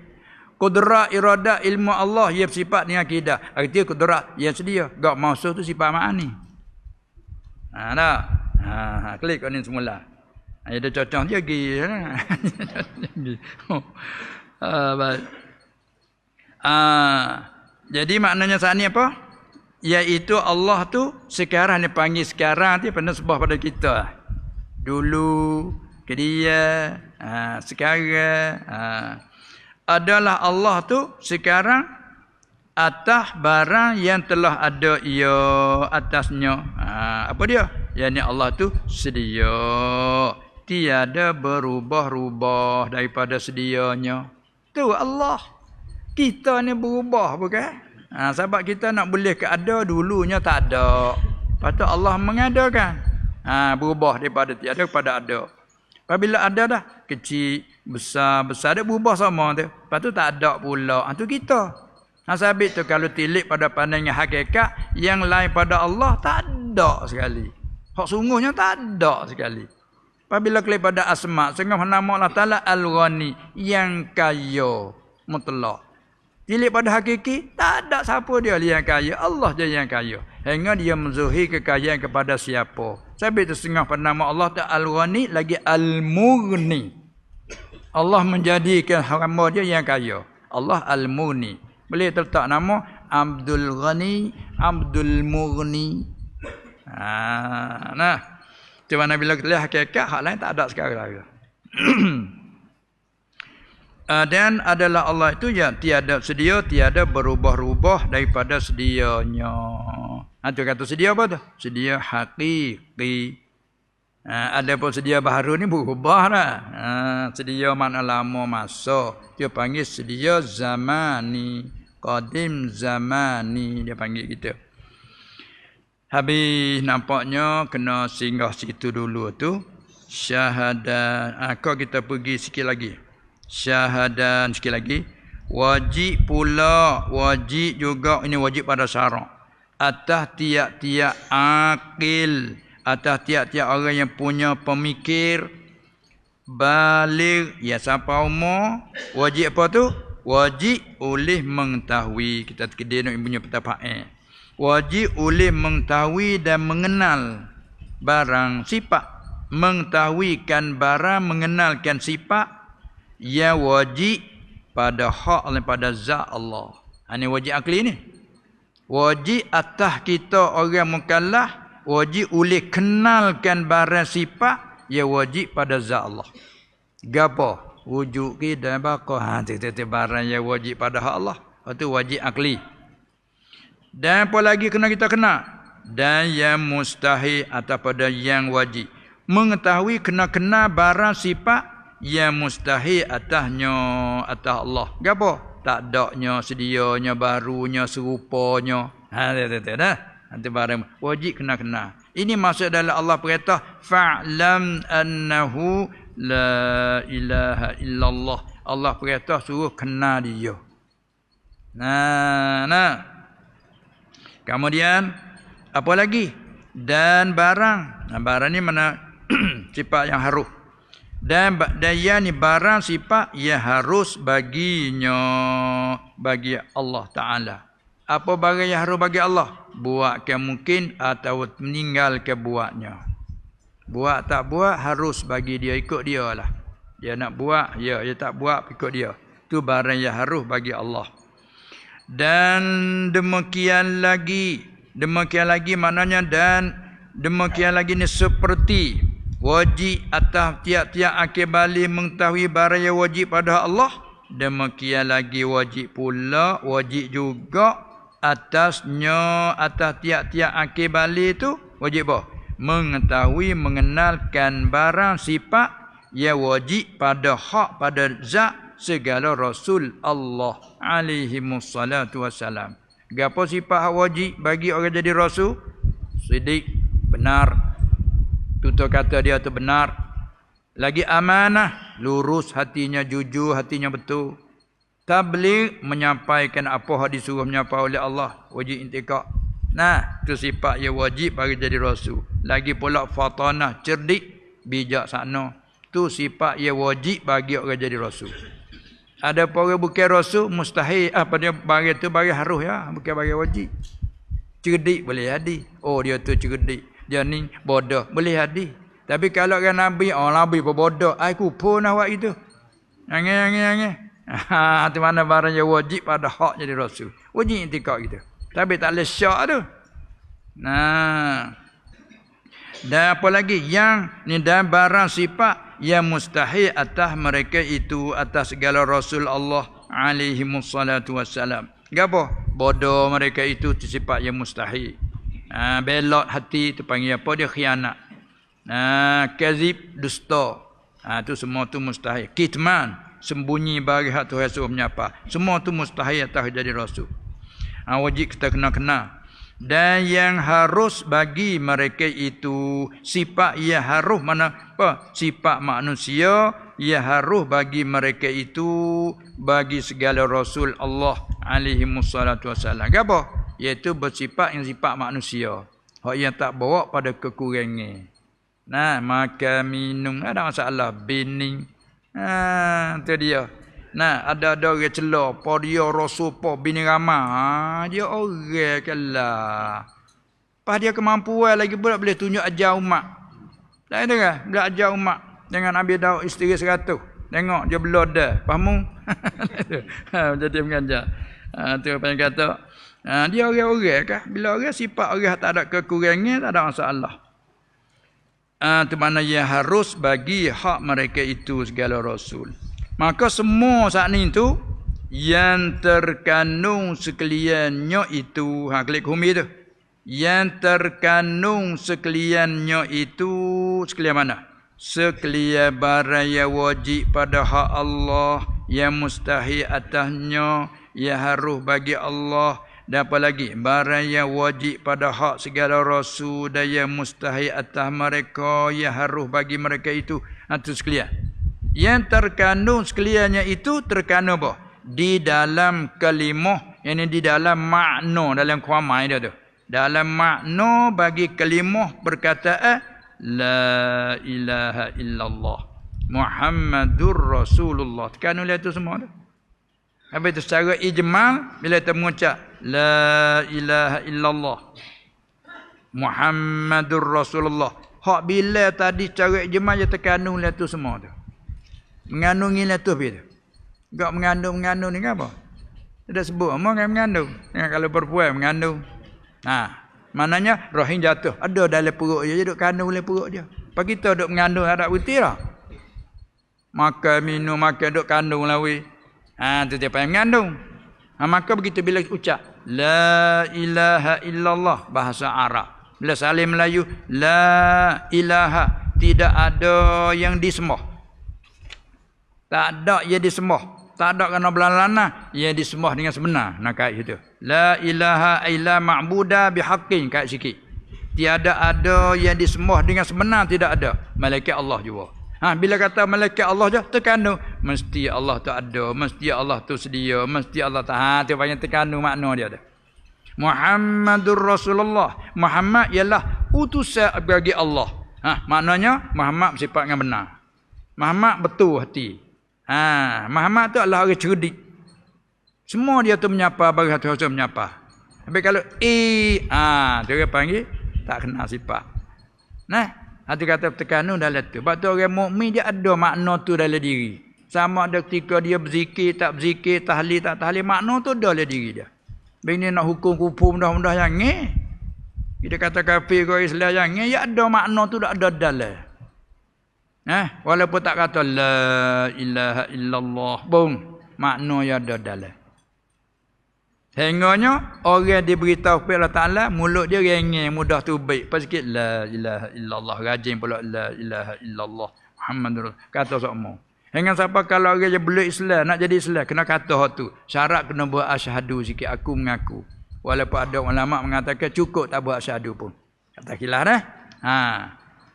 Qudrat, iradah, ilmu Allah ia bersifat dengan qidam. Arti qudrat yang sedia. Gak mausuh tu sifat ma'ani. Dah. Klik kau ni semula. Ada cocok dia pergi. Baik. Jadi maknanya saat ni apa? Iaitu Allah tu sekarang ni panggil sekarang tu pada sebab pada kita. Dulu ke dia, sekarang adalah Allah tu sekarang atas barang yang telah ada ia atasnya. Apa dia? Yang Allah tu sedia. Tiada berubah-ubah daripada sedianya. Tu Allah. Kita ni berubah bukan? Sebab kita nak boleh ke ada, dulunya tak ada. Lepas tu Allah mengadakan. Berubah daripada tiada kepada ada. Apabila ada dah, kecil, besar, besar, dia berubah sama tu. Lepas tu tak ada pula. Itu kita. Sabit tu kalau tilik pada pandangan hakikat, yang lain pada Allah tak ada sekali. Hak sungguhnya tak ada sekali. Apabila klik pada asma, sehingga nama Allah Ta'ala Al-Ghani, yang kaya, mutlak. Tilik pada hakiki, tak ada siapa dia yang kaya. Allah je yang kaya. Hingga dia menzuhir kekayaan kepada siapa. Sabit tu setengah pada nama Allah Ta'ala Al-Ghani, lagi Al-Mughni. Allah menjadikan hamba dia yang kaya. Allah Al-Mughni. Boleh terletak nama Abdul Ghani, Abdul Mughni. Nah. Cuma bila kita lihat hakikat, hak lain tak ada sekarang. Dan adalah Allah itu yang tiada sedia, tiada berubah-ubah daripada sedianya. Itu kata sedia apa tu? Sedia hakiki. Ada pun sedia baru ni berubah dah. Sedia makna lama masa. Dia panggil sedia zamani. Qadim zamani. Dia panggil kita. Habis nampaknya kena singgah situ dulu tu. Syahadat. Kau kita pergi sikit lagi. Syahadan sikit lagi. Wajib pula, wajib juga, ini wajib pada syarak. Atas tiap-tiap akil, atas tiap-tiap orang yang punya pemikir, baligh, ya sampai umur, wajib apa tu? Wajib oleh mengetahui. Kita terkedir nak punya petapaan. Wajib oleh mengetahui dan mengenal barang sifat. Mengetahuikan barang, mengenalkan sifat. Ya wajib pada hak dan pada zat Allah. Ini wajib akli ni. Wajib atas kita orang mukallaf, wajib oleh kenalkan barang sifat, ya wajib pada zat Allah. Gapo? Wujud kita bakal barang yang wajib pada hak Allah. Itu wajib akli. Dan apa lagi kena kita kenal? Dan yang mustahil atau pada yang wajib. Mengetahui kena barang sifat yang mustahil atasnya atas Allah. Gapo? Tak adanya, sedianya, barunya, serupanya. Dah. Nanti barang wajib kena. Ini maksud dalam Allah perintah fa'lam annahu la ilaha illallah. Allah perintah suruh kenal dia. Nah. Kemudian apa lagi? Dan barang. Barang ni mana sifat yang harus. Dan yang ni barang sifat yang harus baginya, bagi Allah Ta'ala. Apa barang yang harus bagi Allah? Buatkan mungkin atau meninggalkan buatnya. Buat tak buat harus bagi dia, ikut dia lah. Dia nak buat, ya. Dia tak buat, ikut dia. Itu barang yang harus bagi Allah. Dan demikian lagi maknanya, dan demikian lagi ni seperti wajib atas tiap-tiap akil balik mengetahui barang yang wajib pada Allah. Demikian lagi wajib pula, wajib juga atasnya atas tiap-tiap akhir balik tu wajib apa? Mengetahui mengenalkan barang sifat yang wajib pada hak pada zat segala rasul Allah alaihi wassalatu wassalam. Gapo sifat wajib bagi orang jadi rasul? Sidik, benar. Tutur kata dia tu benar. Lagi amanah, lurus hatinya, jujur hatinya betul. Tabligh, menyampaikan apa yang disuruh menyampaikan oleh Allah, wajib intikak. Nah, itu sifat yang wajib bagi jadi rasul. Lagi pula fatanah, cerdik, bijaksana. Itu sifat yang wajib bagi orang jadi rasul. Ada orang bukan rasul, mustahil. Apa dia bagi tu bagi harus ya, bukan bagi wajib. Cerdik boleh jadi. Oh dia tu cerdik. Dia ni bodoh, boleh jadi. Tapi kalau kan Nabi, Nabi pun bodoh. Aku pun awak itu. Angin. Itu mana barang yang wajib pada hak jadi rasul. Wajib intikak kita. Tapi tak boleh syak tu. Nah. Dan apa lagi? Yang ni dan barang sifat yang mustahil atas mereka itu, atas segala rasul Allah alaihi wassalatu wassalam. Gapo? Bodoh mereka itu sifat yang mustahil. Belot hati tu panggil apa? Dia khianat. Kazib, dusta. Tu semua tu mustahil. Kitman, sembunyi bagi hak Tuhan suruh menyapa. Semua tu mustahil atas jadi rasul. Wajib kita kena. Dan yang harus bagi mereka itu sifat yang harus mana apa? Sifat manusia yang harus bagi mereka itu bagi segala rasul Allah alaihi wassalatu wassalam. Apa? Iaitu bersifat yang sifat manusia. Hak yang tak bawa pada kekurangan. Nah, makan minum ada masalah bening. Itu dia. Nah, ada orang celah, apa dia rasul apa bini ramah. Dia orang kalah. Pas dia kemampuan lagi pula boleh tunjuk ajar umat. Tak ada kan? Boleh ajar umat dengan Nabi Daud isteri 100. Tengok dia belum dah. Faham? Jadi mengajar. Tu apa yang kata? Dia orang-orang kah? Bila orang sifat orang tak ada kekurangan, tak ada masalah. Itu mana yang harus bagi hak mereka itu segala rasul. Maka semua saat ni tu yang terkandung sekaliannya itu, klik humi tu. Yang terkandung sekaliannya itu sekalian mana? Sekalian barang yang wajib pada hak Allah, yang mustahil atasnya, yang harus bagi Allah. Dan apa lagi? Barang yang wajib pada hak segala rasul dan yang mustahil atas mereka, yang harus bagi mereka itu. Itu sekalian. Yang terkandung sekaliannya itu terkandung apa? Di dalam kalimah, yang di dalam makna, dalam kuamai dia tu. Dalam makna bagi kalimah perkataan la ilaha illallah Muhammadur Rasulullah. Terkandung dia tu semua tu. Habis itu secara ijmal bila kita mengucap la ilaha illallah Muhammadur Rasulullah. Hak bila tadi secara ijmal dia terkandung dia tu semua tu. Mengandungi lah tu bila. Enggak mengandung ni apa? Tidak sebut apa yang mengandung. Kalau perempuan mengandung. Maknanya rahim jatuh. Ada dalam perut dia, duduk kandung dalam perut dia. Pagi kita duduk mengandung ada putih lah. Makan minum makan duduk kandung lah weh. Tu dia yang mengandung. Maka begitu bila ucap la ilaha illallah bahasa Arab. Bila salim Melayu la ilaha, tidak ada yang disembah. Tak ada ia disembah. Tak ada kerana belalana. Ia disembah dengan sebenar. Nak kait situ. La ilaha illa ma'buda bihaqqin. Kait sikit. Tiada ada yang disembah dengan sebenar. Tidak ada. Malaikat Allah juga. Bila kata malaikat Allah je terkandung. Mesti Allah tu ada. Mesti Allah tu sedia. Mesti Allah tu. Tu banyak terkandung makna dia tu. Muhammadur Rasulullah. Muhammad ialah utusan bagi Allah. Maknanya Muhammad bersifat yang benar. Muhammad betul hati. Muhammad tu adalah orang cerdik. Semua dia tu menyapa bagi hati Rasul menyapa. Tapi kalau dia orang panggil tak kenal sifat. Hati kata terkandung dalam tu. Sebab tu orang mukmin dia ada makna tu dalam diri. Sama ada ketika dia berzikir tak berzikir, tahlil tak tahlil, makna tu ada dalam diri dia. Bini nak hukum mudah-mudah yang ni. Kita kata kafir ke Islam yang ni, ya ada makna tu dah ada dalam. Walaupun tak kata la ilaha illallah pun makna yang ada dalam. Hengonya orang diberitahu oleh Allah Taala, mulut dia rengeng, mudah tu baik. Pas sikit la ilaha illallah, rajin pula la ilaha illallah Muhammadur kata sokmo. Hengan siapa kalau orang je belum Islam, nak jadi Islam kena kata hak tu. Syarat kena buat asyhadu sikit, aku mengaku. Walaupun ada ulama mengatakan cukup tak buat asyhadu pun. Kata khilaf dah. Ha.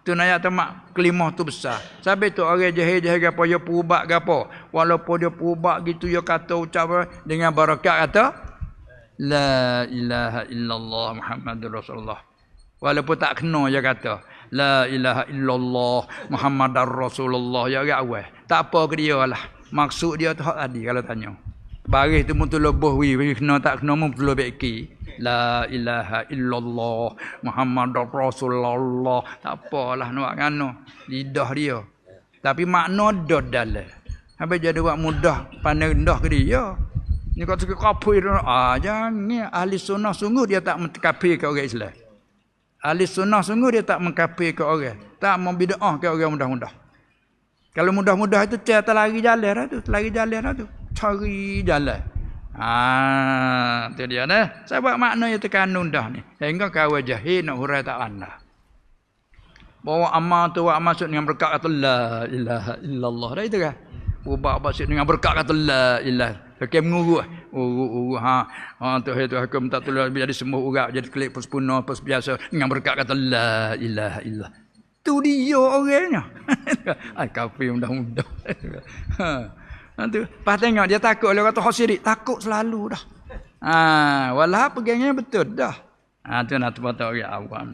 Tu nak tamak kelimah tu besar. Sampai tu orang jahil-jahil gapo dia perubak gapo. Walaupun dia perubak gitu dia kata ucap dengan barakat kata la ilaha illallah Muhammadur Rasulullah. Walaupun tak kena dia kata la ilaha illallah Muhammadar Rasulullah. Ya agak awal. Tak apa ke dia lah. Maksud dia tu hak tadi kalau tanya. Baris tu mutu lebuh wi kena tak kena mu perlu beki. La ilaha illallah Muhammadar Rasulullah. Tak apalah nak ngano lidah dia. Tapi makna dah dalam. Habis jadi buat mudah pandai rendah ke dia. Ni kata kafir jangan ahli sunnah sungguh dia tak mengkafir ke orang Islam. Ahli sunnah sungguh dia tak mengkafir ke orang. Tak membidah ke orang mudah-mudah. Kalau mudah-mudah itu cerita lari jalan dah tu, lari jalan dah tu. Cari jalan. Tu dia dah. Sebab makna yang terkandung dah ni. Sehingga kawan jahil nak hurai tak pandai. Bawa amal tu buat maksud dengan berkat kata la ilaha illallah. Dah itu kan? Buat maksud dengan berkat kata la ilaha. Pakai mengurut. Urut tu hukum tak tulis jadi semua urat jadi klik persepuna pas biasa dengan berkat kata la ilaha illallah. Tu dia orangnya. Ai kafir mudah-mudah. Tu pas tengok dia takut dia kata hak syirik, takut selalu dah. Walah pegangnya betul dah. Tu nak tahu orang awam.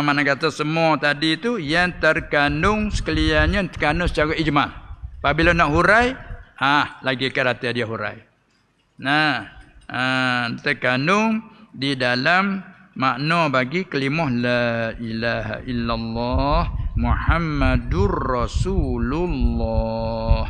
Mana kata semua tadi tu yang terkandung sekaliannya terkandung secara ijma'. Apabila nak hurai, lagi kata dia hurai. Terkandung di dalam makna bagi kalimah la ilaha illallah Muhammadur Rasulullah.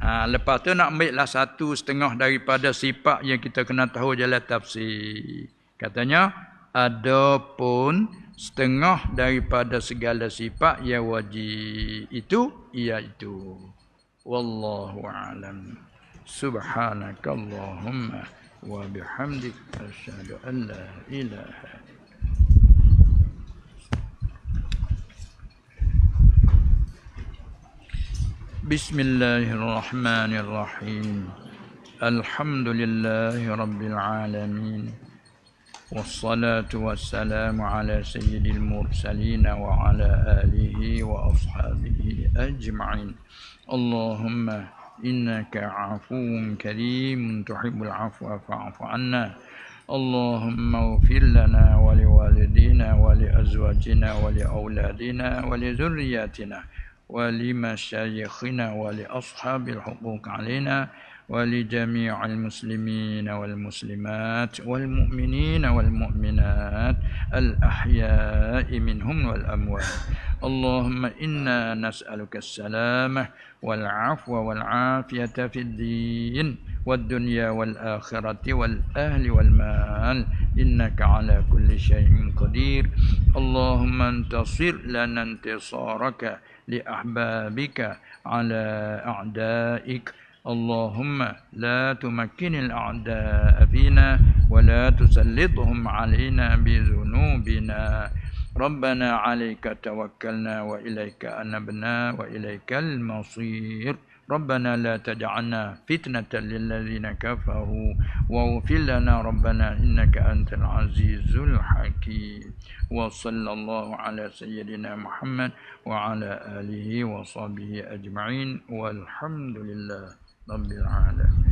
Lepas tu nak ambil lah 1/2 daripada sifat yang kita kena tahu jalan tafsir. Katanya adapun setengah daripada segala sifat yang wajib itu iaitu wallahu a'lam. Subhanakallahumma wa bihamdika asyhadu an la ilaha Bismillahirrahmanirrahim. Alhamdulillahi rabbil alamin. Wassalatu wassalamu ala sayyidil mursalin wa ala alihi wa ashabihi ajma'in. Allahumma innaka 'afuwun karim tuhibbul 'afwa fa'fu 'anna. Allahumma ighfir lana wa liwalidina wa li azwajina wa li auladina wa li dhurriyyatina wa li masyayikhina wa li ashabil huquq 'alaina wa li jami'il muslimina wal muslimat wal mu'minina wal mu'minat al ahya'i minhum wal amwat. Allahumma inna nas'aluka as-salamah wal 'afwa wal 'afiyata fid din wad dunya wal akhirati wal ahli wal mal innaka 'ala kulli syai'in qadir. Allahumma antasir lana intisaraka li ahbabika 'ala a'daik. Allahumma la tumakkinil a'da'a fina wa la tusallidhum 'alaina bi dhunubina. Rabbana 'alaika tawakkalna wa ilaika anabna wa ilaikal masir. Rabbana la taj'alna fitnatan lil ladzina kafaru wa ighfir lana rabbana innaka antal azizul hakim. Wa sallallahu ala sayyidina Muhammad wa ala alihi wa sahbihi ajma'in walhamdulillah rabbil alamin.